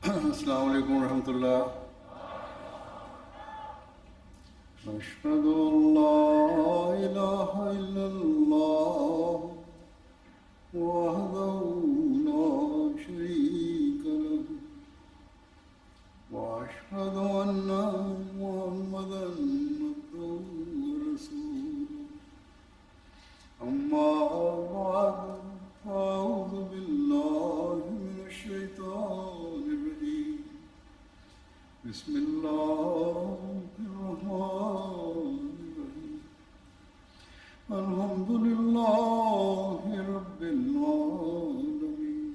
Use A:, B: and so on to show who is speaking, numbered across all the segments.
A: السلام عليكم ورحمة الله. أشهد أن لا إله إلا الله وحده لا شريك له وأشهد أن محمدا عبده ورسوله. أما بعد فأعوذ بالله من الشيطان الرجيم. بسم الله الرحمن الرحيم. الحمد لله رب العالمين.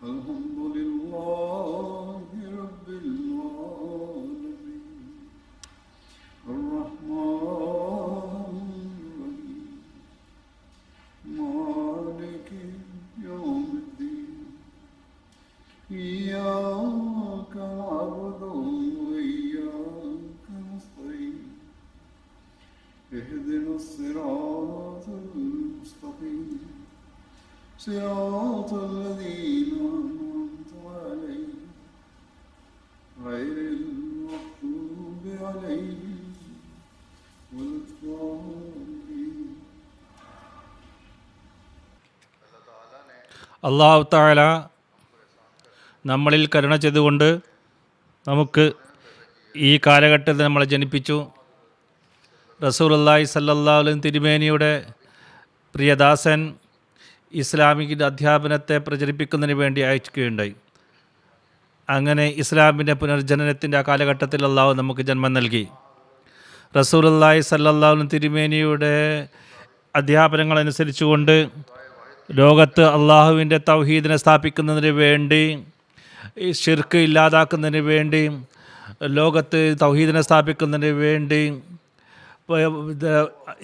A: الحمد لله رب العالمين. الرحمن الرحيم. مالك يوم الدين. إياك نعبد وإياك نستعين. اهدنا الصراط المستقيم صراط الذين أنعمت عليهم غير المغضوب عليهم ولا الضالين.
B: അല്ലാഹു തആല നമ്മളിൽ കരുണ ചെയ്തുകൊണ്ട് നമുക്ക് ഈ കാലഘട്ടത്തിൽ നമ്മളെ ജനിപ്പിച്ചു. റസൂലുള്ളാഹി സ്വല്ലല്ലാഹു അലൈഹി തിരുമേനിയുടെ പ്രിയദാസൻ ഇസ്ലാമിക അധ്യാപനത്തെ പ്രചരിപ്പിക്കുന്നതിന് വേണ്ടി അയക്കുകയുണ്ടായി. അങ്ങനെ ഇസ്ലാമിൻ്റെ പുനർജനനത്തിൻ്റെ ആ കാലഘട്ടത്തിൽ അള്ളാഹു നമുക്ക് ജന്മം നൽകി. റസൂലുള്ളാഹി സ്വല്ലല്ലാഹു അലൈഹി തിരുമേനിയുടെ അധ്യാപനങ്ങളനുസരിച്ചുകൊണ്ട് ലോകത്ത് അള്ളാഹുവിൻ്റെ തൗഹീദിനെ സ്ഥാപിക്കുന്നതിന് വേണ്ടി, ശിർക്ക് ഇല്ലാതാക്കുന്നതിന് വേണ്ടി, ലോകത്ത് തൗഹീദിനെ സ്ഥാപിക്കുന്നതിന് വേണ്ടി,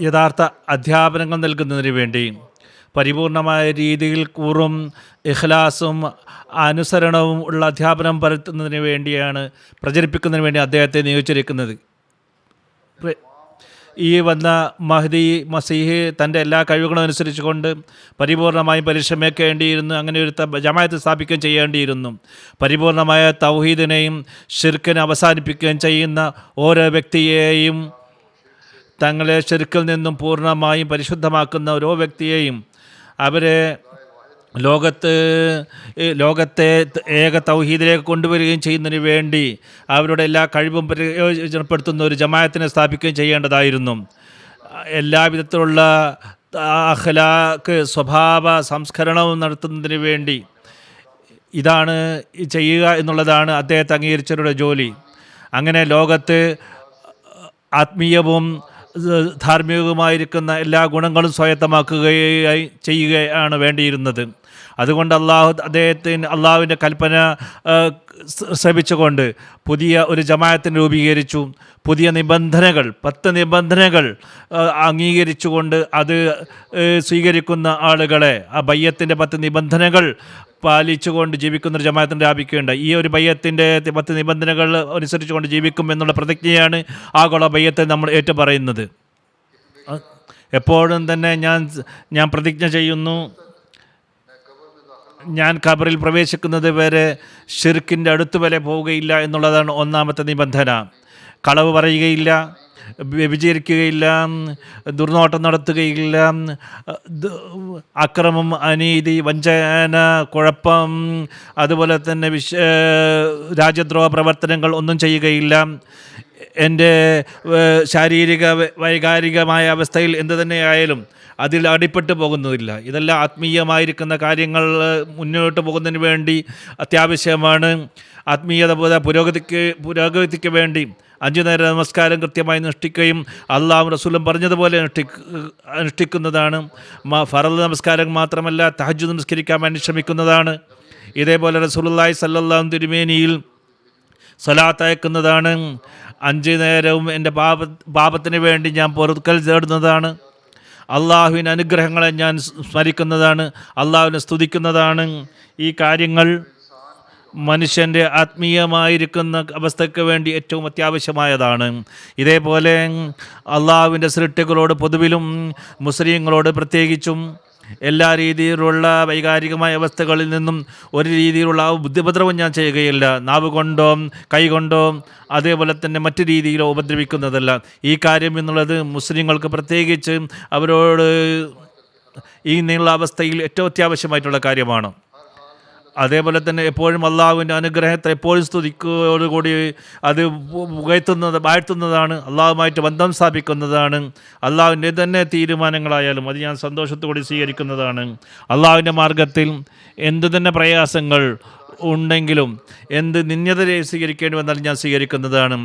B: യഥാർത്ഥ അധ്യാപനങ്ങൾ നൽകുന്നതിന് വേണ്ടി, പരിപൂർണമായ രീതിയിൽ കൂറും ഇഖ്ലാസും അനുസരണവും ഉള്ള അധ്യാപനം പരത്തുന്നതിന് വേണ്ടിയാണ്, പ്രചരിപ്പിക്കുന്നതിന് വേണ്ടി അദ്ദേഹത്തെ നിയോഗിച്ചിരിക്കുന്നത്. ഈ വന്ന മഹ്ദി മസീഹ് തൻ്റെ എല്ലാ കഴിവുകളും അനുസരിച്ചുകൊണ്ട് പരിപൂർണമായും പരിശ്രമിക്കേണ്ടിയിരുന്നു. അങ്ങനെ ഒരു ജമാഅത്ത് സ്ഥാപിക്കുകയും ചെയ്യേണ്ടിയിരുന്നു. പരിപൂർണമായ തൗഹീദിനെയും ശിർക്കിനെ അവസാനിപ്പിക്കുകയും ചെയ്യുന്ന ഓരോ വ്യക്തിയെയും, തങ്ങളെ ശിർക്കിൽ നിന്നും പൂർണ്ണമായും പരിശുദ്ധമാക്കുന്ന ഓരോ വ്യക്തിയെയും, അവരെ ലോകത്തെ ഏക തൗഹീദിലേക്ക് കൊണ്ടുവരികയും ചെയ്യുന്നതിന് വേണ്ടി അവരുടെ എല്ലാ കഴിവും പ്രയോജനപ്പെടുത്തുന്ന ഒരു ജമാഅത്തിനെ സ്ഥാപിക്കുകയും ചെയ്യേണ്ടതായിരുന്നു. എല്ലാവിധത്തിലുള്ള അഖ്ലാഖ് സ്വഭാവ സംസ്കരണവും നടത്തുന്നതിന് വേണ്ടി ഇതാണ് ചെയ്യുക എന്നുള്ളതാണ് അദ്ദേഹത്തെ അംഗീകരിച്ചവരുടെ ജോലി. അങ്ങനെ ലോകത്ത് ആത്മീയവും ധാർമ്മികവുമായിരിക്കുന്ന എല്ലാ ഗുണങ്ങളും സ്വായത്തമാക്കുകയായി ചെയ്യുകയാണ് വേണ്ടിയിരുന്നത്. അതുകൊണ്ട് അള്ളാഹുവിൻ്റെ കൽപ്പന ശ്രമിച്ചുകൊണ്ട് പുതിയ ഒരു ജമാഅത്തിനെ രൂപീകരിച്ചു. പുതിയ നിബന്ധനകൾ 10 നിബന്ധനകൾ അംഗീകരിച്ചുകൊണ്ട് അത് സ്വീകരിക്കുന്ന ആളുകളെ, ആ ബയ്യത്തിൻ്റെ 10 നിബന്ധനകൾ പാലിച്ചുകൊണ്ട് ജീവിക്കുന്നൊരു ജമാഅത്തിനെ സ്ഥാപിക്കുകയുണ്ട്. ഈ ഒരു ബയ്യത്തിൻ്റെ 10 നിബന്ധനകൾ അനുസരിച്ചുകൊണ്ട് ജീവിക്കും എന്നുള്ള പ്രതിജ്ഞയാണ് ആഗോള ബയ്യത്തെ നമ്മൾ ഏറ്റുപറയുന്നത്. എപ്പോഴും തന്നെ ഞാൻ പ്രതിജ്ഞ ചെയ്യുന്നു, ഞാൻ ഖബറിൽ പ്രവേശിക്കുന്നത് വരെ ഷിർക്കിൻ്റെ അടുത്ത് വരെ പോവുകയില്ല എന്നുള്ളതാണ് ഒന്നാമത്തെ നിബന്ധന. കളവ് പറയുകയില്ല, വ്യഭിചരിക്കുകയില്ല, ദുർനോട്ടം നടത്തുകയില്ല, അക്രമം, അനീതി, വഞ്ചന, കുഴപ്പം, അതുപോലെ തന്നെ രാജ്യദ്രോഹ പ്രവർത്തനങ്ങൾ ഒന്നും ചെയ്യുകയില്ല. എൻ്റെ ശാരീരിക വൈകാരികമായ അവസ്ഥയിൽ എന്തു തന്നെയായാലും അതിൽ അടിപ്പെട്ടു പോകുന്നതില്ല. ഇതെല്ലാം ആത്മീയമായിരിക്കുന്ന കാര്യങ്ങൾ മുന്നോട്ട് പോകുന്നതിന് വേണ്ടി അത്യാവശ്യമാണ്. ആത്മീയത പുരോഗതിക്ക് വേണ്ടി 5 നേര നമസ്കാരം കൃത്യമായി അനുഷ്ഠിക്കുകയും അള്ളാഹും റസൂലും പറഞ്ഞതുപോലെ അനുഷ്ഠിക്കുന്നതാണ്. ഫറദ് നമസ്കാരം മാത്രമല്ല, തഹജ്ജുദ് നമസ്കരിക്കാൻ വേണ്ടി ശ്രമിക്കുന്നതാണ്. ഇതേപോലെ റസൂലുള്ളാഹി സ്വല്ലല്ലാഹു അലൈഹി തിരുമേനിയിൽ സ്വലാത്ത് അയക്കുന്നതാണ്. 5 നേരവും എൻ്റെ പാപത്തിന് വേണ്ടി ഞാൻ പൊറുക്കൽ തേടുന്നതാണ്. അള്ളാഹുവിൻ്റെ അനുഗ്രഹങ്ങളെ ഞാൻ സ്മരിക്കുന്നതാണ്, അള്ളാഹുവിനെ സ്തുതിക്കുന്നതാണ്. ഈ കാര്യങ്ങൾ മനുഷ്യൻ്റെ ആത്മീയമായിരിക്കുന്ന അവസ്ഥയ്ക്ക് വേണ്ടി ഏറ്റവും അത്യാവശ്യമായതാണ്. ഇതേപോലെ അള്ളാഹുവിൻ്റെ സൃഷ്ടികളോട് പൊതുവിലും മുസ്ലിങ്ങളോട് പ്രത്യേകിച്ചും എല്ലാ രീതിയിലുള്ള വൈകാരികമായ അവസ്ഥകളിൽ നിന്നും ഒരു രീതിയിലുള്ള ബുദ്ധിപദ്രവം ഞാൻ ചെയ്യുകയില്ല. നാവ് കൊണ്ടോ കൈ കൊണ്ടോ അതേപോലെ തന്നെ മറ്റു രീതിയിലോ ഉപദ്രവിക്കുന്നതല്ല. ഈ കാര്യം എന്നുള്ളത് മുസ്ലിങ്ങൾക്ക് പ്രത്യേകിച്ച് അവരോട് ഈ നീള അവസ്ഥയിൽ ഏറ്റവും അത്യാവശ്യമായിട്ടുള്ള കാര്യമാണ്. അതേപോലെ തന്നെ എപ്പോഴും അള്ളാഹുവിൻ്റെ അനുഗ്രഹത്തെ എപ്പോഴും സ്തുതിക്കോടുകൂടി അത് വാഴ്ത്തുന്നതാണ്, അള്ളാഹുമായിട്ട് ബന്ധം സ്ഥാപിക്കുന്നതാണ്. അള്ളാഹുവിൻ്റെ തന്നെ തീരുമാനങ്ങളായാലും അത് ഞാൻ സന്തോഷത്തോടെ സ്വീകരിക്കുന്നതാണ്. അള്ളാഹുവിൻ്റെ മാർഗത്തിൽ എന്തു തന്നെ പ്രയാസങ്ങൾ ഉണ്ടെങ്കിലും എന്ത് നിന്യത സ്വീകരിക്കേണ്ടി വന്നാലും ഞാൻ സ്വീകരിക്കുന്നതാണ്.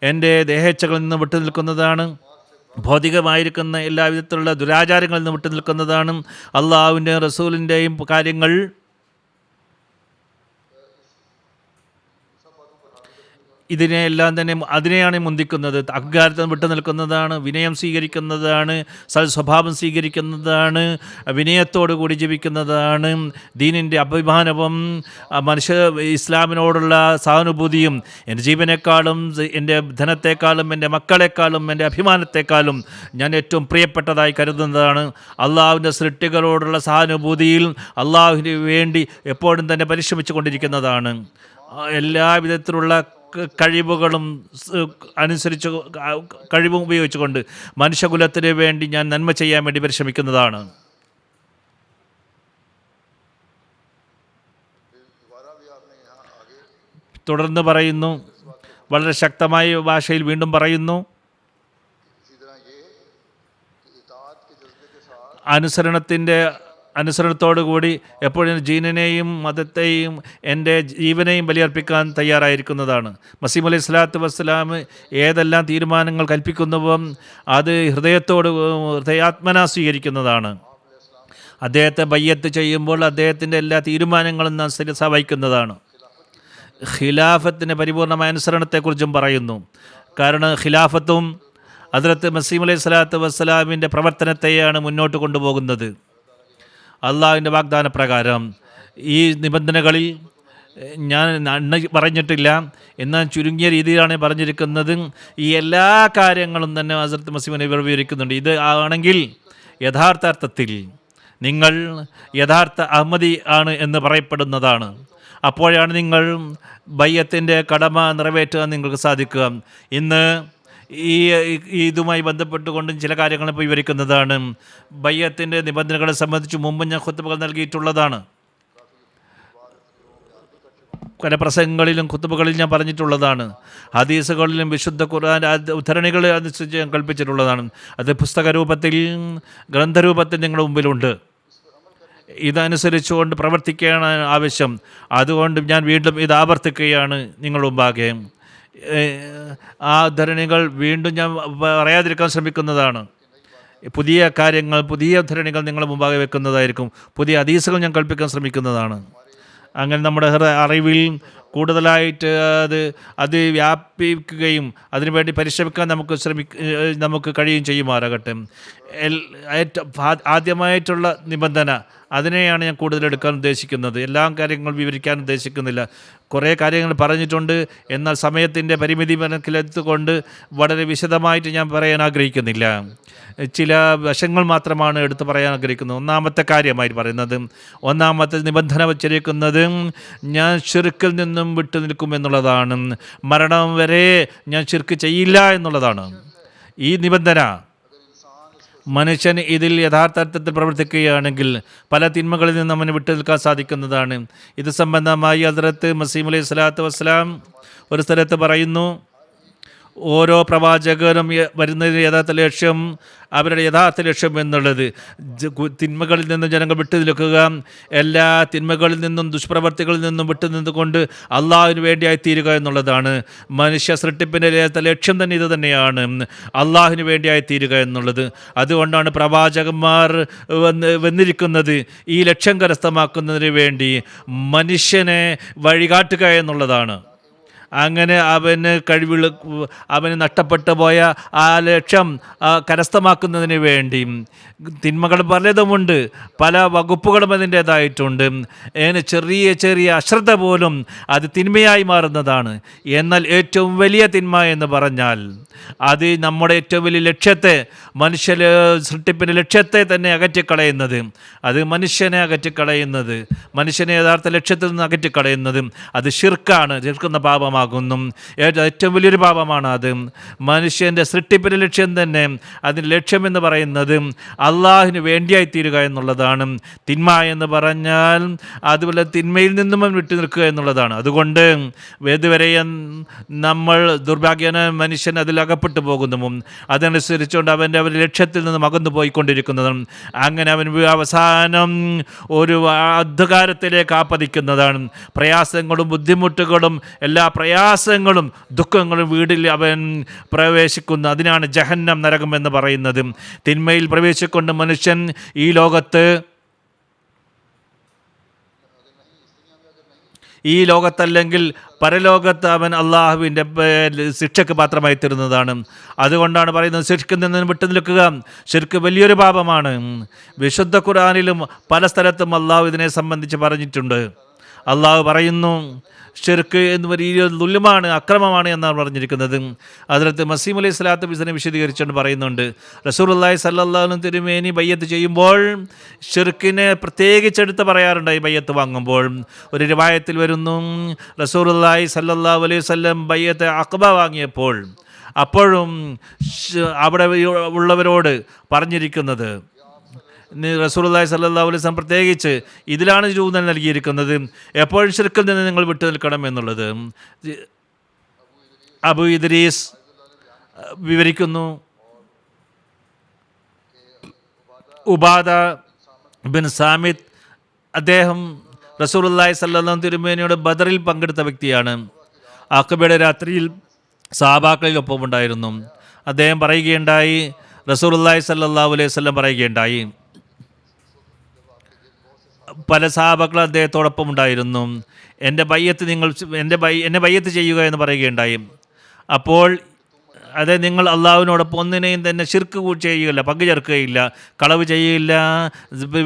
B: എൻ്റെ ദേഹേച്ഛകളിൽ നിന്ന് വിട്ടു നിൽക്കുന്നതാണ്. ഭൗതികമായിരിക്കുന്ന എല്ലാവിധത്തിലുള്ള ദുരാചാരങ്ങളിൽ നിന്ന് വിട്ടു നിൽക്കുന്നതാണ്. അള്ളാഹുവിൻ്റെയും റസൂലിൻ്റെയും കാര്യങ്ങൾ ഇതിനെയെല്ലാം തന്നെ അതിനെയാണ് മുന്തിക്കുന്നത്. അഹങ്കാരത്തിൽ വിട്ടു നിൽക്കുന്നതാണ്, വിനയം സ്വീകരിക്കുന്നതാണ്, സ്വഭാവം സ്വീകരിക്കുന്നതാണ്, വിനയത്തോടു കൂടി ജീവിക്കുന്നതാണ്. ദീനിൻ്റെ അഭിമാനവും ഇസ്ലാമിനോടുള്ള സഹാനുഭൂതിയും എൻ്റെ ജീവനേക്കാളും എൻ്റെ ധനത്തെക്കാളും എൻ്റെ മക്കളെക്കാളും എൻ്റെ അഭിമാനത്തെക്കാളും ഞാൻ ഏറ്റവും പ്രിയപ്പെട്ടതായി കരുതുന്നതാണ്. അള്ളാഹുവിൻ്റെ സൃഷ്ടികളോടുള്ള സഹാനുഭൂതിയിൽ അള്ളാഹുവിന് വേണ്ടി എപ്പോഴും തന്നെ പരിശ്രമിച്ചു കൊണ്ടിരിക്കുന്നതാണ്. എല്ലാവിധത്തിലുള്ള കഴിവുകളും അനുസരിച്ച് കഴിവും ഉപയോഗിച്ചുകൊണ്ട് മനുഷ്യകുലത്തിന് വേണ്ടി ഞാൻ നന്മ ചെയ്യാൻ വേണ്ടി പരിശ്രമിക്കുന്നതാണ്. തുടർന്ന് പറയുന്നു, വളരെ ശക്തമായ ഭാഷയിൽ വീണ്ടും പറയുന്നു, അനുസരണത്തോടുകൂടി എപ്പോഴും ജീവനെയും മതത്തെയും എൻ്റെ ജീവനെയും ബലിയർപ്പിക്കാൻ തയ്യാറായിരിക്കുന്നതാണ്. മസീഹ് അലൈഹി സ്വലാത്തു വസ്സലാം ഏതെല്ലാം തീരുമാനങ്ങൾ കൽപ്പിക്കുന്നുവോ അത് ഹൃദയാത്മന സ്വീകരിക്കുന്നതാണ്. അദ്ദേഹത്തെ ബയ്യത്ത് ചെയ്യുമ്പോൾ അദ്ദേഹത്തിൻ്റെ എല്ലാ തീരുമാനങ്ങളും നാം ശിരസ വഹിക്കുന്നതാണ്. ഖിലാഫത്തിൻ്റെ പരിപൂർണമായ അനുസരണത്തെക്കുറിച്ചും പറയുന്നു. കാരണം ഖിലാഫത്തും ഹദ്റത്ത് മസീഹ് അലൈഹി സ്വലാത്തു വസ്സലാമിൻ്റെ പ്രവർത്തനത്തെയാണ് മുന്നോട്ട് കൊണ്ടുപോകുന്നത്. അള്ളാഹുവിൻ്റെ വാഗ്ദാന പ്രകാരം ഈ നിബന്ധനകളിൽ ഞാൻ പറഞ്ഞിട്ടില്ല, എന്നാൽ ചുരുങ്ങിയ രീതിയിലാണ് പറഞ്ഞിരിക്കുന്നത്. ഈ എല്ലാ കാര്യങ്ങളും തന്നെ ഹസ്രത്ത് മസീഹിനെ വിവരിക്കുന്നുണ്ട്. ഇത് ആണെങ്കിൽ യഥാർത്ഥത്തിൽ നിങ്ങൾ യഥാർത്ഥ അഹമ്മദി ആണ് എന്ന് പറയപ്പെടുന്നതാണ്. അപ്പോഴാണ് നിങ്ങൾ ബയ്യത്തിൻ്റെ കടമ നിറവേറ്റാൻ നിങ്ങൾക്ക് സാധിക്കുക. ഇന്ന് ഇതുമായി ബന്ധപ്പെട്ടുകൊണ്ടും ചില കാര്യങ്ങൾ ഇപ്പോൾ വിവരിക്കുന്നതാണ്. ബയ്യത്തിൻ്റെ നിബന്ധനകളെ സംബന്ധിച്ച് മുമ്പ് ഞാൻ ഖുത്ബകൾ നൽകിയിട്ടുള്ളതാണ്. പല പ്രസംഗങ്ങളിലും ഖുത്ബകളിൽ ഞാൻ പറഞ്ഞിട്ടുള്ളതാണ്. ഹദീസുകളിലും വിശുദ്ധ ഖുർആൻ ഉദ്ധരണികൾ അനുസരിച്ച് ഞാൻ കൽപ്പിച്ചിട്ടുള്ളതാണ്. അത് പുസ്തക രൂപത്തിൽ ഗ്രന്ഥരൂപത്തിൽ നിങ്ങളുടെ മുമ്പിലുണ്ട്. ഇതനുസരിച്ചുകൊണ്ട് പ്രവർത്തിക്കുകയാണ് ആവശ്യം. അതുകൊണ്ട് ഞാൻ വീണ്ടും ഇത് ആവർത്തിക്കുകയാണ് നിങ്ങളുടെ മുമ്പാകെ. ആ ഉദ്ധരണികൾ വീണ്ടും ഞാൻ പറയാതിരിക്കാൻ ശ്രമിക്കുന്നതാണ്. പുതിയ കാര്യങ്ങൾ, പുതിയ ഉദ്ധരണികൾ നിങ്ങളുടെ മുമ്പാകെ വെക്കുന്നതായിരിക്കും. പുതിയ ഹദീസുകൾ ഞാൻ കൽപ്പിക്കാൻ ശ്രമിക്കുന്നതാണ്. അങ്ങനെ നമ്മുടെ അറിവിൽ കൂടുതലായിട്ട് അത് വ്യാപിക്കുകയും അതിനുവേണ്ടി പരിശ്രമിക്കാൻ നമുക്ക് കഴിയുകയും ചെയ്യുമാറാകട്ടെ. ആദ്യമായിട്ടുള്ള നിബന്ധന അതിനെയാണ് ഞാൻ കൂടുതൽ എടുക്കാൻ ഉദ്ദേശിക്കുന്നത്. എല്ലാ കാര്യങ്ങളും വിവരിക്കാൻ ഉദ്ദേശിക്കുന്നില്ല. കുറേ കാര്യങ്ങൾ പറഞ്ഞിട്ടുണ്ട്, എന്നാൽ സമയത്തിൻ്റെ പരിമിതി മനസ്സിലെടുത്തുകൊണ്ട് വളരെ വിശദമായിട്ട് ഞാൻ പറയാൻ ആഗ്രഹിക്കുന്നില്ല. ചില വശങ്ങൾ മാത്രമാണ് എടുത്തു പറയാൻ ആഗ്രഹിക്കുന്നത്. ഒന്നാമത്തെ കാര്യമായി പറയുന്നത്, ഒന്നാമത്തെ നിബന്ധന വച്ചിരിക്കുന്നത് ഞാൻ ശിർക്കിൽ നിന്നും വിട്ടു നിൽക്കുമെന്നുള്ളതാണ്. മരണം വരെ ഞാൻ ശിർക്ക് ചെയ്യില്ല എന്നുള്ളതാണ് ഈ നിബന്ധന. മനുഷ്യൻ ഇതിൽ യഥാർത്ഥത്തിൽ പ്രവർത്തിക്കുകയാണെങ്കിൽ പല തിന്മകളിൽ നിന്ന് അവന് വിട്ടു നിൽക്കാൻ സാധിക്കുന്നതാണ്. ഇത് സംബന്ധമായി ഹദ്റത്ത് മസീഹ് അലൈഹി സ്വലാത്തു വസ്സലാം ഒരു സ്ഥലത്ത് പറയുന്നു, ഓരോ പ്രവാചകരും വരുന്നതിന് യഥാർത്ഥ ലക്ഷ്യം, അവരുടെ യഥാർത്ഥ ലക്ഷ്യം എന്നുള്ളത് തിന്മകളിൽ നിന്നും ജനങ്ങൾ വിട്ടു നിൽക്കുക, എല്ലാ തിന്മകളിൽ നിന്നും ദുഷ്പ്രവർത്തികളിൽ നിന്നും വിട്ടു നിന്നുകൊണ്ട് അള്ളാഹുവിന് വേണ്ടിയായി തീരുക എന്നുള്ളതാണ്. മനുഷ്യ സൃഷ്ടിപ്പിൻ്റെ യഥാർത്ഥ ലക്ഷ്യം തന്നെ ഇത് തന്നെയാണ്, അള്ളാഹുവിന് വേണ്ടിയായി തീരുക എന്നുള്ളത്. അതുകൊണ്ടാണ് പ്രവാചകന്മാർ വന്നിരിക്കുന്നത് ഈ ലക്ഷ്യം കരസ്ഥമാക്കുന്നതിന് വേണ്ടി മനുഷ്യനെ വഴികാട്ടുക എന്നുള്ളതാണ്. അങ്ങനെ അവന് നഷ്ടപ്പെട്ടു പോയ ആ ലക്ഷ്യം കരസ്ഥമാക്കുന്നതിന് വേണ്ടി തിന്മകൾ പലതുമുണ്ട്, പല വകുപ്പുകളും അതിൻ്റേതായിട്ടുണ്ട്. അതിന് ചെറിയ ചെറിയ അശ്രദ്ധ പോലും അത് തിന്മയായി മാറുന്നതാണ്. എന്നാൽ ഏറ്റവും വലിയ തിന്മ എന്ന് പറഞ്ഞാൽ അത് നമ്മുടെ ഏറ്റവും വലിയ ലക്ഷ്യത്തെ, മനുഷ്യ സൃഷ്ടിപ്പിൻ്റെ ലക്ഷ്യത്തെ തന്നെ അകറ്റിക്കളയുന്നത്, അത് മനുഷ്യനെ അകറ്റിക്കളയുന്നത്, മനുഷ്യനെ യഥാർത്ഥ ലക്ഷ്യത്തിൽ നിന്ന് അകറ്റിക്കളയുന്നത് അത് ഷിർക്കാണ്. ഷിർക്കുന്ന പാപമാകുന്നു, ഏറ്റവും വലിയൊരു പാപമാണ് അത്. മനുഷ്യൻ്റെ സൃഷ്ടിപ്പിൻ്റെ ലക്ഷ്യം തന്നെ, അതിൻ്റെ ലക്ഷ്യമെന്ന് പറയുന്നത് അള്ളാഹുവിന് വേണ്ടിയായി തീരുക എന്നുള്ളതാണ്. തിന്മ എന്ന് പറഞ്ഞാൽ അതുപോലെ തിന്മയിൽ നിന്നും വിട്ടു നിൽക്കുക എന്നുള്ളതാണ്. അതുകൊണ്ട് ഇതുവരെ നമ്മൾ ദുർഭാഗ്യന മനുഷ്യൻ അതിലകപ്പെട്ടു പോകുന്നതും അതനുസരിച്ചുകൊണ്ട് അവൻ്റെ ലക്ഷ്യത്തിൽ നിന്നും അകന്നു പോയിക്കൊണ്ടിരിക്കുന്നതും അങ്ങനെ അവൻ അവസാനം ഒരു അന്ധകാരത്തിലേക്ക് ആപതിക്കുന്നതാണ്. പ്രയാസങ്ങളും ബുദ്ധിമുട്ടുകളും എല്ലാ പ്രയാസങ്ങളും ദുഃഖങ്ങളും വീട്ടിൽ അവൻ പ്രവേശിക്കുന്നു. അതിനാണ് ജഹന്നം, നരകം എന്ന് പറയുന്നത്. തിന്മയിൽ പ്രവേശിക്കൊണ്ട് മനുഷ്യൻ ഈ ലോകത്തല്ലെങ്കിൽ പരലോകത്ത് അവൻ അള്ളാഹുവിൻ്റെ ശിക്ഷയ്ക്ക് പാത്രമായി തീരുന്നതാണ്. അതുകൊണ്ടാണ് പറയുന്നത് ശിർക്കിൽ നിന്ന് വിട്ടു നിൽക്കുക. ശിർക്ക് വലിയൊരു പാപമാണ്. വിശുദ്ധ ഖുർആനിലും പല സ്ഥലത്തും അള്ളാഹു ഇതിനെ സംബന്ധിച്ച് പറഞ്ഞിട്ടുണ്ട്. അള്ളാഹു പറയുന്നു ഷിർക്ക് എന്ന് വലിയ ദുൽമാണ്, അക്രമമാണ് എന്നാണ് പറഞ്ഞിരിക്കുന്നത്. ഹദ്റത്ത് മസീഹ് അലൈഹി സ്വലാത്തു വസ്സലാം വിശദീകരിച്ചുകൊണ്ട് പറയുന്നുണ്ട്, റസൂലുള്ളാഹി സ്വല്ലല്ലാഹു അലൈഹി വസല്ലം തിരുമേനി ബയ്യത്ത് ചെയ്യുമ്പോൾ ഷിർക്കിനെ പ്രത്യേകിച്ചെടുത്ത് പറയാറുണ്ടായി. ബയ്യത്ത് വാങ്ങുമ്പോൾ ഒരു റിവായത്തിൽ വരുന്നു, റസൂലുള്ളാഹി സ്വല്ലല്ലാഹു അലൈഹി വസല്ലം ബയ്യത്ത് അഖബ വാങ്ങിയപ്പോൾ അപ്പോഴും അവിടെ ഉള്ളവരോട് പറഞ്ഞിരിക്കുന്നത്, റസൂലുള്ളാഹി സ്വല്ലല്ലാഹു അലൈഹി വസല്ലം പ്രത്യേകിച്ച് ഇതിലാണ് ഊന്നൽ നൽകിയിരിക്കുന്നത്, എപ്പോഴും ശിർക്കിൽ നിന്ന് നിങ്ങൾ വിട്ടു നിൽക്കണം എന്നുള്ളത്. അബൂ ഇദ്രീസ് വിവരിക്കുന്നു, ഉബാദ ബിൻ സാമിത്ത് അദ്ദേഹം റസൂലുള്ളാഹി സ്വല്ലല്ലാഹു അലൈഹി വസല്ലം തിരുമേനിയോട് ബദറിൽ പങ്കെടുത്ത വ്യക്തിയാണ്. അഖബയുടെ രാത്രിയിൽ സഹാബാക്കളിലൊപ്പം ഉണ്ടായിരുന്നു. അദ്ദേഹം പറയുകയുണ്ടായി, റസൂലുള്ളാഹി സ്വല്ലല്ലാഹു അലൈഹി വസല്ലം പറയുകയുണ്ടായി, പല സഹാബാക്കൾ അദ്ദേഹത്തോടൊപ്പം ഉണ്ടായിരുന്നു, എന്നെ ബയ്യത്ത് ചെയ്യുക എന്ന് പറയുകയുണ്ടായി. അപ്പോൾ അത് നിങ്ങൾ അള്ളാഹുവിനോടൊപ്പം ഒന്നിനെയും തന്നെ ശിർക്ക് ചെയ്യുകയില്ല, പങ്കു ചേർക്കുകയില്ല, കളവ് ചെയ്യുകയില്ല,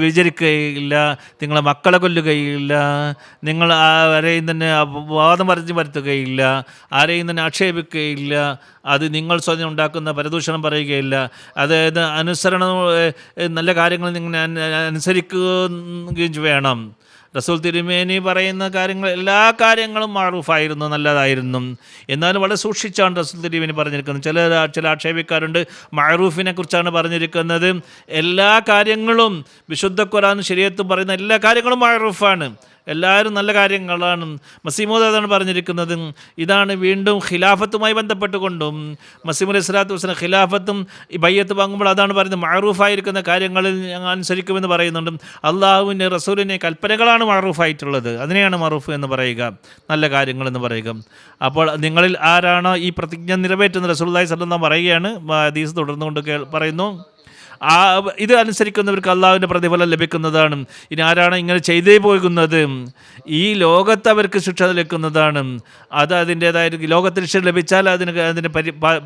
B: വിചരിക്കുകയില്ല, നിങ്ങളെ മക്കളെ കൊല്ലുകയില്ല, നിങ്ങൾ ആരെയും തന്നെ വാദം വരുത്തുകയില്ല, ആരെയും തന്നെ ആക്ഷേപിക്കുകയില്ല, അത് നിങ്ങൾ സ്വയം ഉണ്ടാക്കുന്ന പരദൂഷണം പറയുകയില്ല, അതായത് അനുസരണം, നല്ല കാര്യങ്ങൾ നിങ്ങൾ അനുസരിക്കുകയും വേണം. റസൂൽ തിരുമേനി പറയുന്ന കാര്യങ്ങൾ എല്ലാ കാര്യങ്ങളും മാറൂഫായിരുന്നു, നല്ലതായിരുന്നു. എന്നാലും വളരെ സൂക്ഷിച്ചാണ് റസൂൽ തിരുമേനി പറഞ്ഞിരിക്കുന്നത്. ചില ആക്ഷേപിക്കാറുണ്ട്, മഅറൂഫിനെ കുറിച്ചാണ് പറഞ്ഞിരിക്കുന്നത്. എല്ലാ കാര്യങ്ങളും വിശുദ്ധ ഖുർആനും ശരീഅത്തും പറയുന്ന എല്ലാ കാര്യങ്ങളും മഅറൂഫാണ്, എല്ലാവരും നല്ല കാര്യങ്ങളാണ്. മസീമോദ് അതാണ് പറഞ്ഞിരിക്കുന്നത്. ഇതാണ് വീണ്ടും ഖിലാഫത്തുമായി ബന്ധപ്പെട്ടുകൊണ്ടും മസീഹ് അലൈഹി സ്വലാത്തു വസ്സലാം ഖിലാഫത്തും ഈ ബയ്യത്ത് വാങ്ങുമ്പോൾ അതാണ് പറയുന്നത്, മഅറൂഫായിരിക്കുന്ന കാര്യങ്ങളിൽ ഞങ്ങൾ അനുസരിക്കുമെന്ന് പറയുന്നുണ്ട്. അള്ളാഹുവിൻ്റെ റസൂലിൻ്റെ കൽപ്പനകളാണ് മഅറൂഫായിട്ടുള്ളത്, അതിനെയാണ് മഅറൂഫ് എന്ന് പറയുക, നല്ല കാര്യങ്ങളെന്ന് പറയുക. അപ്പോൾ നിങ്ങളിൽ ആരാണോ ഈ പ്രതിജ്ഞ നിറവേറ്റുന്ന റസൂലുള്ളാഹി സ്വല്ലല്ലാഹു അലൈഹി വസല്ലം പറയുകയാണ്, ഹദീസ് തുടർന്നുകൊണ്ട് പറയുന്നു, ഇത് അനുസരിക്കുന്നവർക്ക് അള്ളാഹുവിൻ്റെ പ്രതിഫലം ലഭിക്കുന്നതാണ്. ഇനി ആരാണ് ഇങ്ങനെ ചെയ്തേ പോകുന്നത്, ഈ ലോകത്ത് അവർക്ക് ശിക്ഷ ലഭിക്കുന്നതാണ്. അത് അതിൻ്റേതായ ലോകത്തിൽ ശിക്ഷ ലഭിച്ചാൽ അതിന്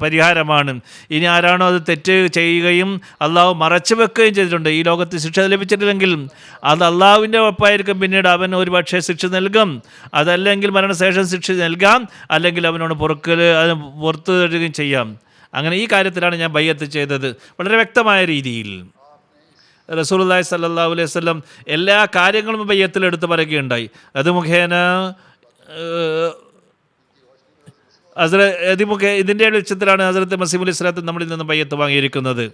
B: പരിഹാരമാണ്. ഇനി ആരാണോ അത് തെറ്റ് ചെയ്യുകയും അള്ളാഹു മറച്ചു വെക്കുകയും ചെയ്തിട്ടുണ്ട്, ഈ ലോകത്ത് ശിക്ഷ ലഭിച്ചിട്ടില്ലെങ്കിൽ അത് അള്ളാഹുവിൻ്റെ ഒപ്പായിരിക്കും, പിന്നീട് അവൻ ഒരു പക്ഷേ ശിക്ഷ നൽകും, അതല്ലെങ്കിൽ മരണശേഷം ശിക്ഷ നൽകാം, അല്ലെങ്കിൽ അവനോട് പുറത്തു തരുകയും ചെയ്യാം. അങ്ങനെ ഈ കാര്യത്തിലാണ് ഞാൻ ബയ്യത്ത് ചെയ്തത്. വളരെ വ്യക്തമായ രീതിയിൽ റസൂലുള്ളാഹി സ്വല്ലല്ലാഹു അലൈഹി വസല്ലം എല്ലാ കാര്യങ്ങളും ബയ്യത്തിലെടുത്ത് പറയുകയുണ്ടായി. അത് മുഖേന ഇതിൻ്റെ വെളിച്ചത്തിലാണ് ഹസ്രത്ത് മസീഹ് അലൈഹി സ്വലാത്തു നമ്മളിൽ നിന്ന് ബയ്യത്ത് വാങ്ങിയിരിക്കുന്നത്.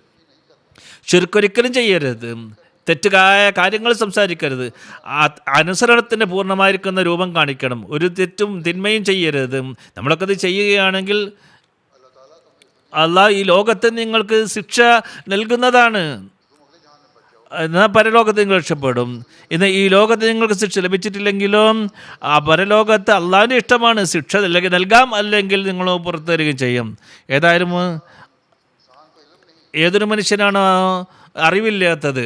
B: ശിർക്കൊരിക്കലും ചെയ്യരുത്, തെറ്റുകായ കാര്യങ്ങൾ സംസാരിക്കരുത്, അനുസരണത്തിൻ്റെ പൂർണ്ണമായിരിക്കുന്ന രൂപം കാണിക്കണം, ഒരു തെറ്റും തിന്മയും ചെയ്യരുത്. നമ്മളൊക്കെ അത് ചെയ്യുകയാണെങ്കിൽ അള്ളാഹ് ഈ ലോകത്ത് നിങ്ങൾക്ക് ശിക്ഷ നൽകുന്നതാണ്, എന്നാൽ പരലോകത്ത് നിങ്ങൾ രക്ഷപ്പെടും. ഇന്ന് ഈ ലോകത്ത് നിങ്ങൾക്ക് ശിക്ഷ ലഭിച്ചിട്ടില്ലെങ്കിലും ആ പരലോകത്ത് അള്ളാഹിൻ്റെ ഇഷ്ടമാണ്, ശിക്ഷ നൽകാം, അല്ലെങ്കിൽ നിങ്ങൾ പുറത്തു തരികയും ചെയ്യും. ഏതായാലും ഏതൊരു മനുഷ്യനാണ് അറിവില്ലാത്തത്,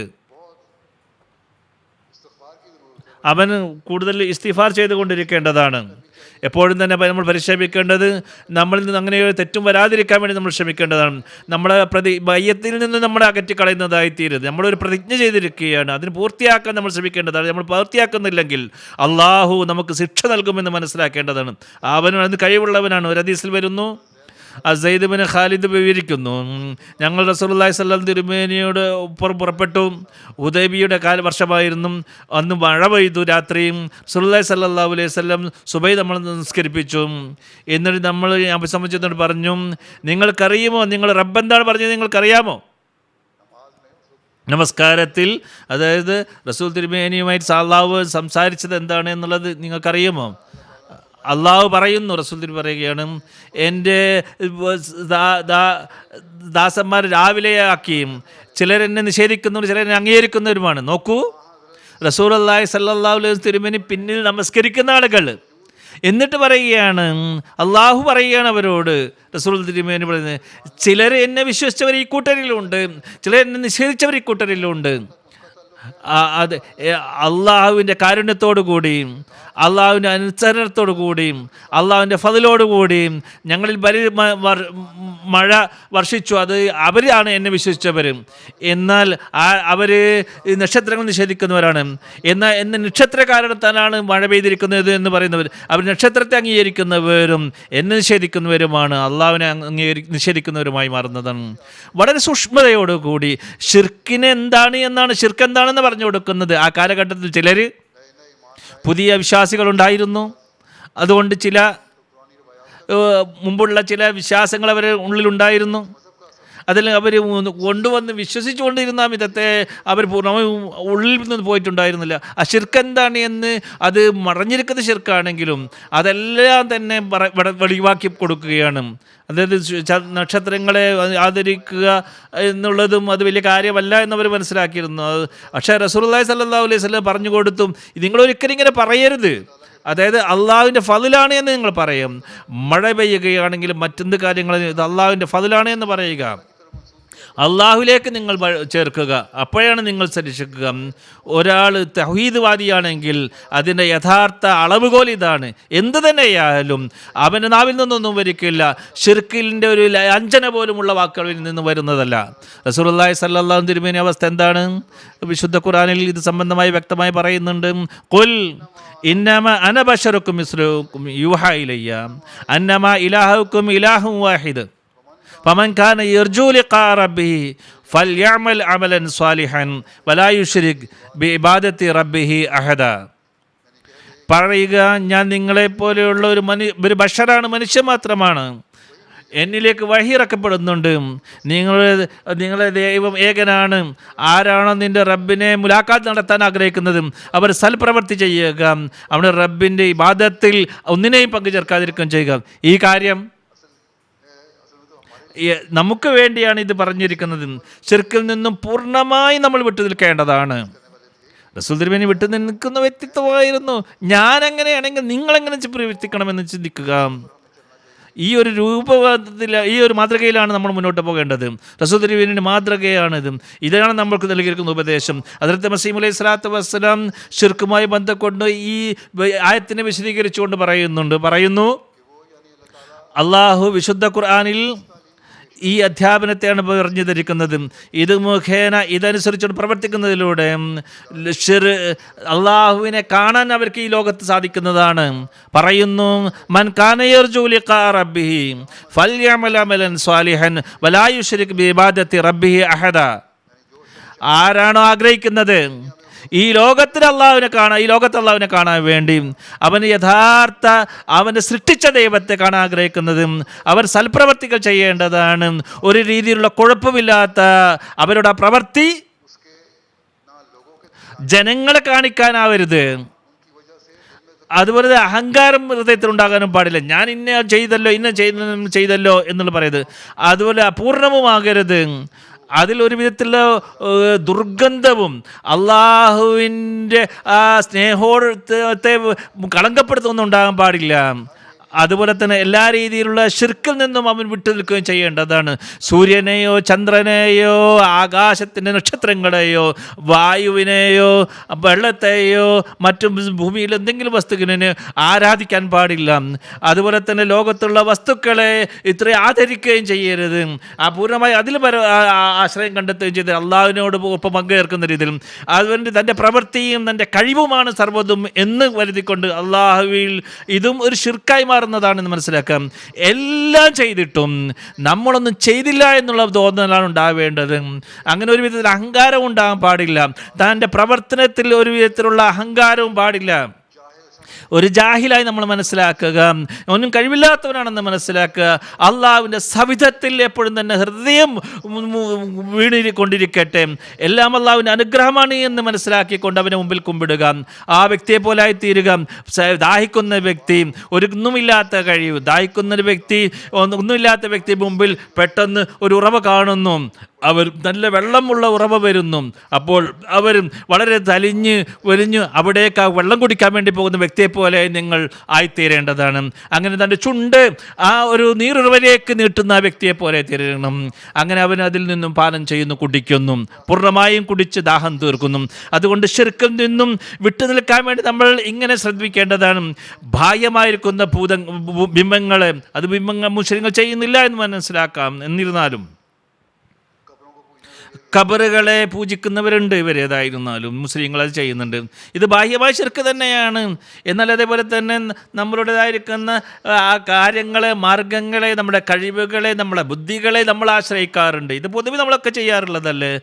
B: അവൻ കൂടുതൽ ഇസ്തിഗ്ഫാർ ചെയ്തുകൊണ്ടിരിക്കേണ്ടതാണ്. എപ്പോഴും തന്നെ നമ്മൾ പരിശ്രമിക്കേണ്ടത് നമ്മളിൽ നിന്ന് അങ്ങനെ ഒരു തെറ്റും വരാതിരിക്കാൻ വേണ്ടി നമ്മൾ ശ്രമിക്കേണ്ടതാണ്. നമ്മളെ ബയ്യത്തിൽ നിന്ന് നമ്മളെ അകറ്റിക്കളയുന്നതായിത്തീരുത്. നമ്മളൊരു പ്രതിജ്ഞ ചെയ്തിരിക്കുകയാണ്, അതിന് പൂർത്തിയാക്കാൻ നമ്മൾ ശ്രമിക്കേണ്ടതാണ്. നമ്മൾ പൂർത്തിയാക്കുന്നില്ലെങ്കിൽ അള്ളാഹു നമുക്ക് ശിക്ഷ നൽകുമെന്ന് മനസ്സിലാക്കേണ്ടതാണ്. അവന് അത് കഴിവുള്ളവനാണ്. ഒരു ഹദീസിൽ വരുന്നു, സെയ്ദ് ബിൻ ഖാലിദ് വിവരിക്കുന്നു, ഞങ്ങൾ റസൂലുള്ളാഹി സ്വല്ലല്ലാഹു അലൈഹി തിരുമേനിയോട് പുറപ്പെട്ടു. ഹുദൈബിയുടെ വർഷമായിരുന്നു. അന്ന് മഴ പെയ്തു. രാത്രിയും റസൂലുള്ളാഹി സ്വല്ലല്ലാഹു അലൈഹി വസല്ലം സുബൈ നമ്മൾ നിസ്കരിപ്പിച്ചു. എന്നിട്ട് നമ്മൾ അഭിസംബന്ധിച്ചിട്ട് പറഞ്ഞു, നിങ്ങൾക്കറിയുമോ നിങ്ങൾ റബ്ബ് എന്താണ് പറഞ്ഞത് നിങ്ങൾക്കറിയാമോ? നമസ്കാരത്തിൽ, അതായത് റസൂൽ തിരുമേനിയുമായിട്ട് അല്ലാഹു സംസാരിച്ചത് എന്താണ് എന്നുള്ളത് നിങ്ങൾക്കറിയുമോ? അള്ളാഹു പറയുന്നു, റസൂൽ പറയുകയാണ്, എൻ്റെ ദാസന്മാർ രാവിലെയാക്കിയും ചിലരെന്നെ നിഷേധിക്കുന്നവരും ചിലരെന്നെ അംഗീകരിക്കുന്നവരുമാണ്. നോക്കൂ, റസൂലുള്ളാഹി സ്വല്ലല്ലാഹു അലൈഹി വസല്ലം തിരുമേനി പിന്നിൽ നമസ്കരിക്കുന്ന ആളുകൾ. എന്നിട്ട് പറയുകയാണ്, അള്ളാഹു പറയുകയാണ് അവരോട്, റസൂൽ തിരുമേനി പറയുന്നത്, ചിലർ എന്നെ വിശ്വസിച്ചവർ ഈ കൂട്ടരിലുണ്ട്, ചിലർ എന്നെ നിഷേധിച്ചവർ ഈ കൂട്ടരിലുണ്ട്. അത് അള്ളാഹുവിൻ്റെ കാരുണ്യത്തോടു കൂടിയും അള്ളാഹുവിൻ്റെ അനുസരണത്തോടു കൂടിയും അള്ളാഹുവിൻ്റെ ഫضലോടുകൂടിയും ഞങ്ങളിൽ മഴ വർഷിച്ചു. അത് അവരാണ് എന്നെ വിശ്വസിച്ചവർ. എന്നാൽ അവർ നക്ഷത്രങ്ങൾ നിഷേധിക്കുന്നവരാണ്. എന്നാൽ എന്നെ നക്ഷത്ര കാരണത്താലാണ് മഴ പെയ്തിരിക്കുന്നത് എന്ന് പറയുന്നവർ, അവർ നക്ഷത്രത്തെ അംഗീകരിക്കുന്നവരും എന്നെ നിഷേധിക്കുന്നവരുമാണ്, അള്ളാഹുവിനെ നിഷേധിക്കുന്നവരുമായി മാറുന്നതാണ്. വളരെ സൂക്ഷ്മതയോടുകൂടി ഷിർക്കിന് എന്താണ് എന്നാണ്, ഷിർക്ക് എന്താണെന്ന് പറഞ്ഞു കൊടുക്കുന്നത്. ആ കാലഘട്ടത്തിൽ ചിലർ പുതിയ വിശ്വാസികളുണ്ടായിരുന്നു. അതുകൊണ്ട് ചില മുമ്പുള്ള ചില വിശ്വാസങ്ങൾ അവരുടെ ഉള്ളിലുണ്ടായിരുന്നു. അതിൽ അവർ കൊണ്ടുവന്ന് വിശ്വസിച്ചുകൊണ്ടിരുന്ന വിധത്തെ അവർ പൂർണ്ണമായും ഉള്ളിൽ നിന്ന് പോയിട്ടുണ്ടായിരുന്നില്ല. ആ ഷിർക്ക് എന്താണ് എന്ന് അത് മറഞ്ഞിരിക്കുന്ന ഷിർക്കാണെങ്കിലും അതെല്ലാം തന്നെ വെളിവാക്കി കൊടുക്കുകയാണ്. അതായത് നക്ഷത്രങ്ങളെ ആദരിക്കുക എന്നുള്ളതും അത് വലിയ കാര്യമല്ല എന്നവർ മനസ്സിലാക്കിയിരുന്നു. പക്ഷേ റസൂലുള്ളാഹി സ്വല്ലല്ലാഹു അലൈഹി വസല്ലം പറഞ്ഞു കൊടുത്തും, നിങ്ങളൊരിക്കലും ഇങ്ങനെ പറയരുത്. അതായത് അള്ളാഹുവിൻ്റെ ഫضലാണ് എന്ന് നിങ്ങൾ പറയും. മഴ പെയ്യുകയാണെങ്കിലും മറ്റെന്ത് കാര്യങ്ങളും ഇത് അള്ളാഹുവിൻ്റെ ഫضലാണ് എന്ന് പറയുക. അള്ളാഹുലേക്ക് നിങ്ങൾ ചേർക്കുക, അപ്പോഴാണ് നിങ്ങൾ സരിക്ഷിക്കുക. ഒരാൾ തൗഹീദ്വാദിയാണെങ്കിൽ അതിൻ്റെ യഥാർത്ഥ അളവുകോൽ ഇതാണ്. എന്ത് തന്നെയായാലും അവൻ്റെ നാവിൽ നിന്നൊന്നും വരിക്കില്ല. ഷിർക്കിൻ്റെ ഒരു അഞ്ജന പോലുമുള്ള വാക്കുകളിൽ നിന്ന് വരുന്നതല്ല. റസൂലുള്ളാഹി സ്വല്ലല്ലാഹു അലൈഹി വസല്ലം അവസ്ഥ എന്താണ്? വിശുദ്ധ ഖുർആനിൽ ഇത് സംബന്ധമായി വ്യക്തമായി പറയുന്നുണ്ട്. ഖുൽ ഇന്നമ അന ബശറുക്കും മിസ്ലുക്കും യൂഹാ ഇലയ്യ അന്നമ ഇലാഹുക്കും ഇലാഹുൻ വാഹിദ് ഫമൻ കാന യർജു ലിഖാ റബ്ബിഹി ഫൽയഅമൽ അമലൻ സ്വാലിഹൻ വലാ യുശ്രിക് ബിഇബാദത്തി റബ്ബിഹി അഹദ. പറയുക, ഞാൻ നിങ്ങളെപ്പോലെയുള്ള ഒരു ബഷറാണ്, മനുഷ്യൻ മാത്രമാണ്. എന്നിലേക്ക് വഹി ഇറക്കപ്പെടുന്നുണ്ട്. നിങ്ങളെ ദൈവം ഏകനാണ്. ആരാണോ നിൻ്റെ റബ്ബിനെ മുലാഖാത്ത് നടത്താൻ ആഗ്രഹിക്കുന്നത് അവർ സൽപ്രവൃത്തി ചെയ്യുക, അവൻ്റെ റബ്ബിൻ്റെ ഇബാദത്തിൽ ഒന്നിനെയും പങ്കു ചേർക്കാതിരിക്കുകയും ചെയ്യുക. ഈ കാര്യം നമുക്ക് വേണ്ടിയാണ് ഇത് പറഞ്ഞിരിക്കുന്നത്. ശിർക്കിൽ നിന്നും പൂർണ്ണമായി നമ്മൾ വിട്ടു നിൽക്കേണ്ടതാണ്. റസൂൽ തിരുമേനി വിട്ടു നിൽക്കുന്ന വ്യക്തിത്വമായിരുന്നു. ഞാനെങ്ങനെയാണെങ്കിൽ നിങ്ങളെങ്ങനെ പ്രവർത്തിക്കണമെന്ന് ചിന്തിക്കുക. ഈ ഒരു രൂപത്തിൽ, ഈ ഒരു മാതൃകയിലാണ് നമ്മൾ മുന്നോട്ട് പോകേണ്ടത്. റസൂൽ തിരുമേനിയുടെ മാതൃകയാണിത്. ഇതാണ് നമ്മൾക്ക് നൽകിയിരിക്കുന്ന ഉപദേശം. ഹദ്റത്ത് മസീഹ് അലൈഹി സ്വലാത്തു വസ്സലാം ശിർക്കുമായി ബന്ധപ്പെട്ട് ഈ ആയത്തിനെ വിശദീകരിച്ചുകൊണ്ട് പറയുന്നു, അള്ളാഹു വിശുദ്ധ ഖുർആനിൽ ഈ അധ്യാപനത്തെയാണ് പറഞ്ഞു ധരിക്കുന്നത്. ഇത് മുഖേന ഇതനുസരിച്ചുകൊണ്ട് പ്രവർത്തിക്കുന്നതിലൂടെ അള്ളാഹുവിനെ കാണാൻ അവർക്ക് ഈ ലോകത്ത് സാധിക്കുന്നതാണ്. പറയുന്നു, മൻ കാന യർജു ലിഖാ റബ്ബിഹി ഫൽയഅമൽ അമലൻ സ്വാലിഹൻ വലാ യുശ്രിക് ബിഇബാദത്തി റബ്ബിഹി അഹദ. ആരാണോ ആഗ്രഹിക്കുന്നത് ഈ ലോകത്തിൽ അള്ളാഹുവിനെ കാണാൻ വേണ്ടി അവന് സൃഷ്ടിച്ച ദൈവത്തെ കാണാൻ ആഗ്രഹിക്കുന്നത് അവർ സൽപ്രവർത്തികൾ ചെയ്യേണ്ടതാണ്. ഒരു രീതിയിലുള്ള കുഴപ്പമില്ലാത്ത അവരുടെ പ്രവൃത്തി ജനങ്ങളെ കാണിക്കാനാവരുത്. അതുപോലെ അഹങ്കാരം ഹൃദയത്തിൽ ഉണ്ടാകാനും പാടില്ല. ഞാൻ ഇന്ന ചെയ്തല്ലോ എന്നുള്ള പറയുന്നത്. അതുപോലെ അപൂർണവുമാകരുത്. അതിലൊരു വിധത്തിലുള്ള ദുർഗന്ധവും അള്ളാഹുവിൻ്റെ ആ സ്നേഹത്തെ കളങ്കപ്പെടുത്തുന്നൊന്നും ഉണ്ടാകാൻ പാടില്ല. അതുപോലെ തന്നെ എല്ലാ രീതിയിലുള്ള ശിർക്കിൽ നിന്നും അവൻ വിട്ടു നിൽക്കുകയും ചെയ്യേണ്ടതാണ്. സൂര്യനെയോ ചന്ദ്രനെയോ ആകാശത്തിൻ്റെ നക്ഷത്രങ്ങളെയോ വായുവിനെയോ വെള്ളത്തെയോ മറ്റും ഭൂമിയിൽ എന്തെങ്കിലും വസ്തുവിനെ ആരാധിക്കാൻ പാടില്ല. അതുപോലെ തന്നെ ലോകത്തുള്ള വസ്തുക്കളെ ഇത്രയും ആദരിക്കുകയും ചെയ്യരുത്. പൂർണ്ണമായി അതിൽ ആശ്രയം കണ്ടെത്തുകയും ചെയ്ത് അള്ളാഹുവിനോട് ഒപ്പം പങ്കുചേർക്കുന്ന രീതിയിൽ അതുകൊണ്ട് തൻ്റെ പ്രവൃത്തിയും തൻ്റെ കഴിവുമാണ് സർവ്വതും എന്ന് കരുതിക്കൊണ്ട് അള്ളാഹുവിൽ ഇതും ഒരു ശിർക്കായി മാറുന്നതാണെന്ന് മനസ്സിലാക്കാം. എല്ലാം ചെയ്തിട്ടും നമ്മളൊന്നും ചെയ്തില്ല എന്നുള്ള തോന്നലാണ് ഉണ്ടാവേണ്ടത്. അങ്ങനെ ഒരു വിധത്തിൽ അഹങ്കാരം ഉണ്ടാകാൻ പാടില്ല. തൻ്റെ പ്രവർത്തനത്തിൽ ഒരു വിധത്തിലുള്ള അഹങ്കാരവും പാടില്ല. ഒരു ജാഹിലായി നമ്മൾ മനസ്സിലാക്കുക, ഒന്നും കഴിവില്ലാത്തവനാണെന്ന് മനസ്സിലാക്കുക. അള്ളാഹുവിൻ്റെ സവിധത്തിൽ എപ്പോഴും തന്നെ ഹൃദയം വീണിക്കൊണ്ടിരിക്കട്ടെ. എല്ലാം അള്ളാഹുവിൻ്റെ അനുഗ്രഹമാണ് എന്ന് മനസ്സിലാക്കിക്കൊണ്ട് അവൻ്റെ മുമ്പിൽ കുമ്പിടുക. ആ വ്യക്തിയെ പോലെ ആയിത്തീരുക. ദാഹിക്കുന്ന വ്യക്തി, ഒന്നുമില്ലാത്ത കഴിവ്, ദാഹിക്കുന്ന ഒരു വ്യക്തി, ഒന്നുമില്ലാത്ത വ്യക്തി മുമ്പിൽ പെട്ടെന്ന് ഒരു ഉറവ കാണുന്നു, അവർ നല്ല വെള്ളമുള്ള ഉറവ വരുന്നു. അപ്പോൾ അവർ വളരെ വലിഞ്ഞ് അവിടേക്ക് ആ വെള്ളം കുടിക്കാൻ വേണ്ടി പോകുന്ന വ്യക്തിയെ പോലെ നിങ്ങൾ ആയിത്തീരേണ്ടതാണ്. അങ്ങനെ തൻ്റെ ചുണ്ട് ആ ഒരു നീരുറവയിലേക്ക് നീട്ടുന്ന ആ വ്യക്തിയെ പോലെ തീരണം. അങ്ങനെ അവൻ അതിൽ നിന്നും പാനം ചെയ്യുന്നു, കുടിക്കുന്നു, പൂർണ്ണമായും കുടിച്ച് ദാഹം തീർക്കുന്നു. അതുകൊണ്ട് ശിർക്കിൽ നിന്നും വിട്ടുനിൽക്കാൻ വേണ്ടി നമ്മൾ ഇങ്ങനെ ശ്രദ്ധിക്കേണ്ടതാണ്. ബാഹ്യമായിരിക്കുന്ന ബിംബങ്ങളെ, അത് ബിംബങ്ങൾ മുസ്ലിങ്ങൾ ചെയ്യുന്നില്ല എന്ന് മനസ്സിലാക്കാം. എന്നിരുന്നാലും ഖബറുകളെ പൂജിക്കുന്നവരുണ്ട്. ഇവരേതായിരുന്നാലും മുസ്ലിങ്ങൾ അത് ചെയ്യുന്നുണ്ട്. ഇത് ബാഹ്യമായ ശിർക്ക് തന്നെയാണ്. എന്നാൽ അതേപോലെ തന്നെ നമ്മളുടേതായിരിക്കുന്ന ആ കാര്യങ്ങളെ, മാർഗങ്ങളെ, നമ്മുടെ കഴിവുകളെ, നമ്മുടെ ബുദ്ധികളെ നമ്മൾ ആശ്രയിക്കാറുണ്ട്. ഇത് പൊതുവെ നമ്മളൊക്കെ ചെയ്യാറുള്ളതല്ലേ.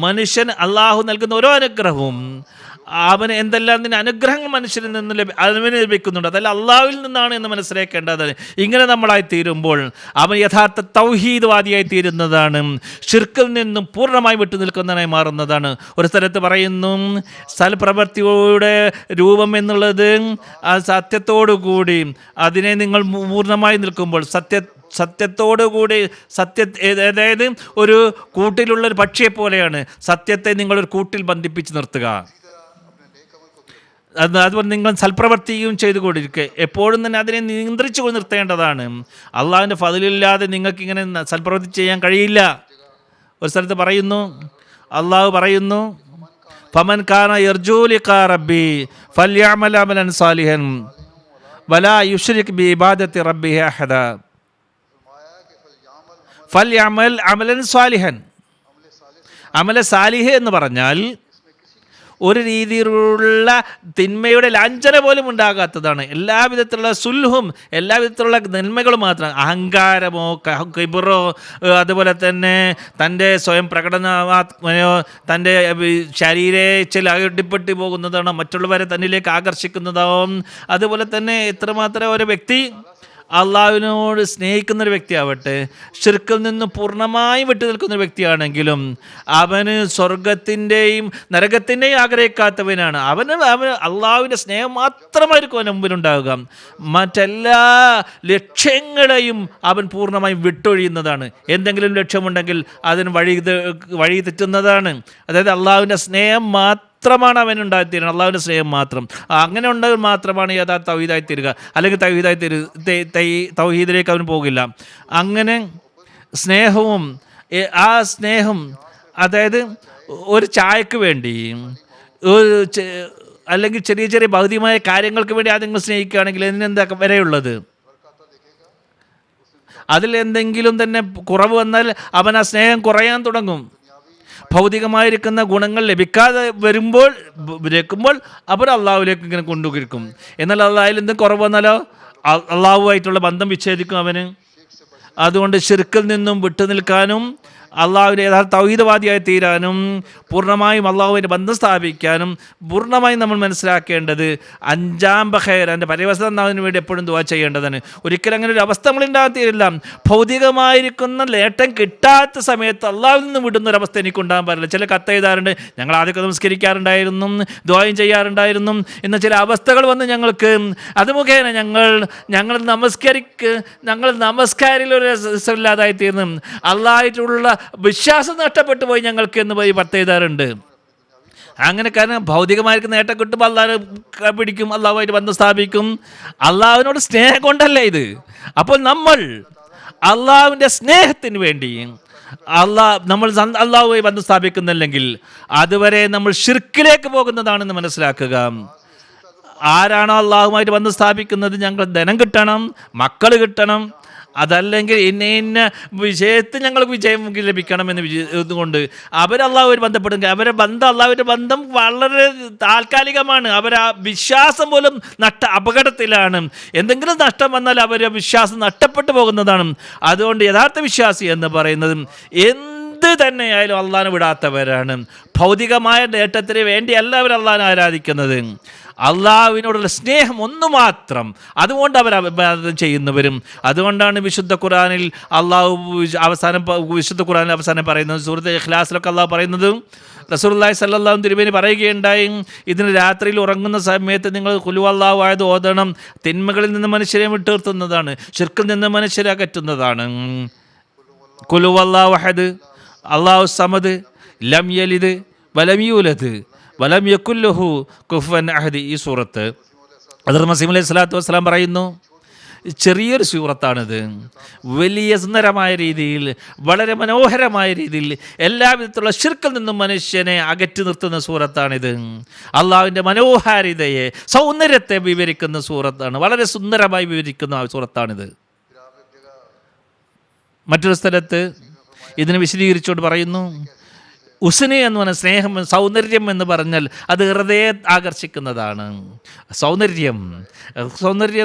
B: മനുഷ്യൻ അള്ളാഹു നൽകുന്ന ഓരോ അനുഗ്രഹവും അവന് എന്തെല്ലാം അനുഗ്രഹങ്ങൾ മനുഷ്യരിൽ നിന്ന് അവന് ലഭിക്കുന്നുണ്ട്, അതല്ല അള്ളാഹുവിൽ നിന്നാണ് എന്ന് മനസ്സിലാക്കേണ്ടത്. ഇങ്ങനെ നമ്മളായി തീരുമ്പോൾ അവൻ യഥാർത്ഥ തൗഹീദ്വാദിയായി തീരുന്നതാണ്. ശിർക്കിൽ നിന്നും പൂർണ്ണമായി വിട്ടു നിൽക്കുന്നതിനായി മാറുന്നതാണ്. ഒരു സ്ഥലത്ത് പറയുന്നു, സൽപ്രവൃത്തിയുടെ രൂപം എന്നുള്ളത് ആ സത്യത്തോടുകൂടി അതിനെ നിങ്ങൾ പൂർണ്ണമായി നിൽക്കുമ്പോൾ സത്യത്തോടുകൂടി അതായത് ഒരു കൂട്ടിലുള്ളൊരു പക്ഷിയെ പോലെയാണ്. സത്യത്തെ നിങ്ങളൊരു കൂട്ടിൽ ബന്ധിപ്പിച്ച് നിർത്തുക. അതുപോലെ നിങ്ങൾ സൽപ്രവൃത്തിയും ചെയ്തുകൊണ്ടിരിക്കുക. എപ്പോഴും തന്നെ അതിനെ നിയന്ത്രിച്ചു നിർത്തേണ്ടതാണ്. അള്ളാഹുവിൻ്റെ ഫളിലില്ലാതെ നിങ്ങൾക്കിങ്ങനെ സൽപ്രവൃത്തി ചെയ്യാൻ കഴിയില്ല. ഒരു സ്ഥലത്ത് പറയുന്നു, അള്ളാഹു പറയുന്നു, ഫമൻ കാന യർജൂ ലിഖാ റബ്ബി ഫൽയഅമൽ അമലൻ സാലിഹൻ വലാ യുശ്രിക് ബിഇബാദത്തി റബ്ബിഹി അഹദ. ഫൽയഅമൽ അമലൻ സാലിഹൻ. അമല സാലിഹ് എന്ന് പറഞ്ഞാൽ ഒരു രീതിയിലുള്ള തിന്മയുടെ ലാഞ്ചന പോലും ഉണ്ടാകാത്തതാണ്. എല്ലാവിധത്തിലുള്ള സുൽഹും എല്ലാവിധത്തിലുള്ള നന്മകളും മാത്രം. അഹങ്കാരമോ കിബറോ അതുപോലെ തന്നെ തൻ്റെ സ്വയം പ്രകടനമോ തൻ്റെ ശരീരത്തിൽ അടിപ്പെട്ട് പോകുന്നതാണോ, മറ്റുള്ളവരെ തന്നിലേക്ക് ആകർഷിക്കുന്നതാവും. അതുപോലെ തന്നെ എത്രമാത്രം ഒരു വ്യക്തി അള്ളാഹുവിനോട് സ്നേഹിക്കുന്നൊരു വ്യക്തിയാവട്ടെ, ശിർക്കിൽ നിന്ന് പൂർണ്ണമായും വിട്ടു നിൽക്കുന്നൊരു വ്യക്തിയാണെങ്കിലും അവന് സ്വർഗത്തിൻ്റെയും നരകത്തിൻ്റെയും ആഗ്രഹിക്കാത്തവനാണ്. അവന് അള്ളാഹുവിൻ്റെ സ്നേഹം മാത്രമായിരിക്കും അവന് മുമ്പിലുണ്ടാവുക. മറ്റെല്ലാ ലക്ഷ്യങ്ങളെയും അവൻ പൂർണ്ണമായും വിട്ടൊഴിയുന്നതാണ്. എന്തെങ്കിലും ലക്ഷ്യമുണ്ടെങ്കിൽ അതിന് വഴി തെറ്റുന്നതാണ്. അതായത് അള്ളാഹുവിൻ്റെ സ്നേഹം മാത്രമാണ് അവനുണ്ടായിത്തീരുന്നത്. അള്ളാഹുവിൻ്റെ സ്നേഹം മാത്രം. അങ്ങനെ ഉണ്ടെങ്കിൽ മാത്രമാണ് യഥാർത്ഥ തൗഹീദായി തീരുക. അല്ലെങ്കിൽ തൗഹീദിലേക്ക് അവൻ പോകില്ല. അങ്ങനെ സ്നേഹവും ആ സ്നേഹം അതായത് ഒരു ചായക്ക് വേണ്ടി അല്ലെങ്കിൽ ചെറിയ ചെറിയ ഭൗതികമായ കാര്യങ്ങൾക്ക് വേണ്ടി ആദ്യം സ്നേഹിക്കുകയാണെങ്കിൽ ഇതിനെന്താ വരെയുള്ളത്? അതിലെന്തെങ്കിലും തന്നെ കുറവ് വന്നാൽ അവൻ ആ സ്നേഹം കുറയാൻ തുടങ്ങും. ഭൗതികമായിരിക്കുന്ന ഗുണങ്ങൾ ലഭിക്കാതെ വരുമ്പോൾ അവർ അള്ളാഹുവിലേക്ക് ഇങ്ങനെ കൊണ്ടുപോയിരിക്കും. എന്നാൽ അള്ളാഹിൽ എന്തും കുറവ് വന്നാലോ അള്ളാഹുവായിട്ടുള്ള ബന്ധം വിച്ഛേദിക്കും അവന്. അതുകൊണ്ട് ശിർക്കിൽ നിന്നും വിട്ടു നിൽക്കാനും അള്ളാഹുവിൻ്റെ യഥാർത്ഥ തൗഹീദവാദിയായി തീരാനും പൂർണ്ണമായും അള്ളാഹുവിൻ്റെ ബന്ധം സ്ഥാപിക്കാനും പൂർണ്ണമായും നമ്മൾ മനസ്സിലാക്കേണ്ടത് അഞ്ചാം ബഖൈർ എൻ്റെ പരിവസ്ഥ ഉണ്ടാകുന്നതിന് വേണ്ടി എപ്പോഴും ദുആ ചെയ്യേണ്ടതാണ്. ഒരിക്കലും അങ്ങനെ ഒരു അവസ്ഥ നമ്മൾ ഉണ്ടാകത്തില്ല. ഭൗതികമായിരിക്കുന്ന നേട്ടം കിട്ടാത്ത സമയത്ത് അള്ളാഹുവിൽ നിന്ന് വിടുന്നൊരവസ്ഥ എനിക്കുണ്ടാകാൻ പാടില്ല. ചില കത്തെഴുതാറുണ്ട്, ഞങ്ങൾ ആദ്യമൊക്കെ നമസ്കരിക്കാറുണ്ടായിരുന്നു, ദുആയും ചെയ്യാറുണ്ടായിരുന്നു, എന്ന ചില അവസ്ഥകൾ വന്ന് ഞങ്ങൾക്ക് അത് മുഖേന ഞങ്ങൾ നമസ്കാരിൽ ഒരു രസമില്ലാതായി തീർന്നു, അള്ളാഹായിട്ടുള്ള വിശ്വാസം നഷ്ടപ്പെട്ടു പോയി ഞങ്ങൾക്ക് എന്ന് പോയി പത്ത് എഴുതാറുണ്ട്. അങ്ങനെ കാരണം ഭൗതികമാർക്ക് നേട്ടം കിട്ടുമ്പോൾ അള്ളാഹ് പിടിക്കും, അള്ളാഹുമായിട്ട് ബന്ധം സ്ഥാപിക്കും. അള്ളാഹുവിനോട് സ്നേഹം കൊണ്ടല്ല ഇത്. അപ്പോൾ നമ്മൾ അള്ളാഹുവിൻ്റെ സ്നേഹത്തിന് വേണ്ടി നമ്മൾ അള്ളാഹുമായി ബന്ധം സ്ഥാപിക്കുന്നില്ലെങ്കിൽ അതുവരെ നമ്മൾ ഷിർക്കിലേക്ക് പോകുന്നതാണെന്ന് മനസ്സിലാക്കുക. ആരാണോ അള്ളാഹുമായിട്ട് ബന്ധം സ്ഥാപിക്കുന്നത്, ഞങ്ങൾ ധനം കിട്ടണം, മക്കൾ കിട്ടണം, അതല്ലെങ്കിൽ ഇന്ന വിഷയത്തിൽ ഞങ്ങൾക്ക് വിജയം ലഭിക്കണമെന്ന് ഇതുകൊണ്ട് അവരല്ലാഹുവായിട്ട് ബന്ധപ്പെടുമെങ്കിൽ അവരുടെ ബന്ധം, അള്ളാഹുവിൻ്റെ ബന്ധം വളരെ താൽക്കാലികമാണ്. അവരാ വിശ്വാസം പോലും അപകടത്തിലാണ്. എന്തെങ്കിലും നഷ്ടം വന്നാൽ അവരുടെ വിശ്വാസം നഷ്ടപ്പെട്ടു പോകുന്നതാണ്. അതുകൊണ്ട് യഥാർത്ഥ വിശ്വാസി എന്ന് പറയുന്നത് എന്ത് തന്നെയായാലും അള്ളാഹിനെ വിടാത്തവരാണ്. ഭൗതികമായ നേട്ടത്തിന് വേണ്ടി എല്ലാവരും അള്ളാഹിനെ ആരാധിക്കുന്നത്, അള്ളാഹുവിനോടുള്ള സ്നേഹം ഒന്നു മാത്രം, അതുകൊണ്ട് അവർ അഭിവാദം ചെയ്യുന്നവരും. അതുകൊണ്ടാണ് വിശുദ്ധ ഖുർആനിൽ വിശുദ്ധ ഖുർആനിൽ അവസാനം പറയുന്നത്, സൂറത്ത് ഇഖ്ലാസിലൊക്കെ അള്ളാഹു പറയുന്നത്, റസൂലുള്ളാഹി സ്വല്ലല്ലാഹു അലൈഹി വസല്ലം പറയുകയുണ്ടായി, ഇതിന് രാത്രിയിൽ ഉറങ്ങുന്ന സമയത്ത് നിങ്ങൾ ഖുൽ ഹുവല്ലാഹു അഹദ് ഓതണം. തിന്മകളിൽ നിന്ന് മനുഷ്യരെ വിട്ടുനിർത്തുന്നതാണ്, ശിർക്കിൽ നിന്ന് മനുഷ്യരെ അകറ്റുന്നതാണ്. ഖുൽ ഹുവല്ലാഹു അഹദ്, അല്ലാഹു സമദ്, ലം യലിദ് വലം യൂലദ് വലം യകുല്ലഹു കുഫുവൻ അഹദ്. ഈ സൂറത്ത് ഹദ്റത്ത് മസീഹ് അലൈഹി സ്വലാത്തു വസ്സലാം പറയുന്നു, ചെറിയൊരു സൂറത്താണിത്. വലിയ സുന്ദരമായ രീതിയിൽ, വളരെ മനോഹരമായ രീതിയിൽ എല്ലാവിധത്തിലുള്ള ശിർക്കിൽ നിന്നും മനുഷ്യനെ അകറ്റി നിർത്തുന്ന സൂറത്താണിത്. അള്ളാഹുവിൻ്റെ മനോഹാരിതയെ, സൗന്ദര്യത്തെ വിവരിക്കുന്ന സൂറത്താണ്, വളരെ സുന്ദരമായി വിവരിക്കുന്ന സൂറത്താണിത്. മറ്റൊരു സ്ഥലത്ത് ഇതിനെ വിശദീകരിച്ചുകൊണ്ട് പറയുന്നു, ഉസ്നി എന്ന് പറഞ്ഞാൽ സ്നേഹം, സൗന്ദര്യം എന്ന് പറഞ്ഞാൽ അത് ഹൃദയെ ആകർഷിക്കുന്നതാണ്. സൗന്ദര്യം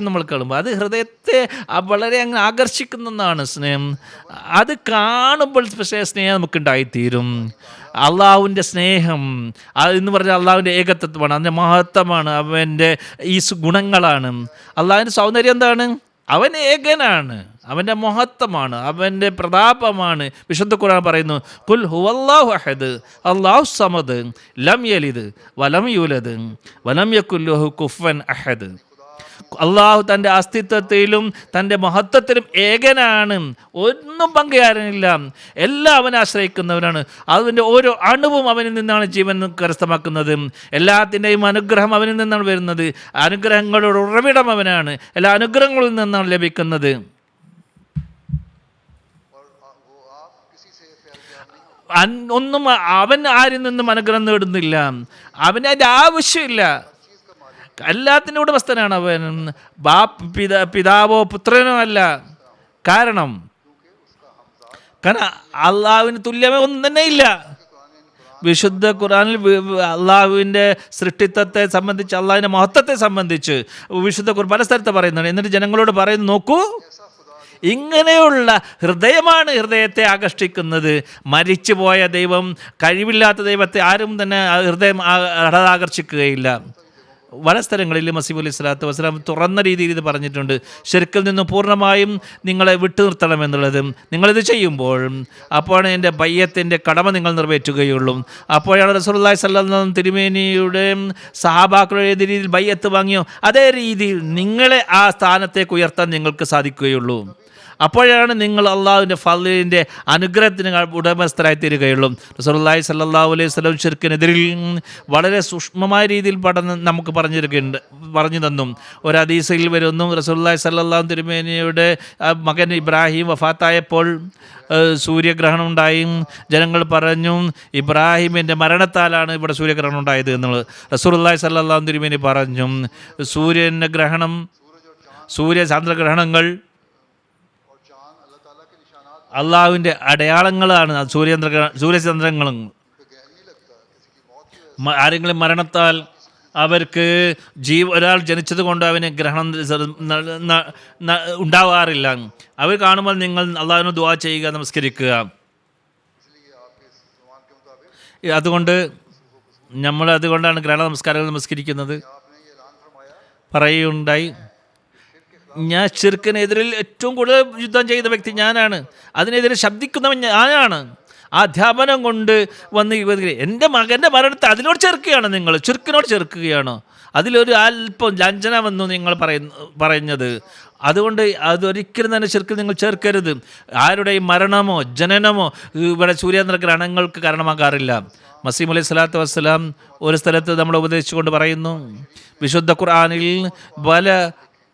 B: നമ്മൾ കാണുമ്പോൾ അത് ഹൃദയത്തെ വളരെ അങ്ങ് ആകർഷിക്കുന്നതാണ് സ്നേഹം. അത് കാണുമ്പോൾ പക്ഷേ സ്നേഹം നമുക്കുണ്ടായിത്തീരും. അള്ളാഹുവിൻ്റെ സ്നേഹം എന്ന് പറഞ്ഞാൽ അള്ളാഹുവിൻ്റെ ഏകത്വമാണ്, അതിൻ്റെ മഹത്വമാണ്, അവൻ്റെ ഈ ഗുണങ്ങളാണ്. അള്ളാഹുവിൻ്റെ സൗന്ദര്യം എന്താണ്? അവൻ ഏകനാണ്, അവൻ്റെ മഹത്വമാണ്, അവൻ്റെ പ്രതാപമാണ്. വിശുദ്ധ ഖുർആൻ പറയുന്നു, ഖുൽ ഹുവല്ലാഹു അഹദ് അല്ലാഹു സമദ് ലം യലിദ് വലം യൂലദ് വലം യകുല്ലഹു കുഫുവൻ അഹദ്. അള്ളാഹു തൻ്റെ അസ്തിത്വത്തിലും തൻ്റെ മഹത്വത്തിലും ഏകനാണ്, ഒന്നും പങ്കുകാരനില്ല, എല്ലാം അവനെ ആശ്രയിക്കുന്നവരാണ്. അതിൻ്റെ ഓരോ അണുവും അവനിൽ നിന്നാണ് ജീവൻ കരസ്ഥമാക്കുന്നത്. എല്ലാത്തിൻ്റെയും അനുഗ്രഹം അവനിൽ നിന്നാണ് വരുന്നത്. അനുഗ്രഹങ്ങളുടെ ഉറവിടം അവനാണ്, എല്ലാ അനുഗ്രഹങ്ങളിൽ നിന്നാണ് ലഭിക്കുന്നത്. ഒന്നും അവൻ ആരിൽ നിന്നും അനുഗ്രഹം നേടുന്നില്ല, അവന് അതിൻ്റെ ആവശ്യമില്ല. എല്ലാത്തിൻ്റെ ഉടമസ്ഥനാണ് അവൻ, പിതാവോ പുത്രനോ അല്ല. കാരണം അള്ളാഹുവിന് തുല്യമേ ഒന്നും തന്നെ ഇല്ല. വിശുദ്ധ ഖുർആനിൽ അള്ളാഹുവിൻ്റെ സൃഷ്ടിത്വത്തെ സംബന്ധിച്ച്, അള്ളാഹുവിൻ്റെ മഹത്വത്തെ സംബന്ധിച്ച് വിശുദ്ധ ഖുർആൻ പല സ്ഥലത്ത് പറയുന്നുണ്ട്. എന്നിട്ട് ജനങ്ങളോട് പറയുന്നു, നോക്കൂ, ഇങ്ങനെയുള്ള ഹൃദയമാണ് ഹൃദയത്തെ ആകർഷിക്കുന്നത്. മരിച്ചുപോയ ദൈവം, കഴിവില്ലാത്ത ദൈവത്തെ ആരും തന്നെ ഹൃദയം ആകർഷിക്കുകയില്ല. പല സ്ഥലങ്ങളിൽ മസീഹ് അലൈഹി സ്വലാത്തു വസ്സലാം തുറന്ന രീതിയിൽ ഇത് പറഞ്ഞിട്ടുണ്ട്. ശിർക്കിൽ നിന്നും പൂർണ്ണമായും നിങ്ങളെ വിട്ടു നിർത്തണമെന്നുള്ളത്. നിങ്ങളിത് ചെയ്യുമ്പോൾ അപ്പോഴാണ് എൻ്റെ ബയ്യത്തിൻ്റെ കടമ നിങ്ങൾ നിറവേറ്റുകയുള്ളൂ. അപ്പോഴാണ് റസൂലുള്ളാഹി സ്വല്ലല്ലാഹു അലൈഹി വസല്ലം തിരുമേനിയുടെ സഹാബാക്കളുടെ ഏത് രീതിയിൽ ബയ്യത്ത് വാങ്ങിയോ അതേ രീതിയിൽ നിങ്ങളെ ആ സ്ഥാനത്തേക്ക് ഉയർത്താൻ നിങ്ങൾക്ക് സാധിക്കുകയുള്ളൂ. അപ്പോഴാണ് നിങ്ങൾ അള്ളാഹുവിൻ്റെ ഫളിൻ്റെ അനുഗ്രഹത്തിന് ഉടമസ്ഥരായി തീരുകയുള്ളൂ. റസൂലുള്ളാഹി സ്വല്ലല്ലാഹു അലൈഹി വസല്ലം ശിർക്കിനെതിരിൽ വളരെ സൂക്ഷ്മമായ രീതിയിൽ നമുക്ക് പറഞ്ഞു തന്നു. ഒരു ഹദീസിൽ വരുന്നു, റസൂലുള്ളാഹി സ്വല്ലല്ലാഹു തിരുമേനിയുടെ മകൻ ഇബ്രാഹിം വഫാത്തായപ്പോൾ സൂര്യഗ്രഹണം ഉണ്ടായി. ജനങ്ങൾ പറഞ്ഞു, ഇബ്രാഹിമിൻ്റെ മരണത്താലാണ് ഇവിടെ സൂര്യഗ്രഹണം ഉണ്ടായത് എന്നുള്ളത്. റസൂലുള്ളാഹി സ്വല്ലല്ലാഹു തിരുമേനി പറഞ്ഞു, സൂര്യചന്ദ്രഗ്രഹണങ്ങൾ അള്ളാഹുവിൻ്റെ അടയാളങ്ങളാണ്. സൂര്യചന്ദ്രങ്ങളും ആരെങ്കിലും മരണത്താൽ അവർക്ക് ഒരാൾ ജനിച്ചത് കൊണ്ട് അവന് ഗ്രഹണം ഉണ്ടാവാറില്ല. അവർ കാണുമ്പോൾ നിങ്ങൾ അള്ളാഹുവിന് ദുആ ചെയ്യുക, നമസ്കരിക്കുക. അതുകൊണ്ടാണ് ഗ്രഹണ നമസ്കാരങ്ങൾ നമസ്കരിക്കുന്നത്. പറയുകയുണ്ടായി, ഞാൻ ശിർക്കിനെതിരിൽ ഏറ്റവും കൂടുതൽ യുദ്ധം ചെയ്ത വ്യക്തി ഞാനാണ്, അതിനെതിരെ ശബ്ദിക്കുന്നവൻ ഞാനാണ്. ആ അധ്യാപനം കൊണ്ട് വന്ന് എൻ്റെ മകൻ്റെ മരണത്തെ അതിനോട് ചേർക്കുകയാണ്, നിങ്ങൾ ശിർക്കിനോട് ചേർക്കുകയാണോ? അതിലൊരു അല്പം ലഞ്ചനമെന്നു നിങ്ങൾ പറഞ്ഞത് അതുകൊണ്ട് അതൊരിക്കലും തന്നെ ശിർക്കിൽ നിങ്ങൾ ചേർക്കരുത്. ആരുടെയും മരണമോ ജനനമോ ഇവിടെ സൂര്യാന്തര ഗ്രഹണങ്ങൾക്ക് കാരണമാകാറില്ല. മസീഹ് അലൈഹി സ്വലാത്തു വസ്സലാം ഒരു സ്ഥലത്ത് നമ്മൾ ഉപദേശിച്ചുകൊണ്ട് പറയുന്നു, വിശുദ്ധ ഖുർആനിൽ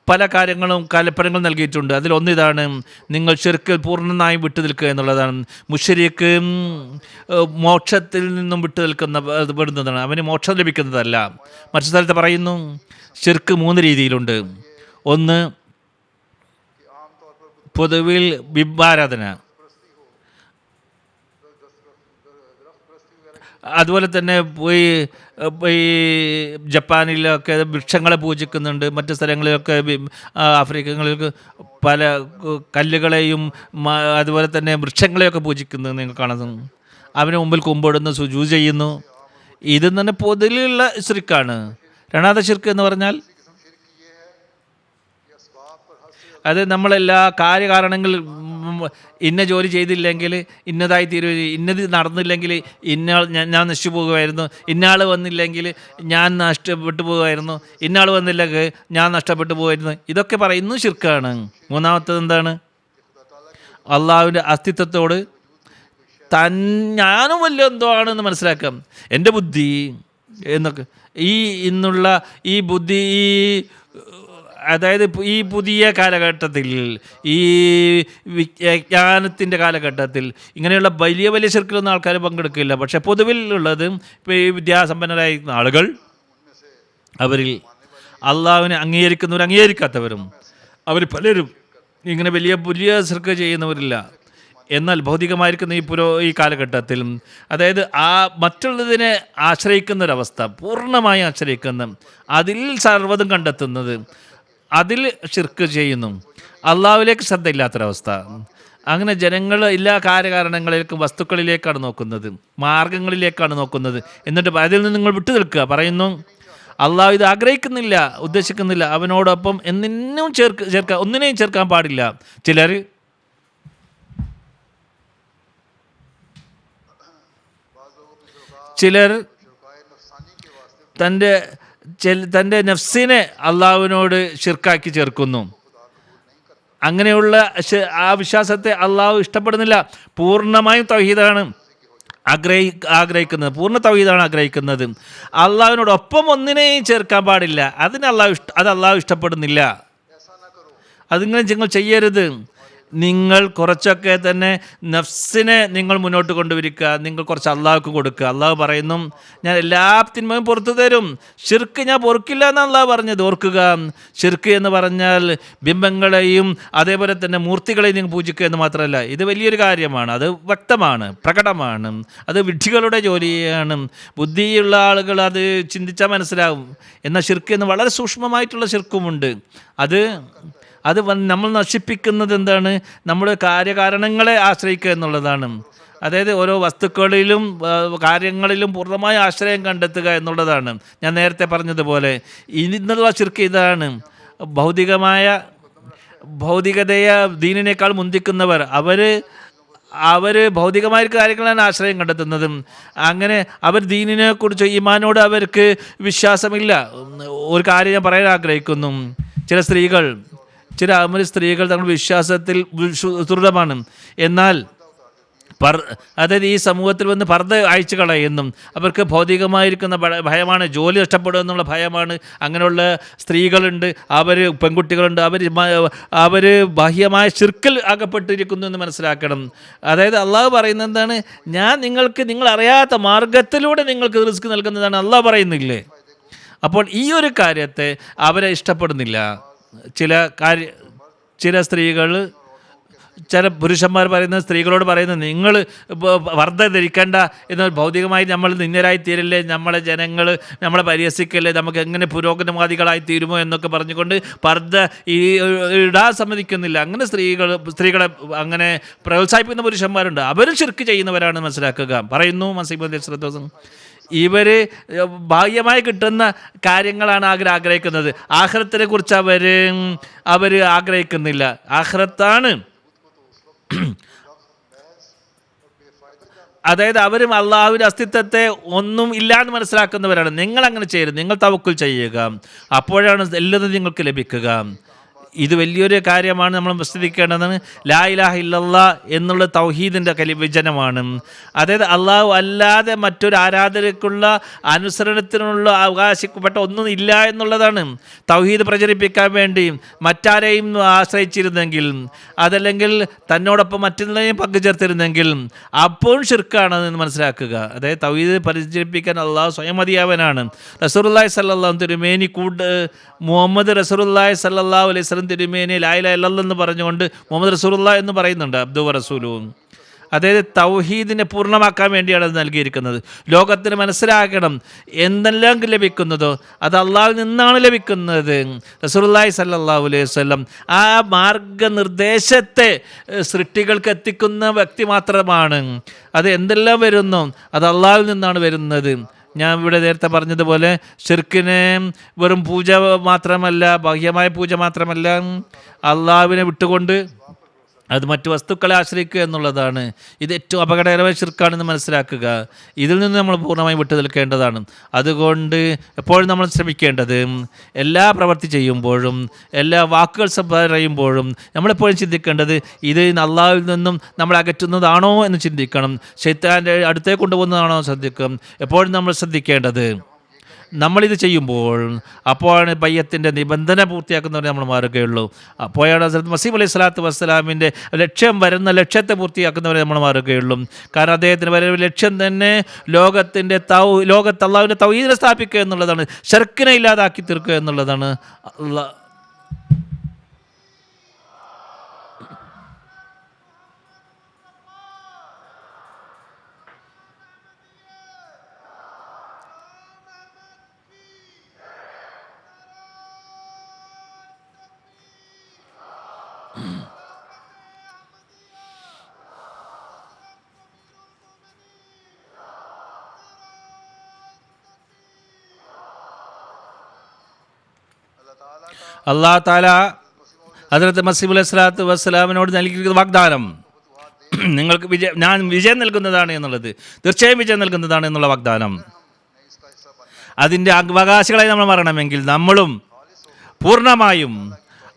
B: പല കാര്യങ്ങളും കൽപ്പനകൾ നൽകിയിട്ടുണ്ട്. അതിലൊന്നിതാണ് നിങ്ങൾ ശിർക്കിൽ പൂർണ്ണമായും വിട്ടു നിൽക്കുക എന്നുള്ളതാണ്. മുശ്രിക്ക് മോക്ഷത്തിൽ നിന്നും വിട്ടു നിൽക്കുന്ന പെടുന്നതാണ്, അവന് മോക്ഷം ലഭിക്കുന്നതല്ല. മറ്റു സ്ഥലത്ത് പറയുന്നു ശിർക്ക് 3 രീതിയിലുണ്ട്. ഒന്ന്, പൊതുവിൽ ബിംബാരാധന, അതുപോലെ തന്നെ ഈ ജപ്പാനിലൊക്കെ വൃക്ഷങ്ങളെ പൂജിക്കുന്നുണ്ട്. മറ്റു സ്ഥലങ്ങളിലൊക്കെ ആഫ്രിക്കകളിലൊക്കെ പല കല്ലുകളെയും അതുപോലെ തന്നെ വൃക്ഷങ്ങളെയൊക്കെ പൂജിക്കുന്നത് നിങ്ങൾ കാണുന്നു. അവന് മുമ്പിൽ കുമ്പിടുന്നു, സുജൂദ് ചെയ്യുന്നു. ഇത് തന്നെ പൊതുവിലുള്ള ശിർക്കാണ്. രണ്ടാമത്തെ ശിർക്ക് എന്ന് പറഞ്ഞാൽ അത് നമ്മളെല്ലാ കാര്യകാരണങ്ങൾ ഇന്ന ജോലി ചെയ്തില്ലെങ്കിൽ ഇന്നതായി തീരുക, ഇന്നത് നടന്നില്ലെങ്കിൽ ഞാൻ നശിച്ചു പോകുമായിരുന്നു, ഇന്നയാൾ വന്നില്ലെങ്കിൽ ഞാൻ നഷ്ടപ്പെട്ടു പോകുമായിരുന്നു, ഇന്നയാൾ വന്നില്ലെങ്കിൽ ഞാൻ നഷ്ടപ്പെട്ടു പോകുമായിരുന്നു. ഇതൊക്കെ പറയുന്നു ശിർക്കാണ്. മൂന്നാമത്തത് എന്താണ്? അള്ളാഹുവിൻ്റെ അസ്തിത്വത്തോട് ഞാനും വലിയ എന്തോ ആണെന്ന് മനസ്സിലാക്കാം. എൻ്റെ ബുദ്ധി എന്നൊക്കെ ഇന്നുള്ള ഈ ബുദ്ധി, അതായത് ഈ പുതിയ കാലഘട്ടത്തിൽ, ഈ വിജ്ഞാനത്തിൻ്റെ കാലഘട്ടത്തിൽ ഇങ്ങനെയുള്ള വലിയ വലിയ ശിർക്കിലൊന്നും ആൾക്കാർ പങ്കെടുക്കില്ല. പക്ഷെ പൊതുവിലുള്ളത് ഇപ്പോൾ ഈ വിദ്യാസമ്പന്നരായിരിക്കുന്ന ആളുകൾ, അവരിൽ അള്ളാഹുവിനെ അംഗീകരിക്കുന്നവരും അംഗീകരിക്കാത്തവരും അവർ പലരും ഇങ്ങനെ വലിയ ശിർക്ക് ചെയ്യുന്നവരില്ല. എന്നാൽ ഭൗതികമായിരിക്കുന്ന ഈ കാലഘട്ടത്തിൽ, അതായത് മറ്റുള്ളതിനെ ആശ്രയിക്കുന്നൊരവസ്ഥ, പൂർണ്ണമായി ആശ്രയിക്കുന്ന, അതിൽ സർവ്വതും കണ്ടെത്തുന്നത്, അതിൽ ശിർക്ക് ചെയ്യുന്നു, അള്ളാഹുവിലേക്ക് ശ്രദ്ധയില്ലാത്തൊരവസ്ഥ. അങ്ങനെ ജനങ്ങൾ എല്ലാ കാര്യകാരണങ്ങളിലേക്കും വസ്തുക്കളിലേക്കാണ് നോക്കുന്നത്, മാർഗങ്ങളിലേക്കാണ് നോക്കുന്നത്. എന്നിട്ട് അതിൽ നിന്ന് നിങ്ങൾ വിട്ടു നിൽക്കുക. പറയുന്നു അള്ളാഹു ഇത് ആഗ്രഹിക്കുന്നില്ല, ഉദ്ദേശിക്കുന്നില്ല. അവനോടൊപ്പം ഒന്നിനെയും ചേർക്കാൻ പാടില്ല. ചിലർ തൻ്റെ നഫ്സിനെ അള്ളാഹുവിനോട് ശിർക്കാക്കി ചേർക്കുന്നു. അങ്ങനെയുള്ള ആ വിശ്വാസത്തെ അള്ളാഹു ഇഷ്ടപ്പെടുന്നില്ല. പൂർണ്ണമായും തൗഹീദാണ് ആഗ്രഹിക്കുന്നത്, പൂർണ്ണ തൗഹീദാണ് ആഗ്രഹിക്കുന്നത്. അള്ളാഹുവിനോടൊപ്പം ഒന്നിനെയും ചേർക്കാൻ പാടില്ല. അത് അള്ളാഹു ഇഷ്ടപ്പെടുന്നില്ല. അതിങ്ങനെ നിങ്ങൾ ചെയ്യരുത്. നിങ്ങൾ കുറച്ചൊക്കെ തന്നെ നഫ്സിനെ നിങ്ങൾ മുന്നോട്ട് കൊണ്ടുവരിക, നിങ്ങൾ കുറച്ച് അള്ളാഹുക്ക് കൊടുക്കുക. അള്ളാഹു പറയുന്നു ഞാൻ എല്ലാത്തിന്മേലും പുറത്തു തരും, ശിർക്ക് ഞാൻ പൊറുക്കില്ല എന്ന് അള്ളാഹു പറഞ്ഞത് ഓർക്കുക. ശിർക്ക് എന്ന് പറഞ്ഞാൽ ബിംബങ്ങളെയും അതേപോലെ തന്നെ മൂർത്തികളെയും നിങ്ങൾ പൂജിക്കുക എന്ന് മാത്രമല്ല, ഇത് വലിയൊരു കാര്യമാണ്, അത് വ്യക്തമാണ്, പ്രകടമാണ്, അത് വിഡ്ഢികളുടെ ജോലിയാണ്. ബുദ്ധിയുള്ള ആളുകൾ അത് ചിന്തിച്ചാൽ മനസ്സിലാവും. എന്നാൽ ശിർക്ക് എന്ന് വളരെ സൂക്ഷ്മമായിട്ടുള്ള ശിർക്കുമുണ്ട്. അത് നമ്മൾ നശിപ്പിക്കുന്നത് എന്താണ്? നമ്മുടെ കാര്യകാരണങ്ങളെ ആശ്രയിക്കുക എന്നുള്ളതാണ്. അതായത് ഓരോ വസ്തുക്കളിലും കാര്യങ്ങളിലും പൂർണ്ണമായ ആശ്രയം കണ്ടെത്തുക എന്നുള്ളതാണ്. ഞാൻ നേരത്തെ പറഞ്ഞതുപോലെ ഇന്നുള്ള ശിർക്ക് ഇതാണ്. ഭൗതികതയെ ദീനിനേക്കാൾ മുന്തിക്കുന്നവർ അവർ ഭൗതികമായ കാര്യങ്ങളാണ് ആശ്രയം കണ്ടെത്തുന്നത്. അങ്ങനെ അവർ ദീനിനെക്കുറിച്ച്, ഈമാനോട് അവർക്ക് വിശ്വാസമില്ല. ഒരു കാര്യം ഞാൻ പറയാൻ ആഗ്രഹിക്കുന്നു. ചില സ്ത്രീകൾ തങ്ങളുടെ വിശ്വാസത്തിൽ ദൃഢമാണ്, എന്നാൽ അതായത് ഈ സമൂഹത്തിൽ വന്ന് പർദ്ദ അയച്ചു കളയുന്നു. അവർക്ക് ഭൗതികമായിരിക്കുന്ന ഭയമാണ്, ജോലി നഷ്ടപ്പെടുക എന്നുള്ള ഭയമാണ്. അങ്ങനെയുള്ള സ്ത്രീകളുണ്ട്, പെൺകുട്ടികളുണ്ട്, അവർ ബാഹ്യമായ ശിർക്കിൽ അകപ്പെട്ടിരിക്കുന്നു എന്ന് മനസ്സിലാക്കണം. അതായത് അള്ളാഹു പറയുന്നത് എന്താണ്? നിങ്ങൾ അറിയാത്ത മാർഗത്തിലൂടെ നിങ്ങൾക്ക് റിസ്ക് നൽകുന്നതാണ് അള്ളാഹു പറയുന്നില്ലേ. അപ്പോൾ ഈ ഒരു കാര്യത്തെ അവരെ ഇഷ്ടപ്പെടുന്നില്ല. ചില സ്ത്രീകൾ, ചില പുരുഷന്മാർ പറയുന്നത്, സ്ത്രീകളോട് പറയുന്നത് നിങ്ങൾ പർദ്ദ ധരിക്കണ്ട എന്ന്, ഭൗതികമായി നമ്മൾ നിന്ദരായി തീരല്ലേ, നമ്മളെ ജനങ്ങൾ നമ്മളെ പരിഹസിക്കല്ലേ, നമുക്ക് എങ്ങനെ പുരോഗമനവാദികളായി തീരുമോ എന്നൊക്കെ പറഞ്ഞുകൊണ്ട് പർദ്ദ ഇടാൻ സമ്മതിക്കുന്നില്ല. അങ്ങനെ സ്ത്രീകളെ അങ്ങനെ പ്രോത്സാഹിപ്പിക്കുന്ന പുരുഷന്മാരുണ്ട്. അവരും ശിർക്ക് ചെയ്യുന്നവരാണ് മനസ്സിലാക്കുക. പറയുന്നു മസീഹ് ഇവർ ബാഹ്യമായി കിട്ടുന്ന കാര്യങ്ങളാണ് ആഗ്രഹിക്കുന്നത്. ആഖിറത്തിനെ കുറിച്ച് അവർ ആഗ്രഹിക്കുന്നില്ല. ആഖിറത്താണ്. അതായത് അവരും അള്ളാഹുവിൻ്റെ അസ്തിത്വത്തെ ഒന്നും ഇല്ലാന്ന് മനസ്സിലാക്കുന്നവരാണ്. നിങ്ങൾ അങ്ങനെ ചെയ്യരുത്, നിങ്ങൾ തവക്കുൽ ചെയ്യുക, അപ്പോഴാണ് എല്ലാതും നിങ്ങൾക്ക് ലഭിക്കുക. ഇത് വലിയൊരു കാര്യമാണ്. നമ്മൾ ശ്രദ്ധിക്കേണ്ടതാണ്. ലാ ഇലാഹ ഇല്ലല്ലാ എന്നുള്ള തൗഹീദിൻ്റെ വിജനമാണ്. അതായത് അള്ളാഹു അല്ലാതെ മറ്റൊരു ആരാധനയ്ക്കുള്ള അനുസരണത്തിനുള്ള അവകാശപ്പെട്ട ഒന്നും ഇല്ല എന്നുള്ളതാണ്. തൗഹീദ് പ്രചരിപ്പിക്കാൻ വേണ്ടി മറ്റാരെയും ആശ്രയിച്ചിരുന്നെങ്കിൽ, അതല്ലെങ്കിൽ തന്നോടൊപ്പം മറ്റൊന്നിനെയും പങ്കുചേർത്തിരുന്നെങ്കിൽ അപ്പോഴും ശിർക്കാണെന്ന് മനസ്സിലാക്കുക. അതായത് തൗഹീദ് പ്രചരിപ്പിക്കാൻ അള്ളാഹു സ്വയം മതിയാവനാണ്. റസൂലുള്ളാഹി സ്വല്ലല്ലാഹു തിരുമേനി മുഹമ്മദ് റസൂലുള്ളാഹി സ്വല്ലല്ലാഹു അലൈഹി വസല്ലം തിരുമേനി ലാ ഇലാഹ ഇല്ലല്ലാഹ് എന്ന് പറഞ്ഞുകൊണ്ട് മുഹമ്മദ് റസൂലുള്ളാഹി എന്ന് പറയുന്നുണ്ട്, അബ്ദു റസൂലും. അതായത് തൗഹീദിനെ പൂർണ്ണമാക്കാൻ വേണ്ടിയാണ് അത് നൽകിയിരിക്കുന്നത്. ലോകത്തിന് മനസ്സിലാക്കണം, എന്തെല്ലാം ലഭിക്കുന്നതോ അത് അള്ളാഹുവിൽ നിന്നാണ് ലഭിക്കുന്നത്. റസൂലുള്ളാഹി സ്വല്ലല്ലാഹു അലൈഹി വസല്ലം ആ മാർഗനിർദ്ദേശത്തെ സൃഷ്ടികൾക്ക് എത്തിക്കുന്ന വ്യക്തി മാത്രമാണ്. അത് എന്തെല്ലാം വരുന്നു അത് അള്ളാഹുവിൽ നിന്നാണ് വരുന്നത്. ഞാൻ ഇവിടെ നേരത്തെ പറഞ്ഞതുപോലെ ശിർക്കിനെ വെറും പൂജ മാത്രമല്ല, ബാഹ്യമായ പൂജ മാത്രമല്ല, അള്ളാഹുവിനെ വിട്ടുകൊണ്ട് അത് മറ്റു വസ്തുക്കളെ ആശ്രയിക്കുക എന്നുള്ളതാണ്. ഇത് ഏറ്റവും അപകടകരമായ ശിർക്കാണെന്ന് മനസ്സിലാക്കുക. ഇതിൽ നിന്ന് നമ്മൾ പൂർണ്ണമായും വിട്ടു നിൽക്കേണ്ടതാണ്. അതുകൊണ്ട് എപ്പോഴും നമ്മൾ ശ്രമിക്കേണ്ടത് എല്ലാ പ്രവൃത്തി ചെയ്യുമ്പോഴും എല്ലാ വാക്കുകൾ പറയുമ്പോഴും നമ്മളെപ്പോഴും ചിന്തിക്കേണ്ടത് ഇത് അള്ളാഹുവിൽ നിന്നും നമ്മളെ അകറ്റുന്നതാണോ എന്ന് ചിന്തിക്കണം. ശൈത്താൻ്റെ അടുത്തേക്ക് കൊണ്ടുപോകുന്നതാണോ ശ്രദ്ധിക്കണം. എപ്പോഴും നമ്മൾ ശ്രദ്ധിക്കേണ്ടത് നമ്മളിത് ചെയ്യുമ്പോൾ അപ്പോഴാണ് ബയ്യത്തിൻ്റെ നിബന്ധന പൂർത്തിയാക്കുന്നവരെ നമ്മൾ മാറുകയുള്ളൂ. അപ്പോഴാണ് ഹസ്രത്ത് മസീഹ് അലൈഹി സ്വലാത്തു വസ്സലാമിൻ്റെ ലക്ഷ്യം വരുന്ന ലക്ഷ്യത്തെ പൂർത്തിയാക്കുന്നവരെ നമ്മൾ മാറുകയുള്ളൂ. കാരണം അദ്ദേഹത്തിന് വരെ ലക്ഷ്യം തന്നെ ലോകത്ത് അള്ളാഹുവിൻ്റെ തൗഹീദിനെ സ്ഥാപിക്കുക എന്നുള്ളതാണ്, ശിർക്കിനെ ഇല്ലാതാക്കി തീർക്കുക എന്നുള്ളതാണ്. അല്ലാഹു തആല ഹദ്റത്ത് മസീഹ് അലൈഹി സ്വലാത്തു വസ്സലാമിനോട് നൽകിയിരിക്കുന്ന വാഗ്ദാനം നിങ്ങൾക്ക് ഞാൻ വിജയം നൽകുന്നതാണ് എന്നുള്ളത്, തീർച്ചയായും വിജയം നൽകുന്നതാണ് എന്നുള്ള വാഗ്ദാനം. അതിൻ്റെ അവകാശികളായി നമ്മൾ മാറണമെങ്കിൽ നമ്മളും പൂർണ്ണമായും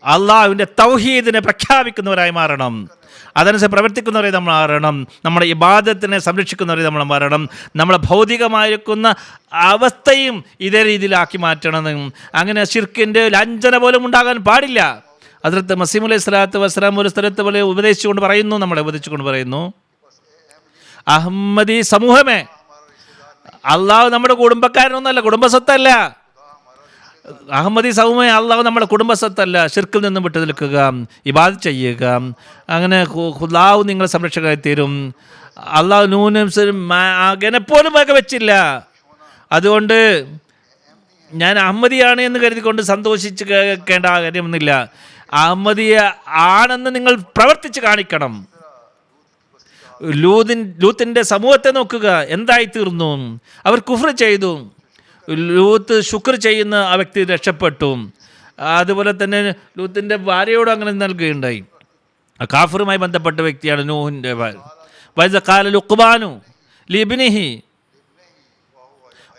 B: അള്ളാഹുവിൻ്റെ തൗഹീദിനെ പ്രഖ്യാപിക്കുന്നവരായി മാറണം. അതനുസരിച്ച് പ്രവർത്തിക്കുന്നവരെ നമ്മൾ മാറണം. നമ്മുടെ ഇബാദത്തിനെ സംരക്ഷിക്കുന്നവരെ നമ്മൾ മാറണം. നമ്മളെ ഭൗതികമായിരിക്കുന്ന അവസ്ഥയും ഇതേ രീതിയിലാക്കി മാറ്റണം. അങ്ങനെ ശിർക്കിൻ്റെ ലഞ്ചന പോലും ഉണ്ടാകാൻ പാടില്ല. ഹദ്റത്ത് മസീഹ് അലൈഹി സ്വലാത്തു വസ്സലാം ഒരു സ്ഥലത്ത് പോലെ ഉപദേശിച്ചുകൊണ്ട് പറയുന്നു, നമ്മളെ ഉപദേശിച്ചുകൊണ്ട് പറയുന്നു, അഹമ്മദി സമൂഹമേ, അള്ളാഹു നമ്മുടെ കുടുംബക്കാരനൊന്നുമല്ല, കുടുംബസ്വത്തല്ല. അഹമ്മദി സമൂഹമേ, അള്ളാഹു നമ്മുടെ കുടുംബസ്വത്തല്ല. ശിർക്കിൽ നിന്നും വിട്ടു നിൽക്കുക, ഇബാദത്ത് ചെയ്യുക. അങ്ങനെ അള്ളാഹു നിങ്ങളെ സംരക്ഷകരായി തീരും. അള്ളാഹു നൂനും മകനെപ്പോലും വകവെച്ചില്ല. അതുകൊണ്ട് ഞാൻ അഹമ്മദിയാണ് എന്ന് കരുതിക്കൊണ്ട് സന്തോഷിച്ച് കേൾക്കേണ്ട കാര്യമൊന്നുമില്ല. അഹമ്മദിയ ആണെന്ന് നിങ്ങൾ പ്രവർത്തിച്ച് കാണിക്കണം. ലൂത്തിൻ്റെ സമൂഹത്തെ നോക്കുക, എന്തായി തീർന്നു. അവർ കുഫ്ർ ചെയ്തു. ലൂത്ത് ശുക്ർ ചെയ്യുന്ന ആ വ്യക്തി രക്ഷപ്പെട്ടു. അതുപോലെ തന്നെ ലൂത്തിൻ്റെ ഭാര്യയോട് അങ്ങനെ നൽകുകയുണ്ടായി. കാഫറുമായി ബന്ധപ്പെട്ട വ്യക്തിയാണ് നൂഹിൻ്റെ വൈസഖാല ലുഖ്മാനു ലിബ്നിഹി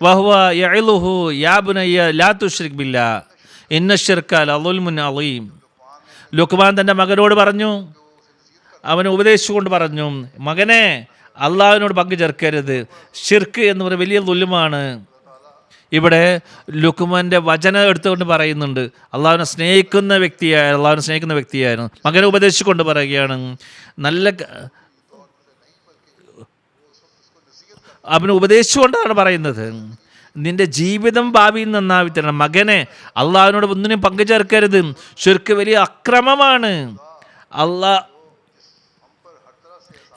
B: വഹുവ യഇലുഹു യാ ബുനയ്യ ലാ തുശ്രിക് ബില്ലാഹ് ഇന്നശ്ശിർക ലളുൽമുൻ അളീം. ലുഖ്മാൻ തൻ്റെ മകനോട് പറഞ്ഞു, അവനെ ഉപദേശിച്ചുകൊണ്ട് പറഞ്ഞു, മകനെ, അള്ളാഹുവിനോട് പങ്കു ചേർക്കരുത്. ഷിർക്ക് എന്ന് പറയുന്നത് വലിയ ദുൽമാണ്. ഇവിടെ ലുക്മാൻ്റെ വചനം എടുത്തുകൊണ്ട് പറയുന്നുണ്ട്, അള്ളാഹുവിനെ സ്നേഹിക്കുന്ന വ്യക്തിയായിരുന്നു. മകനെ ഉപദേശിച്ചുകൊണ്ട് പറയുകയാണ്, അവനെ ഉപദേശിച്ചുകൊണ്ടാണ് പറയുന്നത്, നിന്റെ ജീവിതം ഭാവിയിൽ നന്നായി തരണം. മകനെ, അള്ളാഹുവിനോട് ഒന്നിനും പങ്കു ചേർക്കരുത്. ശിർക്ക് വലിയ അക്രമമാണ്.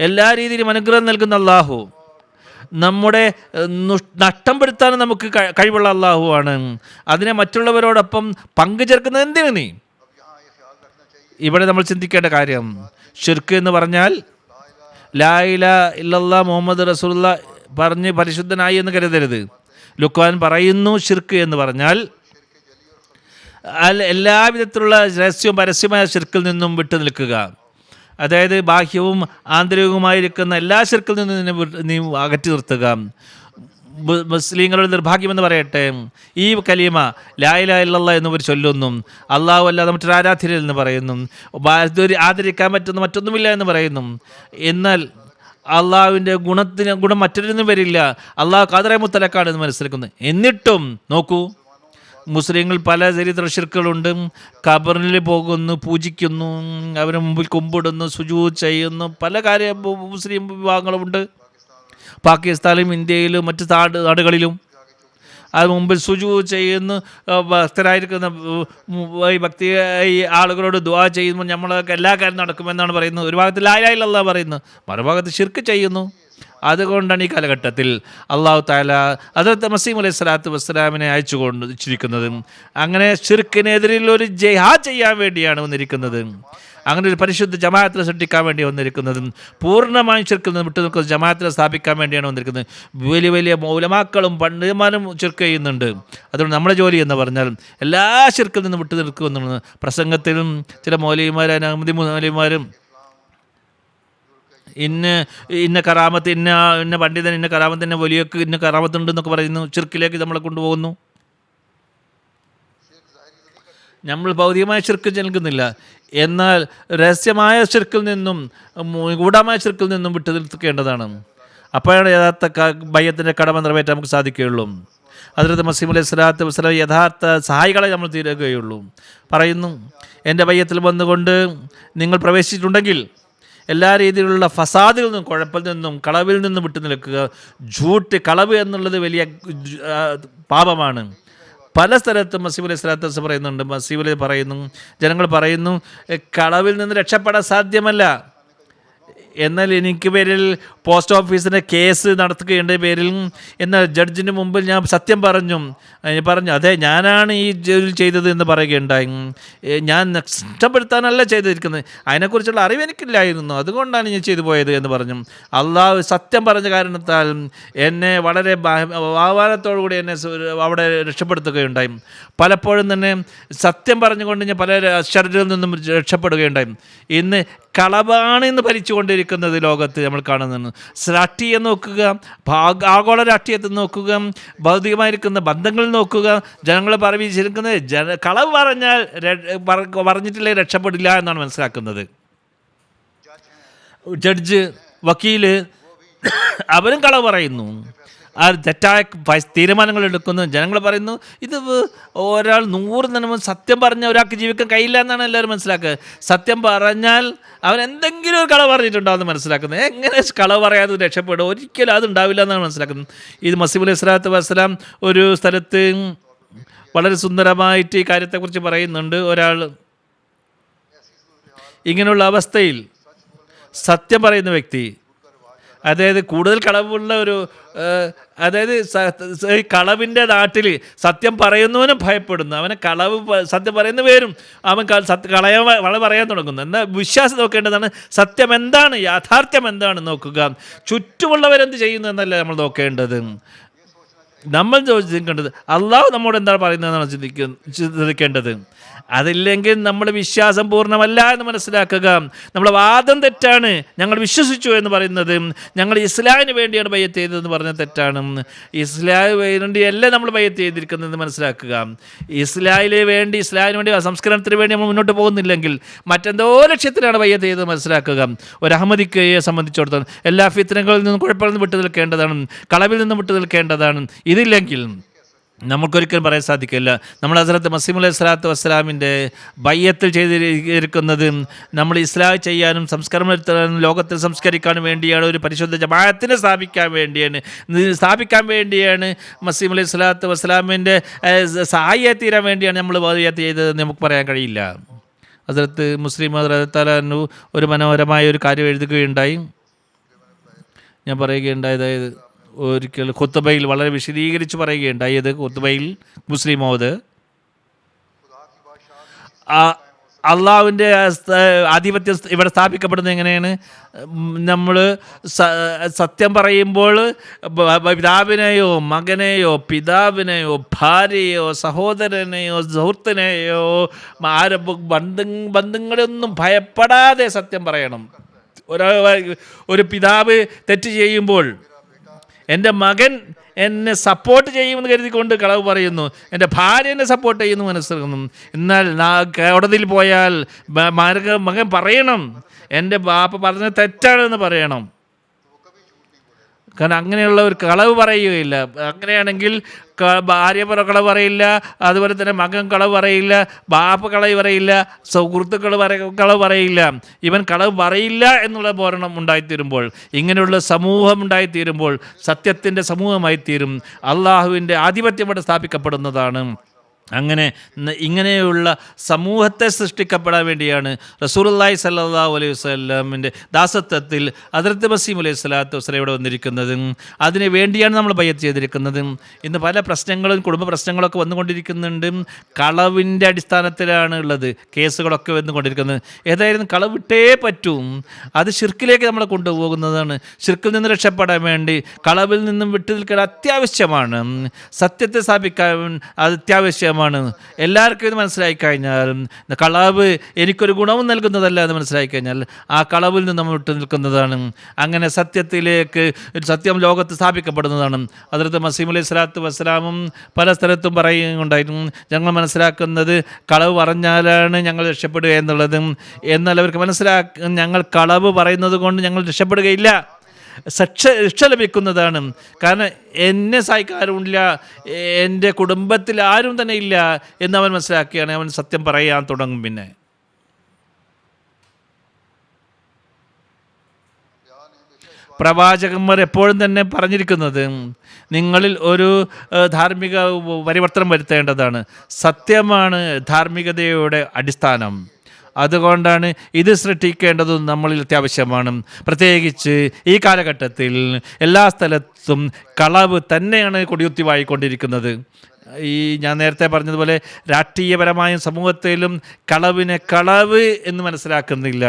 B: എല്ലാ രീതിയിലും അനുഗ്രഹം നൽകുന്ന അള്ളാഹു നമ്മുടെ നഷ്ടം പെടുത്താൻ നമുക്ക് കഴിവുള്ള അള്ളാഹു ആണ്. അതിനെ മറ്റുള്ളവരോടൊപ്പം പങ്കു ചേർക്കുന്നത് എന്തിനു നീ? ഇവിടെ നമ്മൾ ചിന്തിക്കേണ്ട കാര്യം, ശിർക്ക് എന്ന് പറഞ്ഞാൽ ലാ ഇലാഹ ഇല്ലല്ലാഹ് മുഹമ്മദ് റസൂലുള്ളാഹ് പറഞ്ഞ് പരിശുദ്ധനായി എന്ന് കരുതരുത്. ലുക്മാൻ പറയുന്നു, ശിർക്ക് എന്ന് പറഞ്ഞാൽ എല്ലാവിധത്തിലുള്ള രഹസ്യവും പരസ്യമായ ശിർക്കിൽ നിന്നും വിട്ടു നിൽക്കുക. അതായത് ബാഹ്യവും ആന്തരികവുമായിരിക്കുന്ന എല്ലാ ശിർക്കിൽ നിന്നും നീ അകറ്റി നിർത്തുക. മുസ്ലിങ്ങളുടെ നിർഭാഗ്യമെന്ന് പറയട്ടെ, ഈ കലീമ ലാ ഇലാഹ ഇല്ലല്ലാഹ് എന്നിവർ ചൊല്ലുന്നു, അള്ളാഹു അല്ലാതെ മറ്റൊരു ആരാധ്യരിൽ എന്ന് പറയുന്നു, ആദരിക്കാൻ പറ്റുന്ന മറ്റൊന്നുമില്ല എന്ന് പറയുന്നു. എന്നാൽ അള്ളാഹുവിൻ്റെ ഗുണം മറ്റൊരിന്നും വരില്ല, അള്ളാഹു ഖാദിറെ മുത്തലക്കാണെന്ന് മനസ്സിലാക്കുന്നു. എന്നിട്ടും നോക്കൂ, മുസ്ലിങ്ങൾ പല ചരിത്ര ശിർക്കുകളുണ്ട്. ഖബറിൽ പോകുന്നു, പൂജിക്കുന്നു, അവന് മുമ്പിൽ കുമ്പിടുന്നു, സുജൂദ് ചെയ്യുന്നു, പല കാര്യ മുസ്ലിം വിഭാഗങ്ങളുമുണ്ട്. പാകിസ്ഥാനിലും ഇന്ത്യയിലും മറ്റ് നാടുകളിലും അത് മുമ്പിൽ സുജൂദ് ചെയ്യുന്നു. ഭക്തരായിരിക്കുന്ന ഈ ആളുകളോട് ദുആ ചെയ്യുമ്പോൾ നമ്മളൊക്കെ എല്ലാ കാര്യം നടക്കുമെന്നാണ് പറയുന്നത്. ഒരു ഭാഗത്ത് ലാ ഇലാഹ ഇല്ലല്ലാഹ് പറയുന്നു, മറുഭാഗത്ത് ശിർക്ക് ചെയ്യുന്നു. അതുകൊണ്ടാണ് ഈ കാലഘട്ടത്തിൽ അള്ളാഹു തആല ഹദ്റത്ത് മസീഹ് അലൈഹി സ്വലാത്തു വസ്സലാമിനെ അയച്ചിരിക്കുന്നത്. അങ്ങനെ ശിർക്കിനെതിരിൽ ഒരു ജിഹാദ് ചെയ്യാൻ വേണ്ടിയാണ് വന്നിരിക്കുന്നത്. അങ്ങനെ ഒരു പരിശുദ്ധ ജമാഅത്തിനെ സൃഷ്ടിക്കാൻ വേണ്ടി വന്നിരിക്കുന്നത്. പൂർണ്ണമായും ശിർക്കിൽ നിന്ന് വിട്ടു നിൽക്കുന്ന ജമാഅത്തിനെ സ്ഥാപിക്കാൻ വേണ്ടിയാണ് വന്നിരിക്കുന്നത്. വലിയ വലിയ മൗലമാക്കളും പണ്ഡിതന്മാരും ശിർക്ക് ചെയ്യുന്നുണ്ട്. അതുകൊണ്ട് നമ്മുടെ ജോലി എന്ന് പറഞ്ഞാൽ എല്ലാ ശിർക്കിൽ നിന്ന് വിട്ടു നിൽക്കുമെന്നാണ്. പ്രസംഗത്തിലും ചില മൗലവിമാരും അഹമ്മദി മൗലവിമാരും ഇന്ന കറാമത്ത്, ഇന്ന പണ്ഡിതൻ ഇന്ന കറാമത്ത്, ഇന്ന വലിയൊക്കെ ഇന്ന കറാമത്തുണ്ട് എന്നൊക്കെ പറയുന്നു. ശിർക്കിലേക്ക് നമ്മളെ കൊണ്ടുപോകുന്നു. നമ്മൾ ഭൗതികമായ ശിർക്ക് നൽകുന്നില്ല, എന്നാൽ രഹസ്യമായ ശിർക്കിൽ നിന്നും ഗൂഢമായ ശിർക്കിൽ നിന്നും വിട്ടു നിൽക്കേണ്ടതാണ്. അപ്പോഴാണ് യഥാർത്ഥ ബയ്യത്തിൻ്റെ കടമ നിറവേറ്റാൻ നമുക്ക് സാധിക്കുകയുള്ളൂ. ഹദ്റത്ത് മസീഹ് അലൈഹി സ്വലാത്തു വസ്സലാം യഥാർത്ഥ സഹായികളെ നമ്മൾ തീരുകയുള്ളൂ. പറയുന്നു, എൻ്റെ ബയ്യത്തിൽ വന്നുകൊണ്ട് നിങ്ങൾ പ്രവേശിച്ചിട്ടുണ്ടെങ്കിൽ എല്ലാ രീതിയിലുള്ള ഫസാദിൽ നിന്നും, കുഴപ്പത്തിൽ നിന്നും, കളവിൽ നിന്നും വിട്ടു നിൽക്കുക. കളവ് എന്നുള്ളത് വലിയ പാപമാണ്. പല സ്ഥലത്തും മസീഹ് അലൈഹി സ്വലാത്തു വസ്സലാം പറയുന്നുണ്ട്. മസീഹ് അലൈഹി പറയുന്നു, ജനങ്ങൾ പറയുന്നു, കളവിൽ നിന്ന് രക്ഷപ്പെടാൻ സാധ്യമല്ല. എന്നാൽ എനിക്ക് പേരിൽ പോസ്റ്റ് ഓഫീസിൻ്റെ കേസ് നടത്തുകയുണ്ട് പേരിൽ, എന്നാൽ ജഡ്ജിന് മുമ്പിൽ ഞാൻ സത്യം പറഞ്ഞു, അതെ ഞാനാണ് ഈ ജോലി ചെയ്തത് എന്ന് പറയുകയുണ്ടായി. ഞാൻ നഷ്ടപ്പെടുത്താനല്ല ചെയ്തിരിക്കുന്നത്, അതിനെക്കുറിച്ചുള്ള അറിവ് എനിക്കില്ലായിരുന്നു, അതുകൊണ്ടാണ് ഞാൻ ചെയ്തു പോയത് എന്ന് പറഞ്ഞു. അള്ളാഹു സത്യം പറഞ്ഞ കാരണത്താൽ എന്നെ വളരെ ആഹ്വാനത്തോടുകൂടി എന്നെ അവിടെ രക്ഷപ്പെടുത്തുകയുണ്ടായി. പലപ്പോഴും തന്നെ സത്യം പറഞ്ഞുകൊണ്ട് ഞാൻ പല ഷർറിൽ നിന്നും രക്ഷപ്പെടുകയുണ്ടായി. ഇന്ന് കളവാണെന്ന് ഭരിച്ചുകൊണ്ടിരിക്കുന്നത് ലോകത്ത് നമ്മൾ കാണുന്നുണ്ട്. രാഷ്ട്രീയം നോക്കുക, ആഗോള രാഷ്ട്രീയത്തിൽ നോക്കുക, ഭൗതികമായിരിക്കുന്ന ബന്ധങ്ങൾ നോക്കുക, ജനങ്ങളെ പറയിച്ചിരിക്കുന്നത് കളവ് പറഞ്ഞിട്ടില്ലേ രക്ഷപ്പെടില്ല എന്നാണ് മനസ്സിലാക്കുന്നത്. ജഡ്ജ്, വക്കീല് അവരും കളവ് പറയുന്നു, ആ തെറ്റായ തീരുമാനങ്ങൾ എടുക്കുന്നു. ജനങ്ങൾ പറയുന്നു ഇത് ഒരാൾ 100 തന്നെ സത്യം പറഞ്ഞ ഒരാൾക്ക് ജീവിക്കാൻ കഴിയില്ല എന്നാണ് എല്ലാവരും മനസ്സിലാക്കുക. സത്യം പറഞ്ഞാൽ അവൻ എന്തെങ്കിലും ഒരു കളവ് പറഞ്ഞിട്ടുണ്ടാവുമെന്ന് മനസ്സിലാക്കുന്നത്. എങ്ങനെ കളവ് പറയാതെ രക്ഷപ്പെടും? ഒരിക്കലും അതുണ്ടാവില്ല എന്നാണ് മനസ്സിലാക്കുന്നത്. ഇത് മസീഹ് അലൈഹി സ്വലാത്തു വസ്സലാം ഒരു സ്ഥലത്ത് വളരെ സുന്ദരമായിട്ട് ഈ കാര്യത്തെക്കുറിച്ച് പറയുന്നുണ്ട്. ഒരാൾ ഇങ്ങനെയുള്ള അവസ്ഥയിൽ സത്യം പറയുന്ന വ്യക്തി, അതായത് കൂടുതൽ കളവുള്ള ഒരു, അതായത് കളവിൻ്റെ നാട്ടിൽ സത്യം പറയുന്നവനും ഭയപ്പെടുന്നു. അവനെ സത്യം പറയുന്ന പേരും അവൻ കളവ് പറയാൻ തുടങ്ങുന്നു. എന്നാൽ വിശ്വാസം നോക്കേണ്ടതാണ്, സത്യം എന്താണ്, യാഥാർത്ഥ്യം എന്താണെന്ന് നോക്കുക. ചുറ്റുമുള്ളവരെന്ത് ചെയ്യുന്നു എന്നല്ല നമ്മൾ നോക്കേണ്ടത്. നമ്മൾ ചിന്തിക്കേണ്ടത് അള്ളാഹു നമ്മോട് എന്താണ് പറയുന്നതെന്നാണ് ചിന്തിക്കേണ്ടത്. അതില്ലെങ്കിൽ നമ്മുടെ വിശ്വാസം പൂർണ്ണമല്ല എന്ന് മനസ്സിലാക്കുക. നമ്മുടെ വാദം തെറ്റാണ്. ഞങ്ങൾ വിശ്വസിച്ചു എന്ന് പറയുന്നത്, ഞങ്ങൾ ഇസ്ലാമിന് വേണ്ടിയാണ് ബയ്യത്ത് ചെയ്തതെന്ന് പറഞ്ഞ തെറ്റാണ്. ഇസ്ലാമിന് വേണ്ടിയല്ല നമ്മൾ ബയ്യത്ത് ചെയ്തിരിക്കുന്നത് മനസ്സിലാക്കുക. ഇസ്ലാമിന് വേണ്ടി സംസ്കരണത്തിന് വേണ്ടി നമ്മൾ മുന്നോട്ട് പോകുന്നില്ലെങ്കിൽ മറ്റെന്തോ ലക്ഷ്യത്തിലാണ് ബയ്യത്ത് ചെയ്തത് മനസ്സിലാക്കുക. ഒരു അഹമ്മദിക്കയെ സംബന്ധിച്ചിടത്തോളം എല്ലാ ഫിത്നകളിൽ നിന്നും കുഴപ്പങ്ങളിൽ നിന്ന് വിട്ടു നിൽക്കേണ്ടതാണ്, കളവിൽ നിന്നും വിട്ടു നിൽക്കേണ്ടതാണ്. ഇതില്ലെങ്കിൽ നമുക്കൊരിക്കലും പറയാൻ സാധിക്കില്ല. നമ്മൾ ഹസ്രത്ത് മസീഹ് അലൈഹി സ്വലാത്തു വസ്സലാമിൻ്റെ ബയ്യത്തിൽ ചെയ്തിരിക്കുന്നത് നമ്മൾ ഇസ്ലാം ചെയ്യാനും സംസ്കാരം വരുത്താനും ലോകത്തിൽ സംസ്കരിക്കാനും വേണ്ടിയാണ്. ഒരു പരിശുദ്ധ ജമാഅത്തിനെ സ്ഥാപിക്കാൻ വേണ്ടിയാണ് മസീഹ് അലൈഹി സ്വലാത്തു വസ്സലാമിൻ്റെ സഹായിയായി തീരാൻ വേണ്ടിയാണ് നമ്മൾ ബയ്യത്ത് ചെയ്തതെന്ന് നമുക്ക് പറയാൻ കഴിയില്ല. ഹസ്രത്ത് മുസ്ലിം റളിയല്ലാഹു ഒരു മനോഹരമായ ഒരു കാര്യം എഴുതുകയുണ്ടായി. ഞാൻ പറയുകയുണ്ടായത്, ഒരിക്കൽ ഖുത്ബയിൽ വളരെ വിശദീകരിച്ച് പറയുകയുണ്ടായി. ഇത് ഖുത്ബയിൽ മുസ്ലിം മൗദ് അള്ളാഹുവിൻ്റെ ആധിപത്യം ഇവിടെ സ്ഥാപിക്കപ്പെടുന്നത് എങ്ങനെയാണ്? നമ്മൾ സത്യം പറയുമ്പോൾ പിതാവിനെയോ മകനെയോ പിതാവിനെയോ ഭാര്യയോ സഹോദരനെയോ സുഹൃത്തിനെയോ ബന്ധങ്ങളൊന്നും ഭയപ്പെടാതെ സത്യം പറയണം. ഒരു പിതാവ് തെറ്റ് ചെയ്യുമ്പോൾ എൻ്റെ മകൻ എന്നെ സപ്പോർട്ട് ചെയ്യുമെന്ന് കരുതിക്കൊണ്ട് കളവ് പറയുന്നു. എൻ്റെ ഭാര്യ എന്നെ സപ്പോർട്ട് ചെയ്യുന്നു മനസ്സിലാക്കുന്നു. എന്നാൽ കോടതിയിൽ പോയാൽ മകൻ പറയണം എൻ്റെ ബാപ്പ പറഞ്ഞത് തെറ്റാണെന്ന് പറയണം. കാരണം അങ്ങനെയുള്ള ഒരു കളവ് പറയുകയില്ല. അങ്ങനെയാണെങ്കിൽ ഭാര്യ കളവ് പറയില്ല, അതുപോലെ തന്നെ മകൻ കളവ് പറയില്ല, ബാപ്പ കളവ് പറയില്ല, സുഹൃത്തുക്കൾ കളവ് പറയില്ല. ഇവൻ കളവ് പറയില്ല എന്നുള്ള ബോധം ഉണ്ടായിത്തീരുമ്പോൾ, ഇങ്ങനെയുള്ള സമൂഹം ഉണ്ടായിത്തീരുമ്പോൾ സത്യത്തിൻ്റെ സമൂഹമായിത്തീരും. അള്ളാഹുവിൻ്റെ ആധിപത്യം ഇവിടെ സ്ഥാപിക്കപ്പെടുന്നതാണ്. അങ്ങനെ ഇങ്ങനെയുള്ള സമൂഹത്തെ സൃഷ്ടിക്കപ്പെടാൻ വേണ്ടിയാണ് റസൂലുള്ളാഹി സ്വല്ലല്ലാഹു അലൈഹി വസല്ലമിൻ്റെ ദാസത്വത്തിൽ ഹദ്റത്ത് മസീഹ് അലൈഹി സ്വലാത്തു വസ്സലാം ഇവിടെ വന്നിരിക്കുന്നത്. അതിന് വേണ്ടിയാണ് നമ്മൾ ബയ്യത്ത് ചെയ്തിരിക്കുന്നത്. ഇന്ന് പല പ്രശ്നങ്ങളും കുടുംബ പ്രശ്നങ്ങളൊക്കെ വന്നുകൊണ്ടിരിക്കുന്നുണ്ട്. കളവിൻ്റെ അടിസ്ഥാനത്തിലാണ് ഉള്ളത് കേസുകളൊക്കെ വന്നുകൊണ്ടിരിക്കുന്നത്. ഏതായാലും കളവ് വിട്ടേ പറ്റൂ. അത് ശിർക്കിലേക്ക് നമ്മളെ കൊണ്ടുപോകുന്നതാണ്. ശിർക്കിൽ നിന്ന് രക്ഷപ്പെടാൻ വേണ്ടി കളവിൽ നിന്നും വിട്ടു നിൽക്കാൻ അത്യാവശ്യമാണ്. സത്യത്തെ സ്ഥാപിക്കാൻ അത് അത്യാവശ്യമാണ്. എല്ലാവർക്കും ഇത് മനസ്സിലായി കഴിഞ്ഞാൽ കളവ് എനിക്കൊരു ഗുണവും നൽകുന്നതല്ല എന്ന് മനസ്സിലായി കഴിഞ്ഞാൽ ആ കളവിൽ നിന്ന് നമ്മൾ വിട്ടു നിൽക്കുന്നതാണ്. അങ്ങനെ സത്യത്തിലേക്ക് സത്യം ലോകത്ത് സ്ഥാപിക്കപ്പെടുന്നതാണ്. ഹദ്റത്ത് മസീഹ് അലൈഹി സ്വലാത്തു വസ്സലാമും പല സ്ഥലത്തും പറയുകയുണ്ടായിരുന്നു, ഞങ്ങൾ മനസ്സിലാക്കുന്നത് കളവ് പറഞ്ഞാലാണ് ഞങ്ങൾ രക്ഷപ്പെടുക എന്നുള്ളത്. എന്നാൽ അവർക്ക് ഞങ്ങൾ കളവ് പറയുന്നത് കൊണ്ട് ഞങ്ങൾ രക്ഷപ്പെടുകയില്ല, രക്ഷ ലഭിക്കുന്നതാണ്. കാരണം എന്നെ സഹായിക്കാരുമില്ല, എൻ്റെ കുടുംബത്തിൽ ആരും തന്നെ ഇല്ല എന്നവൻ മനസ്സിലാക്കിയാണ് അവൻ സത്യം പറയാൻ തുടങ്ങും. പിന്നെ പ്രവാചകന്മാർ എപ്പോഴും തന്നെ പറഞ്ഞിരിക്കുന്നത് നിങ്ങളിൽ ഒരു ധാർമ്മിക പരിവർത്തനം വരുത്തേണ്ടതാണ്. സത്യമാണ് ധാർമ്മികതയുടെ അടിസ്ഥാനം. അതുകൊണ്ടാണ് ഇത് സൃഷ്ടിക്കേണ്ടതും നമ്മളിൽ അത്യാവശ്യമാണ്. പ്രത്യേകിച്ച് ഈ കാലഘട്ടത്തിൽ എല്ലാ സ്ഥലത്തും കളവ് തന്നെയാണ് കൊടിയുത്തിവായിക്കൊണ്ടിരിക്കുന്നത്. ഞാൻ നേരത്തെ പറഞ്ഞതുപോലെ രാഷ്ട്രീയപരമായും സമൂഹത്തിലും കളവിനെ കളവ് എന്ന് മനസ്സിലാക്കുന്നില്ല,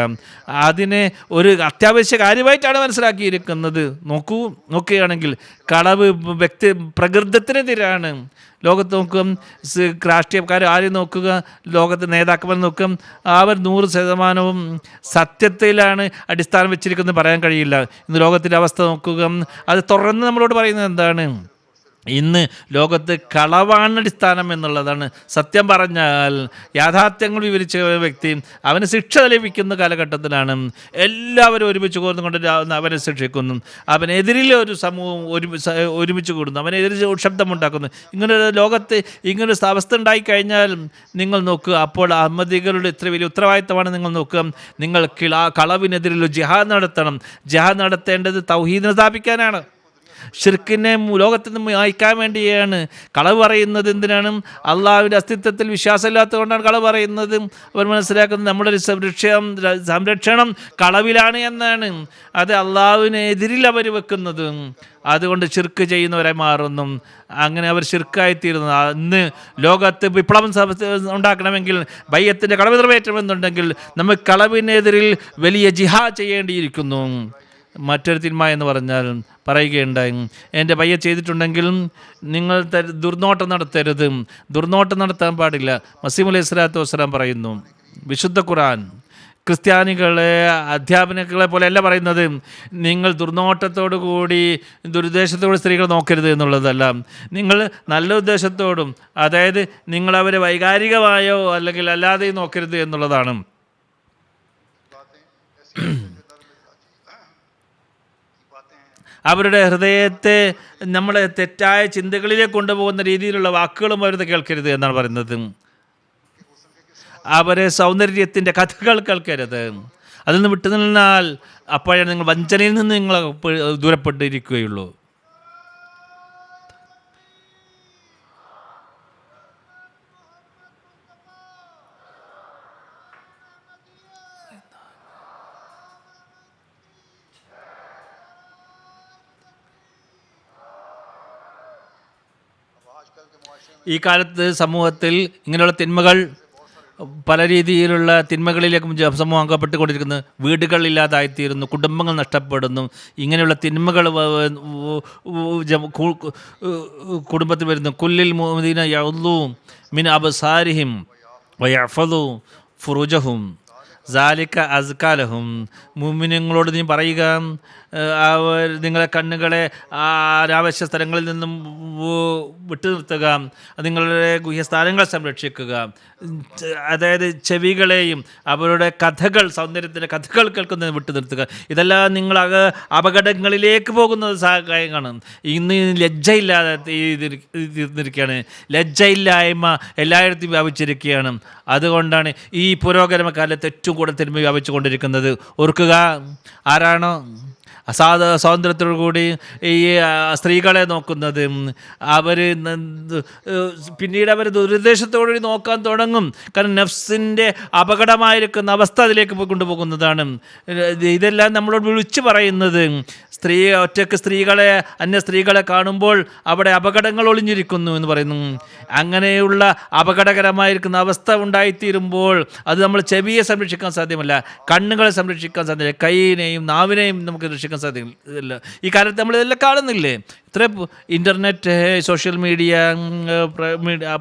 B: അതിനെ ഒരു അത്യാവശ്യ കാര്യമായിട്ടാണ് മനസ്സിലാക്കിയിരിക്കുന്നത്. നോക്കുകയാണെങ്കിൽ കളവ് പ്രകൃതത്തിനെതിരാണ്. ലോകത്ത് നോക്കുക, രാഷ്ട്രീയക്കാർ ആരും നോക്കുക, ലോകത്തെ നേതാക്കന്മാർ നോക്കുക, അവർ 100% സത്യത്തിലാണ് അടിസ്ഥാനം വെച്ചിരിക്കുന്നത് പറയാൻ കഴിയില്ല. ഇന്ന് ലോകത്തിൻ്റെ അവസ്ഥ നോക്കുക, അത് തുറന്ന് നമ്മളോട് പറയുന്നത് എന്താണ്? ഇന്ന് ലോകത്ത് കളവാണ് അടിസ്ഥാനം എന്നുള്ളതാണ്. സത്യം പറഞ്ഞാൽ യാഥാർത്ഥ്യങ്ങൾ വിവരിച്ച വ്യക്തി അവന് ശിക്ഷ ലഭിക്കുന്ന കാലഘട്ടത്തിലാണ്. എല്ലാവരും ഒരുമിച്ച് കൂടുന്നുകൊണ്ട് അവനെ ശിക്ഷിക്കുന്നു. അവനെതിരിൽ ഒരു സമൂഹം ഒരുമിച്ച് കൂടുന്നു, അവനെതിരെ ശബ്ദമുണ്ടാക്കുന്നു. ഇങ്ങനെ ലോകത്ത് ഇങ്ങനൊരു അവസ്ഥ ഉണ്ടായിക്കഴിഞ്ഞാൽ നിങ്ങൾ നോക്കുക, അപ്പോൾ അഹമ്മദികളുടെ ഇത്ര വലിയ ഉത്തരവാദിത്തമാണ്. നിങ്ങൾ നോക്കുക, നിങ്ങൾ കളവിനെതിരെ ജിഹാദ് നടത്തണം. ജിഹാദ് നടത്തേണ്ടത് തൗഹീദിനെ സ്ഥാപിക്കാനാണ്, ഷിർക്കിനെ ലോകത്തിൽ നിന്ന് അയക്കാൻ വേണ്ടിയാണ്. കളവ് പറയുന്നത് എന്തിനാണ്? അള്ളാഹുവിൻ്റെ അസ്തിത്വത്തിൽ വിശ്വാസമില്ലാത്തത് കൊണ്ടാണ് കളവ് പറയുന്നത്. അവർ മനസ്സിലാക്കുന്നത് നമ്മുടെ ഒരു സംരക്ഷണം കളവിലാണ് എന്നാണ്. അത് അള്ളാഹുവിനെതിരിൽ അവർ വെക്കുന്നത്. അതുകൊണ്ട് ഷിർക്ക് ചെയ്യുന്നവരായി മാറുന്നു. അങ്ങനെ അവർ ഷിർക്കായിത്തീരുന്നു. ഇന്ന് ലോകത്ത് വിപ്ലവം ഉണ്ടാക്കണമെങ്കിൽ ബയ്യത്തിൻ്റെ കളവ് നിറവേറ്റണമെന്നുണ്ടെങ്കിൽ നമുക്ക് കളവിനെതിരിൽ വലിയ ജിഹാദ് ചെയ്യേണ്ടിയിരിക്കുന്നു. മറ്റൊരു തിന്മ എന്ന് പറഞ്ഞാൽ പറയുകയുണ്ടായി, എൻ്റെ പയ്യ ചെയ്തിട്ടുണ്ടെങ്കിൽ നിങ്ങൾ ദുർനോട്ടം നടത്തരുത്, ദുർനോട്ടം നടത്താൻ പാടില്ല. മസീഹ് അലൈഹി സ്വലാത്തു വസ്സലാം പറയുന്നു, വിശുദ്ധ ഖുർആൻ ക്രിസ്ത്യാനികളെ അധ്യാപനങ്ങളെ പോലെയല്ല പറയുന്നത് നിങ്ങൾ ദുർനോട്ടത്തോടു കൂടി ദുരുദ്ദേശത്തോട് സ്ത്രീകൾ നോക്കരുത് എന്നുള്ളതല്ല. നിങ്ങൾ നല്ല ഉദ്ദേശത്തോടും, അതായത് നിങ്ങളവരെ വൈകാരികമായോ അല്ലെങ്കിൽ അല്ലാതെയും നോക്കരുത് എന്നുള്ളതാണ്. അവരുടെ ഹൃദയത്തെ നമ്മളെ തെറ്റായ ചിന്തകളിലേക്ക് കൊണ്ടുപോകുന്ന രീതിയിലുള്ള വാക്കുകളും അവരത് കേൾക്കരുത് എന്നാണ് പറയുന്നത്. അവരെ സൗന്ദര്യത്തിൻ്റെ കഥകൾ കേൾക്കരുത്. അതിൽ നിന്ന് വിട്ടു നിന്നാൽ അപ്പോഴാണ് നിങ്ങൾ വഞ്ചനയിൽ നിന്ന് നിങ്ങൾ ദൂരപ്പെട്ടിരിക്കുകയുള്ളൂ. ഈ കാലത്ത് സമൂഹത്തിൽ ഇങ്ങനെയുള്ള തിന്മകൾ, പല രീതിയിലുള്ള തിന്മകളിലേക്ക് സമൂഹം അംഗപ്പെട്ടുകൊണ്ടിരിക്കുന്നു. വീടുകളില്ലാതായിത്തീരുന്നു, കുടുംബങ്ങൾ നഷ്ടപ്പെടുന്നു. ഇങ്ങനെയുള്ള തിന്മകൾ കുടുംബത്തിൽ വരുന്നു. കുല്ലിൽ മുഅ്മിനീന യഗ്ളൂ മിൻ അബ്സാരിഹിം വയഹ്ഫളൂ ഫുറൂജഹും. സാലിക്ക അസ്കാലഹും, മുഅ്മിനീങ്ങളോട് നീ പറയുക, അവർ നിങ്ങളെ കണ്ണുകളെ അനാവശ്യ സ്ഥലങ്ങളിൽ നിന്നും വിട്ടു നിർത്തുക, നിങ്ങളുടെ ഗുഹ്യസ്ഥാനങ്ങൾ സംരക്ഷിക്കുക, അതായത് ചെവികളെയും അവരുടെ കഥകൾ, സൗന്ദര്യത്തിൻ്റെ കഥകൾ കേൾക്കുന്നതിന് വിട്ടു നിർത്തുക. ഇതെല്ലാം നിങ്ങൾ അപകടങ്ങളിലേക്ക് പോകുന്നത് സഹായമാണ്. ഇന്ന് ലജ്ജയില്ലാതെ തീർന്നിരിക്കുകയാണ്. ലജ്ജയില്ലായ്മ എല്ലായിടത്തും വ്യാപിച്ചിരിക്കുകയാണ്. അതുകൊണ്ടാണ് ഈ പുരോഗമന കാലത്ത് ഏറ്റവും കൂടുതൽ തിന്മ വ്യാപിച്ചു കൊണ്ടിരിക്കുന്നത്. ഓർക്കുക, ആരാണോ സ്വാതന്ത്ര്യത്തോടു കൂടി ഈ സ്ത്രീകളെ നോക്കുന്നത്, അവർ പിന്നീട് അവർ ദുരുദ്ദേശത്തോടുകൂടി നോക്കാൻ തുടങ്ങും. കാരണം നഫ്സിൻ്റെ അപകടമായിരിക്കുന്ന അവസ്ഥ അതിലേക്ക് കൊണ്ടുപോകുന്നതാണ്. ഇതെല്ലാം നമ്മളോട് വിളിച്ചു പറയുന്നത്, ഒറ്റയ്ക്ക് അന്യ സ്ത്രീകളെ കാണുമ്പോൾ അവിടെ അപകടങ്ങൾ ഒളിഞ്ഞിരിക്കുന്നു എന്ന് പറയുന്നു. അങ്ങനെയുള്ള അപകടകരമായിരിക്കുന്ന അവസ്ഥ ഉണ്ടായിത്തീരുമ്പോൾ അത് നമ്മൾ ചെവിയെ സംരക്ഷിക്കാൻ സാധ്യമല്ല, കണ്ണുകളെ സംരക്ഷിക്കാൻ സാധ്യമല്ല, കൈയിനെയും നാവിനെയും നമുക്ക് രക്ഷിക്കാൻ സാധ്യമല്ല. ഈ കാലത്ത് നമ്മളിതെല്ലാം കാണുന്നില്ലേ? ഇത്ര ഇൻ്റർനെറ്റ്, സോഷ്യൽ മീഡിയ,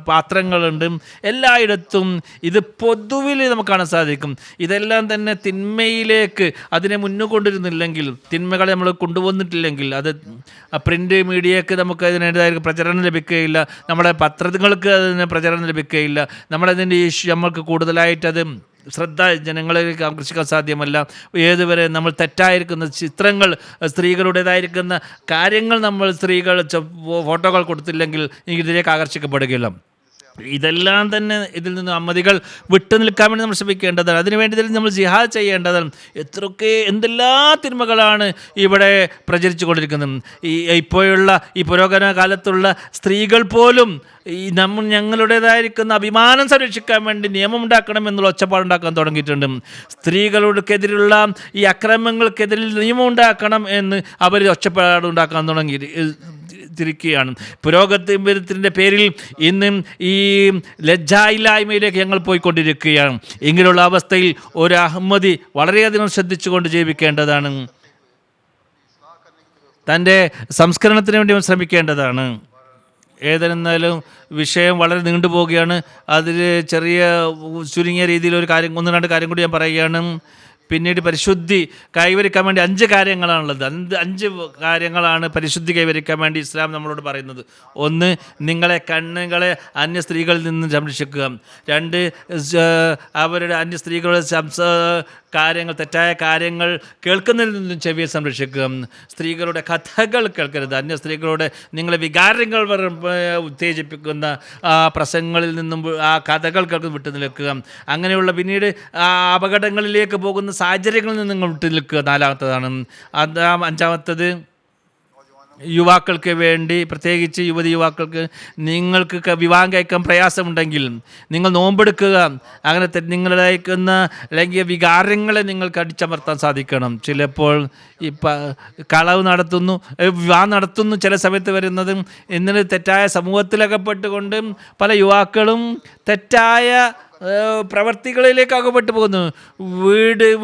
B: പാത്രങ്ങളുണ്ട് എല്ലായിടത്തും. ഇത് പൊതുവിൽ നമുക്ക് കാണാൻ സാധിക്കും. ഇതെല്ലാം തന്നെ തിന്മയിലേക്ക് അതിനെ മുന്നുകൊണ്ടിരുന്നില്ലെങ്കിൽ, തിന്മകളെ നമ്മൾ കൊണ്ടുവന്നിട്ടില്ലെങ്കിൽ, അത് പ്രിൻ്റ് മീഡിയക്ക് നമുക്ക് അതിനേതായ പ്രചരണം ലഭിക്കുകയില്ല, നമ്മുടെ പത്രങ്ങൾക്ക് അതിന് പ്രചരണം ലഭിക്കുകയില്ല, നമ്മളതിൻ്റെ നമ്മൾക്ക് കൂടുതലായിട്ടത് ശ്രദ്ധ ജനങ്ങളിലേക്ക് ആകർഷിക്കാൻ സാധ്യമല്ല. ഏതുവരെ നമ്മൾ തെറ്റായിരിക്കുന്ന ചിത്രങ്ങൾ, സ്ത്രീകളുടേതായിരിക്കുന്ന കാര്യങ്ങൾ സ്ത്രീകൾ ഫോട്ടോകൾ കൊടുത്തില്ലെങ്കിൽ ഇതിലേക്ക് ആകർഷിക്കപ്പെടുകയില്ല. ഇതെല്ലാം തന്നെ ഇതിൽ നിന്ന് അമ്മതികൾ വിട്ടു നിൽക്കാൻ വേണ്ടി നമ്മൾ ശ്രമിക്കേണ്ടതാണ്. അതിനുവേണ്ടി നമ്മൾ ജിഹാദ് ചെയ്യേണ്ടതാണ്. എന്തെല്ലാ തിന്മകളാണ് ഇവിടെ പ്രചരിച്ചു കൊണ്ടിരിക്കുന്നത്. ഇപ്പോഴുള്ള ഈ പുരോഗമന കാലത്തുള്ള സ്ത്രീകൾ പോലും ഞങ്ങളുടേതായിരിക്കുന്ന അഭിമാനം സംരക്ഷിക്കാൻ വേണ്ടി നിയമമുണ്ടാക്കണം എന്നുള്ള ഒച്ചപ്പാടുണ്ടാക്കാൻ തുടങ്ങിയിട്ടുണ്ട്. സ്ത്രീകൾക്കെതിരുള്ള ഈ അക്രമങ്ങൾക്കെതിരിൽ നിയമമുണ്ടാക്കണം എന്ന് അവർ ഒച്ചപ്പാടുണ്ടാക്കാൻ തിരിക്കുകയാണ്. പുരോഗമനത്തിൻ്റെ പേരിൽ ഇന്നും ഈ ലജ്ജായില്ലായ്മയിലേക്ക് ഞങ്ങൾ പോയിക്കൊണ്ടിരിക്കുകയാണ്. ഇങ്ങനെയുള്ള അവസ്ഥയിൽ ഒരു അഹമ്മദി വളരെയധികം ശ്രദ്ധിച്ചുകൊണ്ട് ജീവിക്കേണ്ടതാണ്. തൻ്റെ സംസ്കരണത്തിന് വേണ്ടി ശ്രമിക്കേണ്ടതാണ്. ഏതെന്നാലും വിഷയം വളരെ നീണ്ടുപോവുകയാണ്. അതിൽ ചുരുങ്ങിയ രീതിയിൽ ഒന്ന് രണ്ട് കാര്യം കൂടി ഞാൻ പറയുകയാണ്. പിന്നീട് പരിശുദ്ധി കൈവരിക്കാൻ വേണ്ടി 5 കാര്യങ്ങളാണുള്ളത്. 5 കാര്യങ്ങളാണ് പരിശുദ്ധി കൈവരിക്കാൻ വേണ്ടി ഇസ്ലാം നമ്മളോട് പറയുന്നത്. 1, നിങ്ങളെ കണ്ണുകളെ അന്യ സ്ത്രീകളിൽ നിന്ന് സംരക്ഷിക്കുക. 2, അവരുടെ അന്യ സ്ത്രീകളുടെ കാര്യങ്ങൾ, തെറ്റായ കാര്യങ്ങൾ കേൾക്കുന്നതിൽ നിന്നും ചെവിയെ സംരക്ഷിക്കുക. സ്ത്രീകളുടെ കഥകൾ കേൾക്കരുത്. അന്യ സ്ത്രീകളുടെ നിങ്ങളെ വികാരങ്ങൾ ഉത്തേജിപ്പിക്കുന്ന പ്രസംഗങ്ങളിൽ നിന്നും ആ കഥകൾ കേൾക്കുന്ന വിട്ടു നിൽക്കുക. അങ്ങനെയുള്ള പിന്നീട് അപകടങ്ങളിലേക്ക് പോകുന്ന സാഹചര്യങ്ങളിൽ നിന്ന് നിങ്ങൾ വിട്ടു നിൽക്കുക. 4-ാമത്തതാണ്. 5-ാമത്തത്, യുവാക്കൾക്ക് വേണ്ടി, പ്രത്യേകിച്ച് യുവക്കൾക്ക്, നിങ്ങൾക്ക് വിവാഹം കഴിക്കാൻ പ്രയാസമുണ്ടെങ്കിൽ നിങ്ങൾ നോമ്പെടുക്കുക. അങ്ങനെ നിങ്ങളയക്കുന്ന അല്ലെങ്കിൽ വികാരങ്ങളെ നിങ്ങൾക്ക് അടിച്ചമർത്താൻ സാധിക്കണം. ചിലപ്പോൾ ഈ കളവ് നടത്തുന്നു, വിവാഹം നടത്തുന്നു, ചില സമയത്ത് വരുന്നത് ഇന്നലെ തെറ്റായ സമൂഹത്തിലകപ്പെട്ടുകൊണ്ട് പല യുവാക്കളും തെറ്റായ പ്രവർത്തികളിലേക്ക് അകപ്പെട്ടു പോകുന്നു.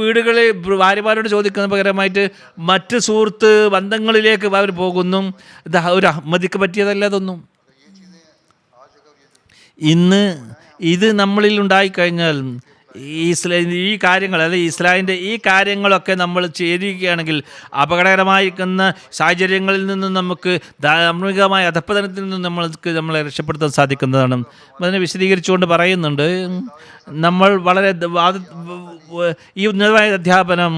B: വീടുകളിൽ ഭാര്യമാരോട് ചോദിക്കുന്ന പകരമായിട്ട് മറ്റ് സുഹൃത്ത് ബന്ധങ്ങളിലേക്ക് അവർ പോകുന്നു. ഇത് ഒരു അഹമ്മദിക്ക് പറ്റിയതല്ല ഇതൊന്നും. ഇന്ന് ഇത് നമ്മളിൽ ഉണ്ടായിക്കഴിഞ്ഞാൽ ഈ കാര്യങ്ങൾ, അല്ലെങ്കിൽ ഇസ്ലാമിൻ്റെ ഈ കാര്യങ്ങളൊക്കെ നമ്മൾ ചേരുകയാണെങ്കിൽ അപകടകരമായിരിക്കുന്ന സാഹചര്യങ്ങളിൽ നിന്നും നമുക്ക് ധാർമ്മികമായ അധപ്പതനത്തിൽ നിന്നും നമ്മളെ രക്ഷപ്പെടുത്താൻ സാധിക്കുന്നതാണ്. അതിനെ വിശദീകരിച്ചുകൊണ്ട് പറയുന്നുണ്ട്, നമ്മൾ വളരെ ഈ ഉന്നതമായ അധ്യാപനം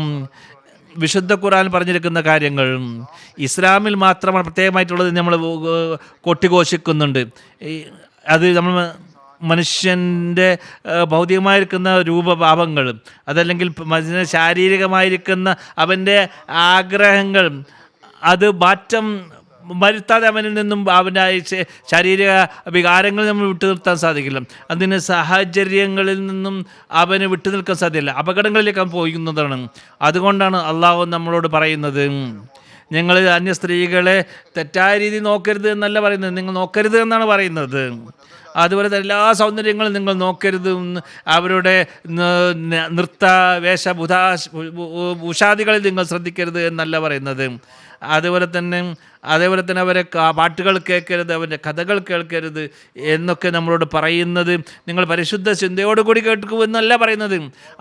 B: വിശുദ്ധ ഖുർആൻ പറഞ്ഞിരിക്കുന്ന കാര്യങ്ങൾ ഇസ്ലാമിൽ മാത്രമാണ് പ്രത്യേകമായിട്ടുള്ളത് നമ്മൾ കൊട്ടിഘോഷിക്കുന്നുണ്ട്. അത് നമ്മൾ മനുഷ്യൻ്റെ ഭൗതികമായിരിക്കുന്ന രൂപഭാവങ്ങൾ, അതല്ലെങ്കിൽ ശാരീരികമായിരിക്കുന്ന അവൻ്റെ ആഗ്രഹങ്ങൾ, അത് മാറ്റം വരുത്താതെ അവനിൽ നിന്നും അവൻ്റെ ശാരീരിക വികാരങ്ങളിൽ നമ്മൾ വിട്ടു നിർത്താൻ സാധിക്കില്ല. അതിന് സാഹചര്യങ്ങളിൽ നിന്നും അവന് വിട്ടു നിൽക്കാൻ സാധ്യമല്ല. അപകടങ്ങളിലേക്ക് അവൻ പോകുന്നതാണ്. അതുകൊണ്ടാണ് അള്ളാഹു നമ്മളോട് പറയുന്നത്, ഞങ്ങൾ അന്യ സ്ത്രീകളെ തെറ്റായ രീതിയിൽ നോക്കരുത് എന്നല്ല പറയുന്നത്, നിങ്ങൾ നോക്കരുത് എന്നാണ് പറയുന്നത്. അതുപോലെ തന്നെ എല്ലാ സൗന്ദര്യങ്ങളും നിങ്ങൾ നോക്കരുത്. അവരുടെ നൃത്ത വേഷ ഉഷാദികളിൽ നിങ്ങൾ ശ്രദ്ധിക്കരുത് എന്നല്ല പറയുന്നത്. അതേപോലെ തന്നെ അവരെ പാട്ടുകൾ കേൾക്കരുത്, അവരുടെ കഥകൾ കേൾക്കരുത് എന്നൊക്കെ നമ്മളോട് പറയുന്നത് നിങ്ങൾ പരിശുദ്ധ ചിന്തയോടുകൂടി കേൾക്കൂ എന്നല്ല പറയുന്നത്.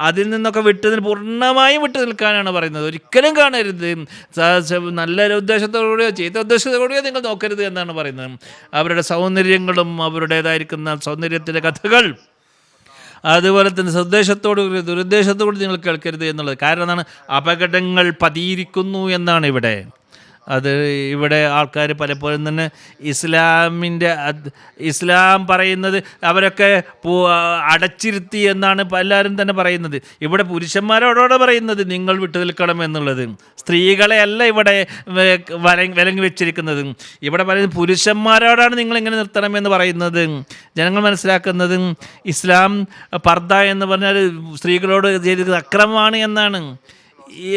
B: അതിൽ നിന്നൊക്കെ പൂർണ്ണമായും വിട്ടു നിൽക്കാനാണ് പറയുന്നത്. ഒരിക്കലും കാണരുത്. നല്ല ഉദ്ദേശത്തോടുകൂടിയോ ചീത്ത ഉദ്ദേശത്തോടുകൂടിയോ നിങ്ങൾ നോക്കരുത് എന്നാണ് പറയുന്നത്. അവരുടെ സൗന്ദര്യങ്ങളും അവരുടേതായിരിക്കുന്ന സൗന്ദര്യത്തിൻ്റെ കഥകൾ അതുപോലെ തന്നെ സദ്ദേശത്തോടുകൂടി ദുരുദ്ദേശത്തോടുകൂടി നിങ്ങൾ കേൾക്കരുത് എന്നുള്ളത്. കാരണം എന്താണ്? അപകടങ്ങൾ പതിയിരിക്കുന്നു എന്നാണ് ഇവിടെ. അത് ഇവിടെ ആൾക്കാർ പലപ്പോഴും തന്നെ ഇസ്ലാം പറയുന്നത് അവരൊക്കെ അടച്ചിരുത്തി എന്നാണ് എല്ലാവരും തന്നെ പറയുന്നത്. ഇവിടെ പുരുഷന്മാരോടാണ് പറയുന്നത് നിങ്ങൾ വിട്ടു നിൽക്കണം എന്നുള്ളത്. സ്ത്രീകളെ അല്ല ഇവിടെ വിലങ്ങി വെച്ചിരിക്കുന്നത്. ഇവിടെ പറയുന്നത് പുരുഷന്മാരോടാണ് നിങ്ങളിങ്ങനെ നിർത്തണമെന്ന് പറയുന്നത്. ജനങ്ങൾ മനസ്സിലാക്കുന്നത് ഇസ്ലാം പർദ എന്ന് പറഞ്ഞാൽ സ്ത്രീകളോട് ചെയ്തത് അക്രമമാണ്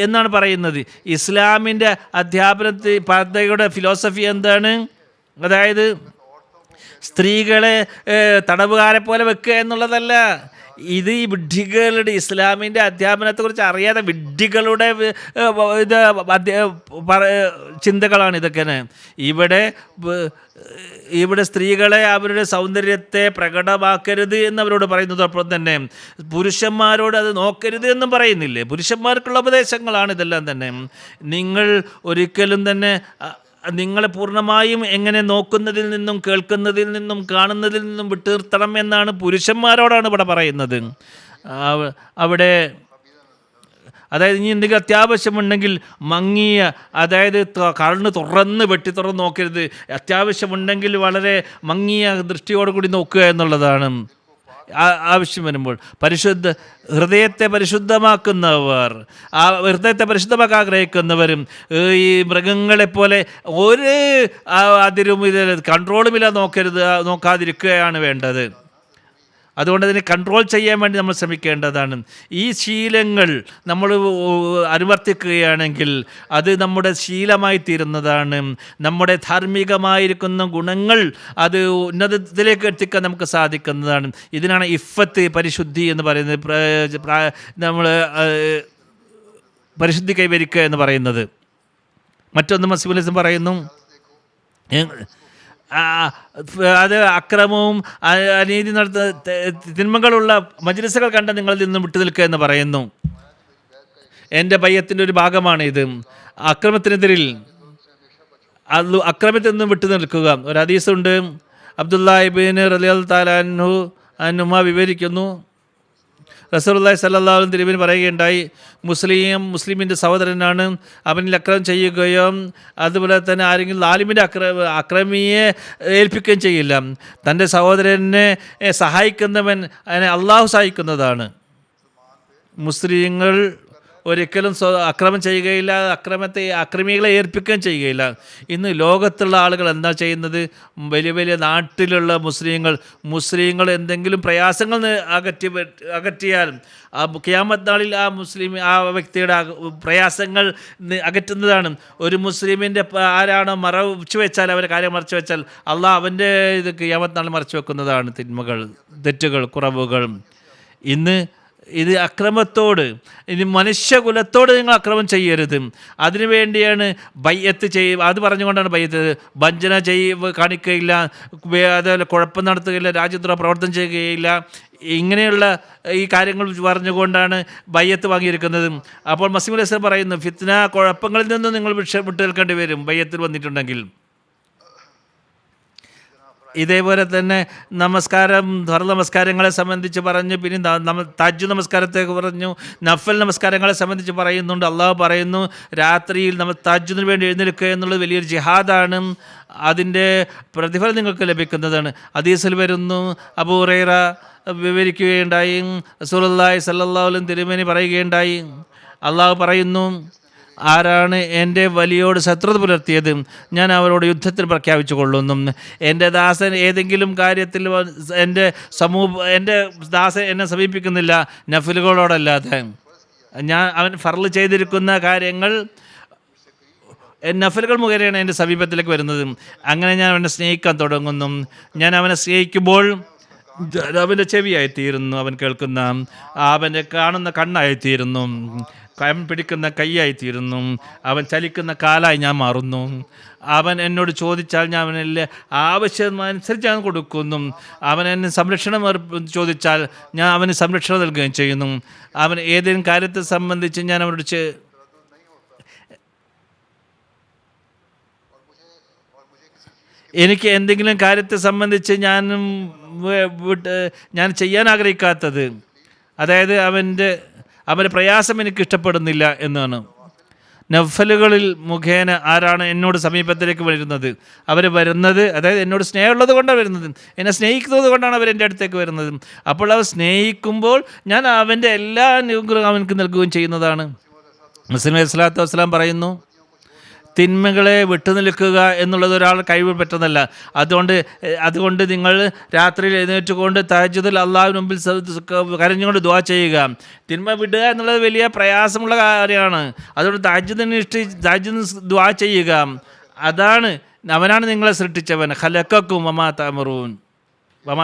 B: എന്നാണ് പറയുന്നത്. ഇസ്ലാമിൻ്റെ അധ്യാപനത്തിൽ പർദയുടെ ഫിലോസഫി എന്താണ്? അതായത് സ്ത്രീകളെ തടവുകാരെ പോലെ വെക്കുക എന്നുള്ളതല്ല. ഇത് ഈ വിഡ്ഢികളുടെ ഇസ്ലാമിൻ്റെ അധ്യാപനത്തെക്കുറിച്ച് അറിയാതെ വിഡ്ഢികളുടെ ചിന്തകളാണ് ഇതൊക്കെ. ഇവിടെ സ്ത്രീകളെ അവരുടെ സൗന്ദര്യത്തെ പ്രകടമാക്കരുത് എന്നവരോട് പറയുന്നതോടൊപ്പം തന്നെ പുരുഷന്മാരോട് അത് നോക്കരുത് എന്നും പറയുന്നില്ലേ? പുരുഷന്മാർക്കുള്ള ഉപദേശങ്ങളാണ് ഇതെല്ലാം തന്നെ. നിങ്ങൾ ഒരിക്കലും തന്നെ നിങ്ങളെ പൂർണ്ണമായും എങ്ങനെ നോക്കുന്നതിൽ നിന്നും കേൾക്കുന്നതിൽ നിന്നും കാണുന്നതിൽ നിന്നും വിട്ടു നിർത്തണം എന്നാണ് പുരുഷന്മാരോടാണ് ഇവിടെ പറയുന്നത്. അവിടെ അതായത് ഇനി എന്തെങ്കിലും അത്യാവശ്യമുണ്ടെങ്കിൽ മങ്ങിയ, അതായത് കണ്ണ് വെട്ടി തുറന്ന് നോക്കരുത്. അത്യാവശ്യമുണ്ടെങ്കിൽ വളരെ മങ്ങിയ ദൃഷ്ടിയോടുകൂടി നോക്കുക എന്നുള്ളതാണ് ആവശ്യം വരുമ്പോൾ. ഹൃദയത്തെ പരിശുദ്ധമാക്കുന്നവർ, ആ ഹൃദയത്തെ പരിശുദ്ധമാക്കാൻ ആഗ്രഹിക്കുന്നവരും ഈ മൃഗങ്ങളെപ്പോലെ ഒരു അതിരും കൺട്രോളുമില്ല നോക്കാതിരിക്കുകയാണ് വേണ്ടത്. അതുകൊണ്ട് അതിനെ കൺട്രോൾ ചെയ്യാൻ വേണ്ടി നമ്മൾ ശ്രമിക്കേണ്ടതാണ്. ഈ ശീലങ്ങൾ നമ്മൾ അനുവർത്തിക്കുകയാണെങ്കിൽ അത് നമ്മുടെ ശീലമായി തീരുന്നതാണ്. നമ്മുടെ ധാർമ്മികമായിരിക്കുന്ന ഗുണങ്ങൾ അത് ഉന്നതത്തിലേക്ക് എത്തിക്കാൻ നമുക്ക് സാധിക്കുന്നതാണ്. ഇതിനാണ് ഇഫത്ത്, പരിശുദ്ധി എന്ന് പറയുന്നത്. നമ്മൾ പരിശുദ്ധി കൈവരിക്കുക എന്ന് പറയുന്നത്. മറ്റൊന്ന് മസീഹ് പറയുന്നു, അത് അക്രമവും അനീതി തിന്മകളുള്ള മജ്‌ലിസുകൾ കണ്ട നിങ്ങളിൽ നിന്നും വിട്ടു നിൽക്കുക എന്ന് പറയുന്നു. എൻ്റെ ബയ്യത്തിൻ്റെ ഒരു ഭാഗമാണ് ഇത്. അക്രമത്തിൽ നിന്നും വിട്ടു നിൽക്കുക. ഒരു ഹദീസുണ്ട്, അബ്ദുല്ലാഹി ഇബ്നു റളിയല്ലാഹു തആല അൻഹു വിവരിക്കുന്നു, റസൂലുള്ളാഹി സ്വല്ലല്ലാഹു അലൈഹി വസല്ലം തിരുമേനി പറയുകയുണ്ടായി, മുസ്ലിമിൻ്റെ സഹോദരനാണ്, അവനിൽ അക്രമം ചെയ്യുകയോ അതുപോലെ തന്നെ ആരെങ്കിലും ആലിമിൻ്റെ അക്രമിയെ ഏൽപ്പിക്കുകയും ചെയ്യില്ല. തൻ്റെ സഹോദരനെ സഹായിക്കുന്നവൻ അതിനെ അള്ളാഹു സഹായിക്കുന്നതാണ്. മുസ്ലിങ്ങൾ ഒരിക്കലും അക്രമം ചെയ്യുകയില്ല, അക്രമികളെ ഏൽപ്പിക്കുകയും ചെയ്യുകയില്ല. ഇന്ന് ലോകത്തുള്ള ആളുകൾ എന്താ ചെയ്യുന്നത്? വലിയ വലിയ നാട്ടിലുള്ള മുസ്ലിങ്ങൾ എന്തെങ്കിലും പ്രയാസങ്ങൾ അകറ്റിയാൽ ഖിയാമത്ത് നാളിൽ ആ വ്യക്തിയുടെ പ്രയാസങ്ങൾ അകറ്റുന്നതാണ്. ഒരു മുസ്ലിമിൻ്റെ ആരാണോ മറച്ചു വെച്ചാൽ, അവരെ കാര്യം മറച്ചു വെച്ചാൽ അള്ളാഹ് അവൻ്റെ ഇത് ഖിയാമത്ത് നാളിൽ മറച്ചു വെക്കുന്നതാണ്. തിന്മകൾ, തെറ്റുകൾ, കുറവുകൾ. ഇന്ന് ഇത് അക്രമത്തോട്, ഇനി മനുഷ്യകുലത്തോട് നിങ്ങൾ അക്രമം ചെയ്യരുത്. അതിനുവേണ്ടിയാണ് ബയ്യത്ത് അത് പറഞ്ഞുകൊണ്ടാണ് ബയ്യത്ത്. വഞ്ചന കാണിക്കുകയില്ല, അതേപോലെ കുഴപ്പം നടത്തുകയില്ല, രാജ്യദ്രോഹ പ്രവർത്തനം ചെയ്യുകയില്ല. ഇങ്ങനെയുള്ള ഈ കാര്യങ്ങൾ പറഞ്ഞുകൊണ്ടാണ് ബയ്യത്ത് വാങ്ങിയിരിക്കുന്നത്. അപ്പോൾ മസീഹ് അലൈഹി സ്വലാം പറയുന്നു, ഫിത്ന, കുഴപ്പങ്ങളിൽ നിന്നും നിങ്ങൾ വിട്ടു നിൽക്കേണ്ടി വരും ബയ്യത്തിൽ വന്നിട്ടുണ്ടെങ്കിൽ. ഇതേപോലെ തന്നെ നമസ്കാരങ്ങളെ സംബന്ധിച്ച് പറഞ്ഞു. പിന്നെ തഹജ്ജുദ് നമസ്കാരത്തെ പറഞ്ഞു, നഫൽ നമസ്കാരങ്ങളെ സംബന്ധിച്ച് പറയുന്നുണ്ട്. അള്ളാഹു പറയുന്നു, രാത്രിയിൽ തഹജ്ജുദിന് വേണ്ടി എഴുന്നേൽക്കുക എന്നുള്ളത് വലിയൊരു ജിഹാദാണ്. അതിൻ്റെ പ്രതിഫലം നിങ്ങൾക്ക് ലഭിക്കുന്നതാണ്. ഹദീസിൽ വരുന്നു, അബൂ ഹുറൈറ വിവരിക്കുകയുണ്ടായി, റസൂലുള്ളാഹി സ്വല്ലല്ലാഹു അലൈഹി വസല്ലം തിരുമേനി പറയുകയുണ്ടായി, അള്ളാഹു പറയുന്നു, ആരാണ് എൻ്റെ വലിയോട് ശത്രുത പുലർത്തിയത്, ഞാൻ അവരോട് യുദ്ധത്തിൽ പ്രഖ്യാപിച്ചു കൊള്ളുന്നു. എൻ്റെ ദാസൻ ഏതെങ്കിലും കാര്യത്തിൽ എൻ്റെ ദാസൻ എന്നെ സമീപിക്കുന്നില്ല നഫലുകളോടല്ലാതെ. അവൻ ഫർള് ചെയ്തിരിക്കുന്ന കാര്യങ്ങൾ നഫലുകൾ മുഖേനയാണ് എൻ്റെ സമീപത്തിലേക്ക് വരുന്നത്. അങ്ങനെ ഞാൻ അവനെ സ്നേഹിക്കാൻ തുടങ്ങുന്നു. ഞാൻ അവനെ സ്നേഹിക്കുമ്പോൾ അവൻ്റെ ചെവിയായിത്തീരുന്നു, അവൻ കേൾക്കുന്ന, അവൻ്റെ കാണുന്ന കണ്ണായിത്തീരുന്നു, അവൻ പിടിക്കുന്ന കൈയായിത്തീരുന്നു, അവൻ ചലിക്കുന്ന കാലായി ഞാൻ മാറുന്നു. അവൻ എന്നോട് ചോദിച്ചാൽ ഞാൻ അവനെല്ലാം ആവശ്യമനുസരിച്ച് ഞാൻ കൊടുക്കുന്നു. അവൻ എന്നെ സംരക്ഷണം ചോദിച്ചാൽ ഞാൻ അവന് സംരക്ഷണം നൽകുകയും ചെയ്യുന്നു. അവൻ ഏതെങ്കിലും കാര്യത്തെ സംബന്ധിച്ച് ഞാൻ അവനോട് എനിക്ക് എന്തെങ്കിലും കാര്യത്തെ സംബന്ധിച്ച് ഞാൻ ചെയ്യാൻ ആഗ്രഹിക്കാത്തത്, അതായത് അവൻ്റെ പ്രയാസം എനിക്ക് ഇഷ്ടപ്പെടുന്നില്ല എന്നാണ്. നഫലുകളിൽ മുഖേന ആരാണ് എന്നോട് സമീപത്തിലേക്ക് വരുന്നത്? അവർ വരുന്നത്, അതായത് എന്നോട് സ്നേഹമുള്ളത് കൊണ്ടാണ് വരുന്നത്, എന്നെ സ്നേഹിക്കുന്നത് കൊണ്ടാണ് അവർ എൻ്റെ അടുത്തേക്ക് വരുന്നത്. അപ്പോൾ അവർ സ്നേഹിക്കുമ്പോൾ ഞാൻ അവൻ്റെ എല്ലാ അനുഗ്രഹവും അവനക്ക് നൽകുകയും ചെയ്യുന്നതാണ്. മുസ്ലിം അലൈഹി സ്വലാത്തു വസ്സലാം പറയുന്നു, തിന്മകളെ വിട്ടുനിൽക്കുക എന്നുള്ളത് ഒരാൾ കഴിവ് പറ്റുന്നതല്ല. അതുകൊണ്ട് നിങ്ങൾ രാത്രിയിൽ എഴുന്നേറ്റുകൊണ്ട് തഹജ്ജുദിൽ അള്ളാഹുവിന് മുമ്പിൽ കരഞ്ഞുകൊണ്ട് ദുആ ചെയ്യുക. തിന്മ വിടുക എന്നുള്ളത് വലിയ പ്രയാസമുള്ള കാര്യമാണ്. അതുകൊണ്ട് തഹജ്ജുദിന് ദുആ ചെയ്യുക. അവനാണ് നിങ്ങളെ സൃഷ്ടിച്ചവൻ. ഖലഖക്കും വമാ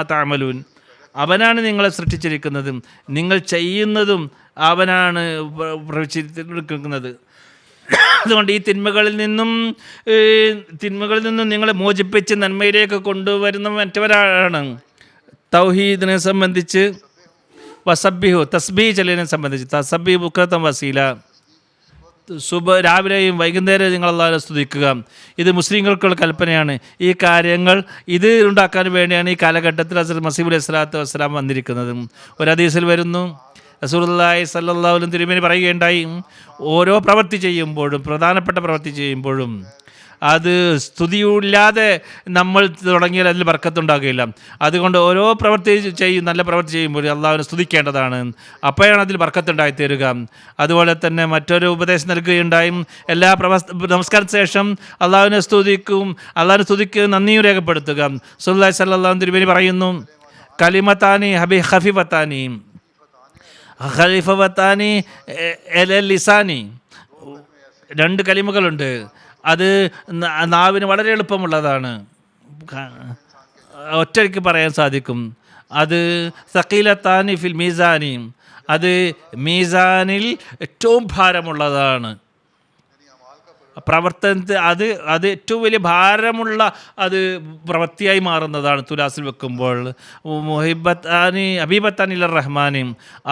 B: തഅമലൂൻ. അവനാണ് നിങ്ങളെ സൃഷ്ടിച്ചിരിക്കുന്നത്, നിങ്ങൾ ചെയ്യുന്നതും അവനാണ് പ്രവചിക്കുന്നത്. അതുകൊണ്ട് ഈ തിന്മകളിൽ നിന്നും നിങ്ങളെ മോചിപ്പിച്ച് നന്മയിലേക്ക് കൊണ്ടുവരുന്ന മറ്റവരാണ്. തൗഹീദിനെ സംബന്ധിച്ച് വസബ്ബിഹു, തസ്ബീഹ് ചൊല്ലിനെ സംബന്ധിച്ച് തസബ്ബീഹ് ബുക്രത്തം വസീല, രാവിലെയും വൈകുന്നേരവും നിങ്ങൾ അല്ലാഹുവിനെ സ്തുതിക്കുക. ഇത് മുസ്ലിങ്ങൾക്കുള്ള കൽപ്പനയാണ്. ഈ കാര്യങ്ങൾ ഇത് ഉണ്ടാക്കാൻ വേണ്ടിയാണ് ഈ കാലഘട്ടത്തിൽ ഹസ്രത്ത് മസീഹ് അലൈഹി സ്വലാത്തു വസ്സലാം വന്നിരിക്കുന്നത്. ഒരു ഹദീസിൽ വരുന്നു, റസൂലുള്ളാഹി സ്വല്ലല്ലാഹു അലൈഹി വസല്ലം തിരുമേനി പറയുകയുണ്ടായി, ഓരോ പ്രവൃത്തി ചെയ്യുമ്പോഴും, പ്രധാനപ്പെട്ട പ്രവൃത്തി ചെയ്യുമ്പോഴും അത് സ്തുതിയില്ലാതെ നമ്മൾ തുടങ്ങിയാൽ അതിൽ ബർക്കത്തുണ്ടാകുകയില്ല. അതുകൊണ്ട് ഓരോ നല്ല പ്രവൃത്തി ചെയ്യുമ്പോഴും അള്ളാഹുവിനെ സ്തുതിക്കേണ്ടതാണ്. അപ്പോഴാണ് അതിൽ ബർക്കത്തുണ്ടായിത്തീരുക. അതുപോലെ തന്നെ മറ്റൊരു ഉപദേശം നൽകുകയുണ്ടായി, എല്ലാ നമസ്കാരത്തിന് ശേഷം അള്ളാഹുവിനെ സ്തുതിക്ക് നന്ദിയും രേഖപ്പെടുത്തുക. റസൂലുള്ളാഹി സ്വല്ലല്ലാഹു അലൈഹി വസല്ലം തിരുമേനി പറയുന്നു, കലിമത്താനി ഖഫീഫത്താനി ലിസാനി, രണ്ട് കലിമകളുണ്ട്. അത് നാവിന് വളരെ എളുപ്പമുള്ളതാണ്, ഒറ്റയ്ക്ക് പറയാൻ സാധിക്കും. അത് സഖീലത്താനി ഫിൽ മീസാനി, അത് മീസാനിൽ ഏറ്റവും ഭാരമുള്ളതാണ്. പ്രവർത്തനത്തിൽ അത് ഏറ്റവും വലിയ ഭാരമുള്ള പ്രവൃത്തിയായി മാറുന്നതാണ് തുലാസിൽ വെക്കുമ്പോൾ. ഹബീബത്താനി റഹ്മാനി,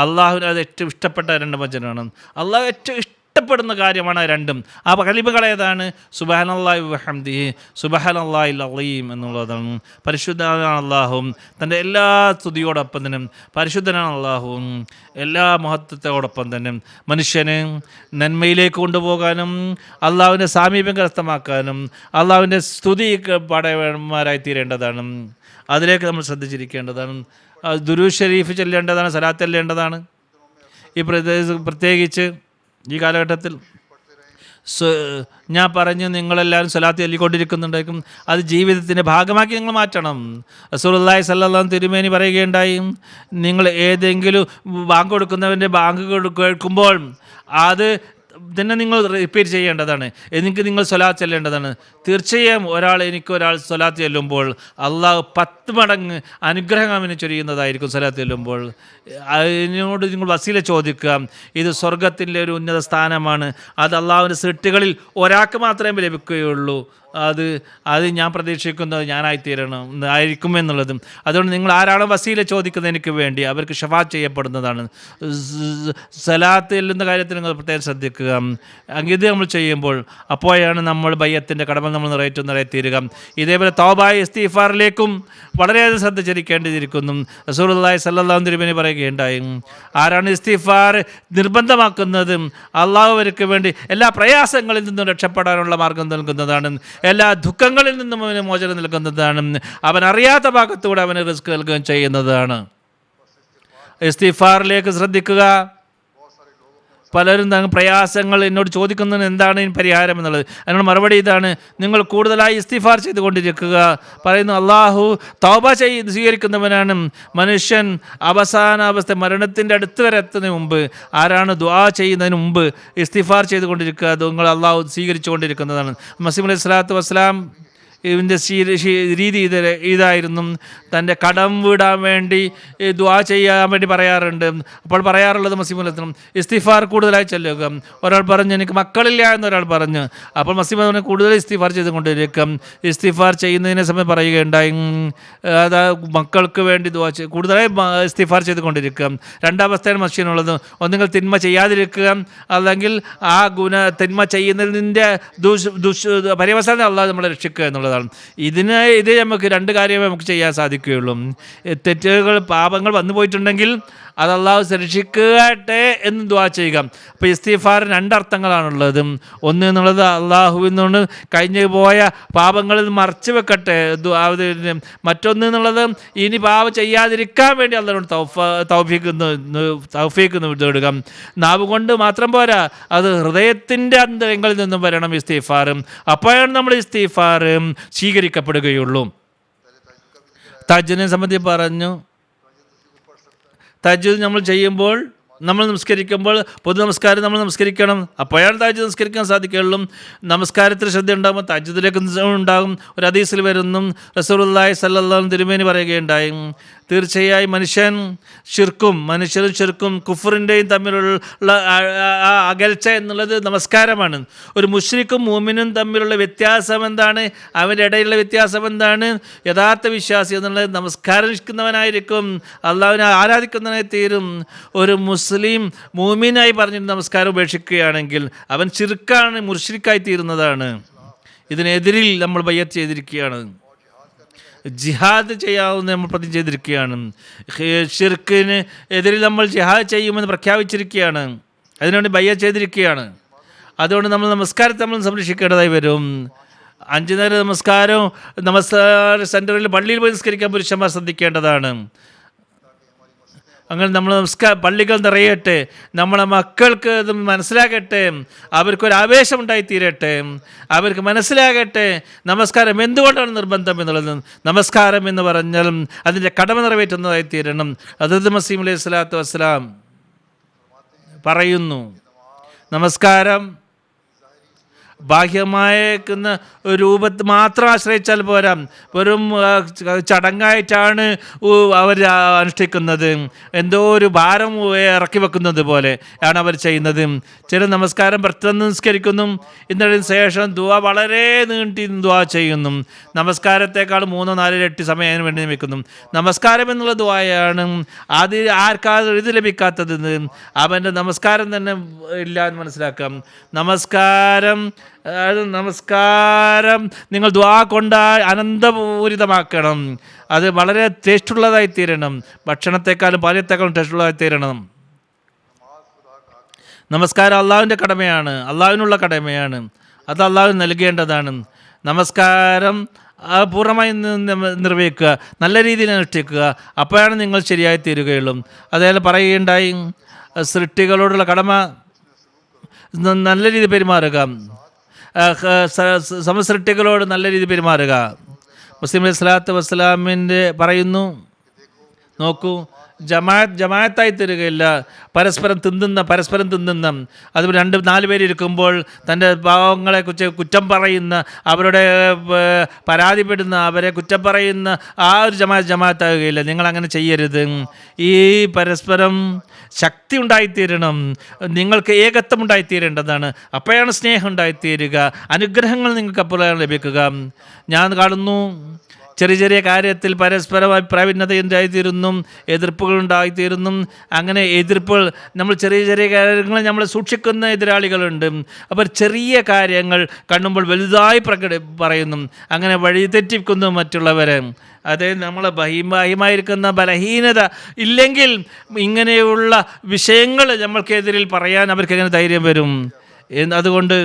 B: അള്ളാഹുവിന് അത് ഏറ്റവും ഇഷ്ടപ്പെട്ട രണ്ട് വചനമാണ്. അള്ളാഹു ഏറ്റവും ഇഷ്ടപ്പെടുന്ന കാര്യമാണ് രണ്ടും. ആ കലിമകളേതാണ്? സുബ്ഹാനല്ലാഹി വഹംദിഹി, സുബ്ഹാനല്ലാഹിൽ അളീം എന്നുള്ളതാണ്. പരിശുദ്ധനാണ് അള്ളാഹുവും, തൻ്റെ എല്ലാ സ്തുതിയോടൊപ്പം തന്നെ പരിശുദ്ധനാണ് അള്ളാഹുവും, എല്ലാ മഹത്വത്തോടൊപ്പം തന്നെ മനുഷ്യന് നന്മയിലേക്ക് കൊണ്ടുപോകാനും അള്ളാഹുവിൻ്റെ സാമീപ്യം കരസ്ഥമാക്കാനും അള്ളാഹുവിൻ്റെ സ്തുതി പാടവന്മാരായി തീരേണ്ടതാണ്. അതിലേക്ക് നമ്മൾ ശ്രദ്ധിച്ചിരിക്കേണ്ടതാണ്. ദുരൂദ് ഷരീഫ് ചൊല്ലേണ്ടതാണ്, സലാത്ത് ചൊല്ലേണ്ടതാണ്. പ്രത്യേകിച്ച് ഈ കാലഘട്ടത്തിൽ ഞാൻ പറഞ്ഞു, നിങ്ങളെല്ലാവരും സ്വലാത്ത് ചൊല്ലിക്കൊണ്ടിരിക്കുന്നുണ്ടായിരിക്കും, അത് ജീവിതത്തിൻ്റെ ഭാഗമാക്കി നിങ്ങൾ മാറ്റണം. റസൂലുള്ളാഹി സ്വല്ലല്ലാഹു അലൈഹി വസല്ലം തിരുമേനി പറയുകയുണ്ടായി, നിങ്ങൾ ഏതെങ്കിലും ബാങ്ക് കൊടുക്കുന്നവൻ്റെ ബാങ്ക് കേൾക്കുമ്പോൾ അത് തന്നെ നിങ്ങൾ റിപ്പീറ്റ് ചെയ്യേണ്ടതാണ്. നിങ്ങൾ സ്വലാത്ത് ചെല്ലേണ്ടതാണ്. തീർച്ചയായും ഒരാൾ സ്വലാത്ത് ചെല്ലുമ്പോൾ അള്ളാഹു 10 മടങ്ങ് അനുഗ്രഹം അവന് ചൊരിയുന്നതായിരിക്കും. സ്വലാത്ത് ചെല്ലുമ്പോൾ അതിനോട് നിങ്ങൾ വസീല ചോദിക്കുക. ഇത് സ്വർഗത്തിൻ്റെ ഒരു ഉന്നത സ്ഥാനമാണ്. അത് അള്ളാഹുവിൻ്റെ സൃഷ്ടികളിൽ ഒരാൾക്ക് മാത്രമേ ലഭിക്കുകയുള്ളൂ. അത് ഞാൻ പ്രതീക്ഷിക്കുന്നത് ആയിരിക്കും എന്നുള്ളതും. അതുകൊണ്ട് നിങ്ങൾ ആരാണോ വസീല ചോദിക്കുന്നത് എനിക്ക് വേണ്ടി, അവർക്ക് ഷഫാത്ത് ചെയ്യപ്പെടുന്നതാണ്. സലാത്ത് ചെല്ലുന്ന കാര്യത്തിൽ നിങ്ങൾ പ്രത്യേകം ശ്രദ്ധിക്കുക. ഇത് നമ്മൾ ചെയ്യുമ്പോൾ അപ്പോഴാണ് നമ്മൾ ബയ്യത്തിൻ്റെ കടമ നമ്മൾ നിറവേറ്റുന്നതായിത്തീരുക. ഇതേപോലെ തൗബായ ഇസ്തിഗ്ഫാറിലേക്കും വളരെയധികം ശ്രദ്ധ ചെലുത്തേണ്ടിയിരിക്കുന്നു. റസൂലുള്ളാഹി സ്വല്ലല്ലാഹു അലൈഹി വസല്ലം പറയുകയുണ്ടായി, ആരാണ് ഇസ്തിഗ്ഫാർ നിർബന്ധമാക്കുന്നത്, അള്ളാഹു അവർക്ക് വേണ്ടി എല്ലാ പ്രയാസങ്ങളിൽ നിന്നും രക്ഷപ്പെടാനുള്ള മാർഗം നൽകുന്നതാണ്, എല്ലാ ദുഃഖങ്ങളിൽ നിന്നും അവന് മോചനം നൽകുന്നതാണ്, അവൻ അറിയാത്ത ഭാഗത്തൂടെ അവന് റിസ്ക് നൽകുകയും ചെയ്യുന്നതാണ്. ഇസ്തിഗ്ഫാറിലേക്ക് ശ്രദ്ധിക്കുക. പലരും തങ്ങൾ പ്രയാസങ്ങൾ എന്നോട് ചോദിക്കുന്നതിന് എന്താണ് ഇതിന് പരിഹാരം എന്നുള്ളത്. അതിനുള്ള മറുപടി ഇതാണ്: നിങ്ങൾ കൂടുതലായി ഇസ്തിഗ്ഫാർ ചെയ്തുകൊണ്ടിരിക്കുക. പറയുന്നു, അള്ളാഹു തൗബ സ്വീകരിക്കുന്നവനാണ്. മനുഷ്യൻ അവസാനാവസ്ഥ മരണത്തിൻ്റെ അടുത്ത് വരെ എത്തുന്നതിന് മുമ്പ്, ആരാണ് ദുആ ചെയ്യുന്നതിന് മുമ്പ് ഇസ്തിഗ്ഫാർ ചെയ്തുകൊണ്ടിരിക്കുക, അത് നിങ്ങൾ അള്ളാഹു സ്വീകരിച്ചു കൊണ്ടിരിക്കുന്നതാണ്. മസീഹ് അലൈഹി സ്വലാത്തു വസ്സലാം ഇതിൻ്റെ രീതി ഇതായിരുന്നു. തൻ്റെ കടം വീടാൻ വേണ്ടി ദുആ ചെയ്യാൻ വേണ്ടി പറയാറുണ്ട്. അപ്പോൾ പറയാറുള്ളത് മസീഹ് അലൈഹി സ്വലാം ഇസ്തിഗ്ഫാർ കൂടുതലായി ചൊല്ലുക. ഒരാൾ പറഞ്ഞു, എനിക്ക് മക്കളില്ല എന്നൊരാൾ പറഞ്ഞു. അപ്പോൾ മസീഹ് പറഞ്ഞു, കൂടുതൽ ഇസ്തിഗ്ഫാർ ചെയ്തുകൊണ്ടിരിക്കും. ഇസ്തിഗ്ഫാർ ചെയ്യുന്നതിനെ സമയം പറയുകയുണ്ടായി, അത് മക്കൾക്ക് വേണ്ടി ദുആ കൂടുതലായി ഇസ്തിഗ്ഫാർ ചെയ്തുകൊണ്ടിരിക്കുക. രണ്ടാമസ്ഥയാണ് മനുഷ്യനുള്ളത്: ഒന്നുകിൽ തിന്മ ചെയ്യാതിരിക്കുക, അല്ലെങ്കിൽ ആ തിന്മ ചെയ്യുന്നതിൻ്റെ പര്യവസാനം അല്ലാതെ നമ്മളെ രക്ഷിക്കുക എന്നുള്ളതാണ്. ഇത് നമുക്ക് രണ്ട് കാര്യമേ നമുക്ക് ചെയ്യാൻ സാധിക്കുകയുള്ളൂ. തെറ്റുകൾ, പാപങ്ങൾ വന്നു പോയിട്ടുണ്ടെങ്കിൽ അത് അള്ളാഹു രക്ഷിക്കട്ടെ എന്ന് ദുആ ചെയ്യുക. അപ്പോൾ ഇസ്തിഗ്ഫാറിന് രണ്ടർത്ഥങ്ങളാണുള്ളത്. ഒന്ന് എന്നുള്ളത് അള്ളാഹുവിൽ നിന്ന് കഴിഞ്ഞു പോയ പാപങ്ങളിൽ മറച്ചു വെക്കട്ടെ. മറ്റൊന്ന് എന്നുള്ളത് ഇനി പാപം ചെയ്യാതിരിക്കാൻ വേണ്ടി അള്ളാഹുവിനോട് തൗഫീഖ് നേടുക. നാവ് കൊണ്ട് മാത്രം പോരാ, അത് ഹൃദയത്തിൻ്റെ അന്തരങ്ങളിൽ നിന്നും വരണം ഇസ്തിഗ്ഫാർ. അപ്പോഴാണ് നമ്മൾ ഇസ്തിഗ്ഫാർ സ്വീകരിക്കപ്പെടുകയുള്ളൂ. തഹജ്ജുദിനെ സംബന്ധിച്ച് പറഞ്ഞു, തഹജ്ജുദ് നമ്മൾ ചെയ്യുമ്പോൾ, നമ്മൾ നമസ്കരിക്കുമ്പോൾ പൊതു നമസ്കാരം നമ്മൾ നമസ്കരിക്കണം. അപ്പോഴാണ് തഹജ്ജുദ് നമസ്കരിക്കാൻ സാധിക്കുകയുള്ളൂ. നമസ്കാരത്തിൽ ശ്രദ്ധ ഉണ്ടാകുമ്പോൾ തഹജ്ജുദിലേക്ക് ഉണ്ടാകും. ഒരു ഹദീസിൽ വരുന്നു, റസൂലുള്ളാഹി സ്വല്ലല്ലാഹു അലൈഹി വസല്ലം തിരുമേനി പറയുകയുണ്ടായി, തീർച്ചയായും മനുഷ്യരും ശിർക്കും കുഫറിൻ്റെയും തമ്മിലുള്ള ആ അകൽച്ച എന്നുള്ളത് നമസ്കാരമാണ്. ഒരു മുശ്രിക്കും മുഅ്മിനും തമ്മിലുള്ള വ്യത്യാസം എന്താണ്? അവരുടെ ഇടയിലുള്ള വ്യത്യാസം എന്താണ്? യഥാർത്ഥ വിശ്വാസി എന്നുള്ളത് നമസ്കാരിക്കുന്നവനായിരിക്കും, അള്ളാഹുവിനെ ആരാധിക്കുന്നവനായി തീരും. ഒരു മുസ്ലിം മുഅ്മിനായി പറഞ്ഞിട്ട് നമസ്കാരം ഉപേക്ഷിക്കുകയാണെങ്കിൽ അവൻ ശിർക്കാണ്, മുശ്രിക്കായി തീരുന്നതാണ്. ഇതിനെതിരിൽ നമ്മൾ ബയ്യത്ത് ചെയ്തിരിക്കുകയാണ്. ജിഹാദ് ചെയ്യാവുന്ന നമ്മൾ പ്രതിജ്ഞ ചെയ്തിരിക്കുകയാണ്. ഷിർക്കിന് എതിരിൽ നമ്മൾ ജിഹാദ് ചെയ്യുമെന്ന് പ്രഖ്യാപിച്ചിരിക്കുകയാണ്. അതിനുവേണ്ടി ബയ്യത്ത് ചെയ്തിരിക്കുകയാണ്. അതുകൊണ്ട് നമ്മൾ നമസ്കാരത്തെ നമ്മൾ സംരക്ഷിക്കേണ്ടതായി വരും. 5 നേരം നമസ്കാര സെൻറ്ററിൽ പള്ളിയിൽ പോയി നിസ്കരിക്കാൻ പുരുഷന്മാർ ശ്രദ്ധിക്കേണ്ടതാണ്. അങ്ങനെ നമ്മൾ പള്ളികൾ നിറയട്ടെ, നമ്മളെ മക്കൾക്ക് ഇത് മനസ്സിലാകട്ടെ, അവർക്കൊരു ആവേശം ഉണ്ടായിത്തീരട്ടെ, അവർക്ക് മനസ്സിലാകട്ടെ നമസ്കാരം എന്തുകൊണ്ടാണ് നിർബന്ധം എന്നുള്ളത്. നമസ്കാരം എന്ന് പറഞ്ഞാൽ അതിൻ്റെ കടമ നിറവേറ്റുന്നതായി തീരണം. ഹദ്റത്ത് മസീഹ് അലൈഹി സ്വലാത്തു വസ്സലാം പറയുന്നു, നമസ്കാരം ബാഹ്യമായേക്കുന്ന രൂപത്തെ മാത്രം ആശ്രയിച്ചാൽ പോരാ, വെറും ചടങ്ങായിട്ടാണ് അവർ അനുഷ്ഠിക്കുന്നത്. എന്തോ ഒരു ഭാരം ഇറക്കി വെക്കുന്നത് പോലെ ആണ് അവർ ചെയ്യുന്നത്. ചില നമസ്കാരം പെട്ടെന്ന് നിസ്കരിക്കുന്നു, എന്നതിന് ശേഷം ദുആ വളരെ നീട്ടി ദുആ ചെയ്യുന്നു. നമസ്കാരത്തെക്കാൾ 3-4 ഇരട്ടി സമയം അതിന് വേണ്ടി വെക്കുന്നു. നമസ്കാരം എന്നുള്ള ദുആയാണ്. അത് ആർക്കാണ് ഇത് ലഭിക്കാത്തത്? അവൻ്റെ നമസ്കാരം തന്നെ ഇല്ല എന്ന് മനസ്സിലാക്കാം. നമസ്കാരം നിങ്ങൾ ദുആ കൊണ്ട് അനന്തപൂരിതമാക്കണം. അത് വളരെ ടേസ്റ്റുള്ളതായി തീരണം. ഭക്ഷണത്തെക്കാളും പാലത്തെക്കാളും ടേസ്റ്റുള്ളതായി തീരണം. നമസ്കാരം അള്ളാഹുവിൻ്റെ കടമയാണ്, അള്ളാഹുവിനുള്ള കടമയാണ്. അത് അള്ളാഹു നൽകേണ്ടതാണ്. നമസ്കാരം പൂർണ്ണമായി നിർവഹിക്കുക, നല്ല രീതിയിൽ അനുഷ്ഠിക്കുക. അപ്പോഴാണ് നിങ്ങൾ ശരിയായി തീരുകയുള്ളൂ. അതേപോലെ പറയുകയുണ്ടായി, സൃഷ്ടികളോടുള്ള കടമ നല്ല രീതിയിൽ പെരുമാറുക, സമസൃഷ്ടികളോട് നല്ല രീതിയിൽ പെരുമാറുക. മുസ്ലിം അലൈഹി സ്വലാത്തു വസ്സലാമിൻ്റെ പറയുന്നു, നോക്കൂ, ജമാഅത്തായി തീരുകയില്ല, പരസ്പരം തിന്നുന്ന. അതുപോലെ 2-4 പേര് ഇരിക്കുമ്പോൾ തൻ്റെ പാവങ്ങളെക്കുറിച്ച് കുറ്റം പറയുന്ന, അവരുടെ പരാതിപ്പെടുന്ന, അവരെ കുറ്റം പറയുന്ന ആ ഒരു ജമാഅത്താകുകയില്ല. നിങ്ങളങ്ങനെ ചെയ്യരുത്. ഈ പരസ്പരം ശക്തി ഉണ്ടായിത്തീരണം. നിങ്ങൾക്ക് ഏകത്വം ഉണ്ടായിത്തീരേണ്ടതാണ്. അപ്പോഴാണ് സ്നേഹം ഉണ്ടായിത്തീരുക, അനുഗ്രഹങ്ങൾ നിങ്ങൾക്ക് അപ്പോഴാണ് ലഭിക്കുക. ഞാൻ കാണുന്നു, ചെറിയ കാര്യത്തിൽ പരസ്പരം അഭിപ്രായഭിന്നതയുണ്ടായിത്തീരുന്നു, എതിർപ്പുകൾ ഉണ്ടായിത്തീരുന്നു. അങ്ങനെ എതിർപ്പുകൾ, നമ്മൾ ചെറിയ കാര്യങ്ങൾ നമ്മൾ സൂക്ഷിക്കുന്ന എതിരാളികളുണ്ട്. അപ്പോൾ ചെറിയ കാര്യങ്ങൾ കാണുമ്പോൾ വലുതായി പറയുന്നു, അങ്ങനെ വഴിതെറ്റിക്കുന്നു മറ്റുള്ളവരെ. അതായത് നമ്മളെ ബാഹ്യമായിരിക്കുന്ന ബലഹീനത ഇല്ലെങ്കിൽ ഇങ്ങനെയുള്ള വിഷയങ്ങൾ നമ്മൾക്കെതിരിൽ പറയാൻ അവർക്ക് എങ്ങനെ ധൈര്യം വരും? അതുകൊണ്ട്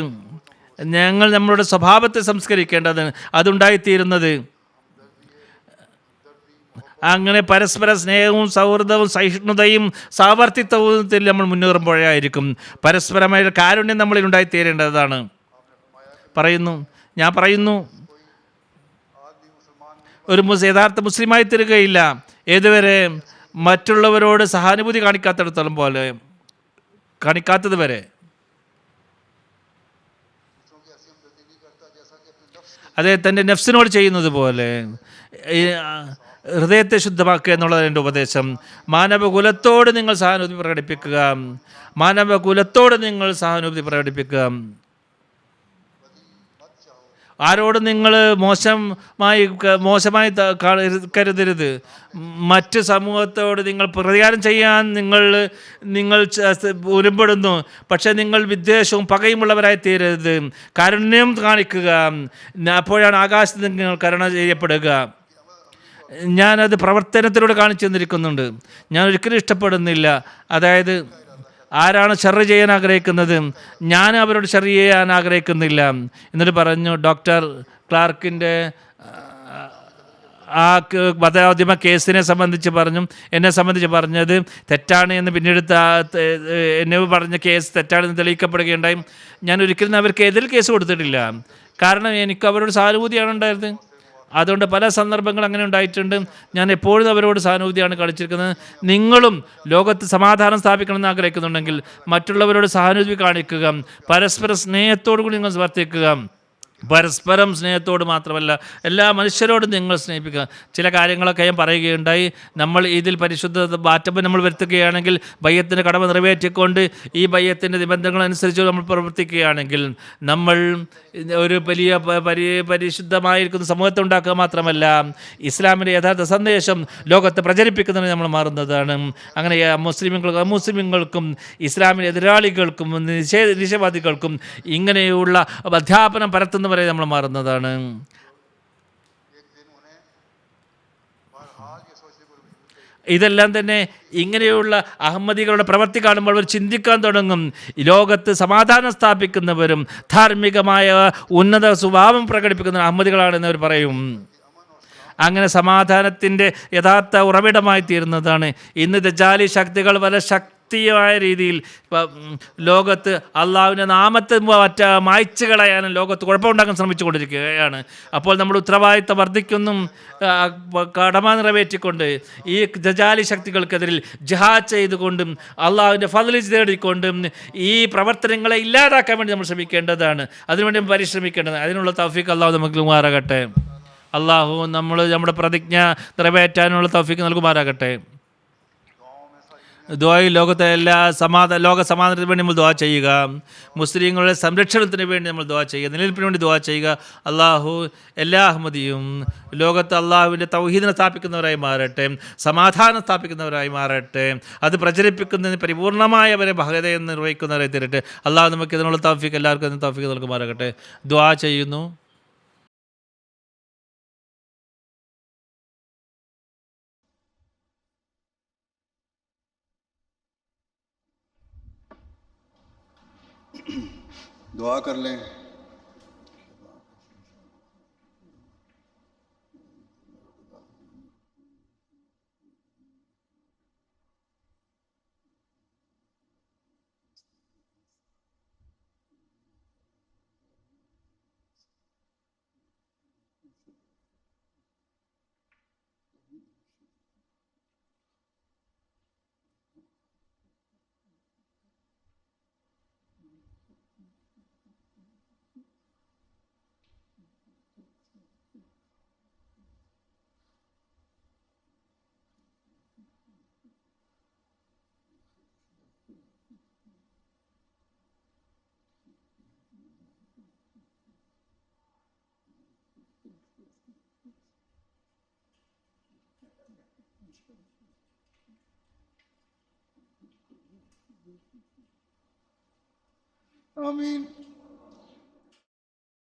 B: ഞങ്ങൾ നമ്മളുടെ സ്വഭാവത്തെ സംസ്കരിക്കേണ്ടത്. അതുണ്ടായിത്തീരുന്നത് അങ്ങനെ പരസ്പര സ്നേഹവും സൗഹൃദവും സഹിഷ്ണുതയും സാമർത്ഥ്യത്വത്തിൽ നമ്മൾ മുന്നേറുമ്പോഴായിരിക്കും പരസ്പരമായ കാരുണ്യം നമ്മളിൽ ഉണ്ടായിത്തീരേണ്ടതാണ്. ഞാൻ പറയുന്നു ഒരു യഥാർത്ഥ മുസ്ലിമായി തീരുകയില്ല ഏതുവരെ മറ്റുള്ളവരോട് സഹാനുഭൂതി കാണിക്കാത്തത് വരെ. അതെ, തൻ്റെ നഫ്സിനോട് ചെയ്യുന്നത് പോലെ ഹൃദയത്തെ ശുദ്ധമാക്കുക എന്നുള്ളത് എൻ്റെ ഉപദേശം. മാനവകുലത്തോട് നിങ്ങൾ സഹാനുഭൂതി പ്രകടിപ്പിക്കുക. ആരോട് നിങ്ങൾ മോശമായി കരുതരുത്. മറ്റ് സമൂഹത്തോട് നിങ്ങൾ പ്രതികാരം ചെയ്യാൻ നിങ്ങൾ ഉരുപ്പെടുന്നു, പക്ഷേ നിങ്ങൾ വിദ്വേഷവും പകയുമുള്ളവരായി തീരരുത്. കാരുണ്യം കാണിക്കുക, അപ്പോഴാണ് ആകാശത്ത് നിങ്ങൾ കരുണ ചെയ്യപ്പെടുക. ഞാനത് പ്രവർത്തനത്തിലൂടെ കാണിച്ചു തന്നിരിക്കുന്നുണ്ട്. ഞാൻ ഒരിക്കലും ഇഷ്ടപ്പെടുന്നില്ല, അതായത് ആരാണ് ഷർറ് ചെയ്യാൻ ആഗ്രഹിക്കുന്നത്, ഞാൻ അവരോട് ഷർറ് ചെയ്യാൻ ആഗ്രഹിക്കുന്നില്ല. എന്നിട്ട് പറഞ്ഞു, ഡോക്ടർ ക്ലാർക്കിൻ്റെ ആ മതോദ്യമ കേസിനെ സംബന്ധിച്ച് എന്നെ സംബന്ധിച്ച് പറഞ്ഞത് തെറ്റാണ് എന്ന് പിന്നീട് എന്നെ പറഞ്ഞ കേസ് തെറ്റാണെന്ന് തെളിയിക്കപ്പെടുകയുണ്ടായി. ഞാൻ ഒരിക്കലും അവർക്ക് എതിൽ കേസ് കൊടുത്തിട്ടില്ല, കാരണം എനിക്ക് അവരോട് സഹാനുഭൂതിയാണ് ഉണ്ടായിരുന്നത്. അതുകൊണ്ട് പല സന്ദർഭങ്ങൾ അങ്ങനെ ഉണ്ടായിട്ടുണ്ട്. ഞാൻ എപ്പോഴും അവരോട് സഹാനുഭൂതിയാണ് കളിച്ചിരിക്കുന്നത്. നിങ്ങളും ലോകത്ത് സമാധാനം സ്ഥാപിക്കണമെന്ന് ആഗ്രഹിക്കുന്നുണ്ടെങ്കിൽ മറ്റുള്ളവരോട് സഹാനുഭൂതി കാണിക്കുക, പരസ്പര സ്നേഹത്തോടു കൂടി നിങ്ങൾ വർത്തിക്കുക. പരസ്പരം സ്നേഹത്തോട് മാത്രമല്ല, എല്ലാ മനുഷ്യരോടും നിങ്ങൾ സ്നേഹിപ്പിക്കുക. ചില കാര്യങ്ങളൊക്കെ ഞാൻ പറയുകയുണ്ടായി. നമ്മൾ ഇതിൽ പരിശുദ്ധ മാറ്റം നമ്മൾ വരുത്തുകയാണെങ്കിൽ, ബയ്യത്തിൻ്റെ കടമ നിറവേറ്റിക്കൊണ്ട് ഈ ബയ്യത്തിൻ്റെ നിബന്ധനകൾ അനുസരിച്ച് നമ്മൾ പ്രവർത്തിക്കുകയാണെങ്കിൽ, നമ്മൾ ഒരു വലിയ പരിശുദ്ധമായിരിക്കുന്ന സമൂഹത്തെ ഉണ്ടാക്കുക മാത്രമല്ല, ഇസ്ലാമിൻ്റെ യഥാർത്ഥ സന്ദേശം ലോകത്ത് പ്രചരിപ്പിക്കുന്നതിന് നമ്മൾ മാറുന്നതാണ്. അങ്ങനെ അമുസ്ലിമുകൾക്കും ഇസ്ലാമിൻ്റെ എതിരാളികൾക്കും നിഷേധവാദികൾക്കും ഇങ്ങനെയുള്ള അധ്യാപനം പരത്തുന്നവരെ നമ്മൾ മാറുന്നതാണ്. ഇതെല്ലാം തന്നെ ഇങ്ങനെയുള്ള അഹമ്മദികളുടെ പ്രവൃത്തി കാണുമ്പോൾ അവർ ചിന്തിക്കാൻ തുടങ്ങും, ലോകത്ത് സമാധാനം സ്ഥാപിക്കുന്നവരും ധാർമ്മികമായ ഉന്നത സ്വഭാവം പ്രകടിപ്പിക്കുന്ന അഹമ്മദികളാണെന്ന് അവർ പറയും. അങ്ങനെ സമാധാനത്തിൻ്റെ യഥാർത്ഥ ഉറവിടമായി തീരുന്നതാണ്. ഇന്ന് ദജ്ജാലി ശക്തികൾ വളരെ ശക്തിയായ രീതിയിൽ ലോകത്ത് അള്ളാഹുവിൻ്റെ നാമത്തെ മായ്ച്ചു കളയാനും ലോകത്ത് കുഴപ്പമുണ്ടാക്കാൻ ശ്രമിച്ചുകൊണ്ടിരിക്കുകയാണ്. അപ്പോൾ നമ്മൾ ഉത്തരവാദിത്തം വർദ്ധിക്കുന്നു, കടമ നിറവേറ്റിക്കൊണ്ട് ഈ ദജ്ജാലി ശക്തികൾക്കെതിരിൽ ജിഹാദ് ചെയ്തുകൊണ്ടും അള്ളാഹുവിൻ്റെ ഫദ്ല് തേടിക്കൊണ്ടും ഈ പ്രവർത്തനങ്ങളെ ഇല്ലാതാക്കാൻ വേണ്ടി നമ്മൾ ശ്രമിക്കേണ്ടതാണ്. അതിനുവേണ്ടി പരിശ്രമിക്കേണ്ടത്. അതിനുള്ള തൗഫീഖ് അള്ളാഹു നമുക്ക് നൽകുമാറാകട്ടെ. അള്ളാഹു നമ്മുടെ പ്രതിജ്ഞ നിറവേറ്റാനുള്ള തൗഫീഖ് നൽകുമാറാകട്ടെ. ദുആയിൽ ലോകത്തെ ലോക സമാധാനത്തിന് വേണ്ടി നമ്മൾ ദുആ ചെയ്യുക. മുസ്ലിങ്ങളുടെ സംരക്ഷണത്തിന് വേണ്ടി നമ്മൾ ദുആ ചെയ്യുക, നിലനിൽപ്പിന് വേണ്ടി ദുആ ചെയ്യുക. അള്ളാഹു എല്ലാ അഹമ്മദിയും ലോകത്ത് അള്ളാഹുവിൻ്റെ തൗഹീദിനെ സ്ഥാപിക്കുന്നവരായി മാറട്ടെ, സമാധാനം സ്ഥാപിക്കുന്നവരായി മാറട്ടെ, അത് പ്രചരിപ്പിക്കുന്നതിന് പരിപൂർണമായവരെ ഭഗതയെ നിർവഹിക്കുന്നവരായി തീരട്ടെ. അള്ളാഹു നമുക്ക് ഇതിനുള്ള തൗഫീഖ് എല്ലാവർക്കും തൗഫീഖ് നൽകുമാറാകട്ടെ. ദുആ ചെയ്യുന്നു.
A: दुआ कर लें. आमीन.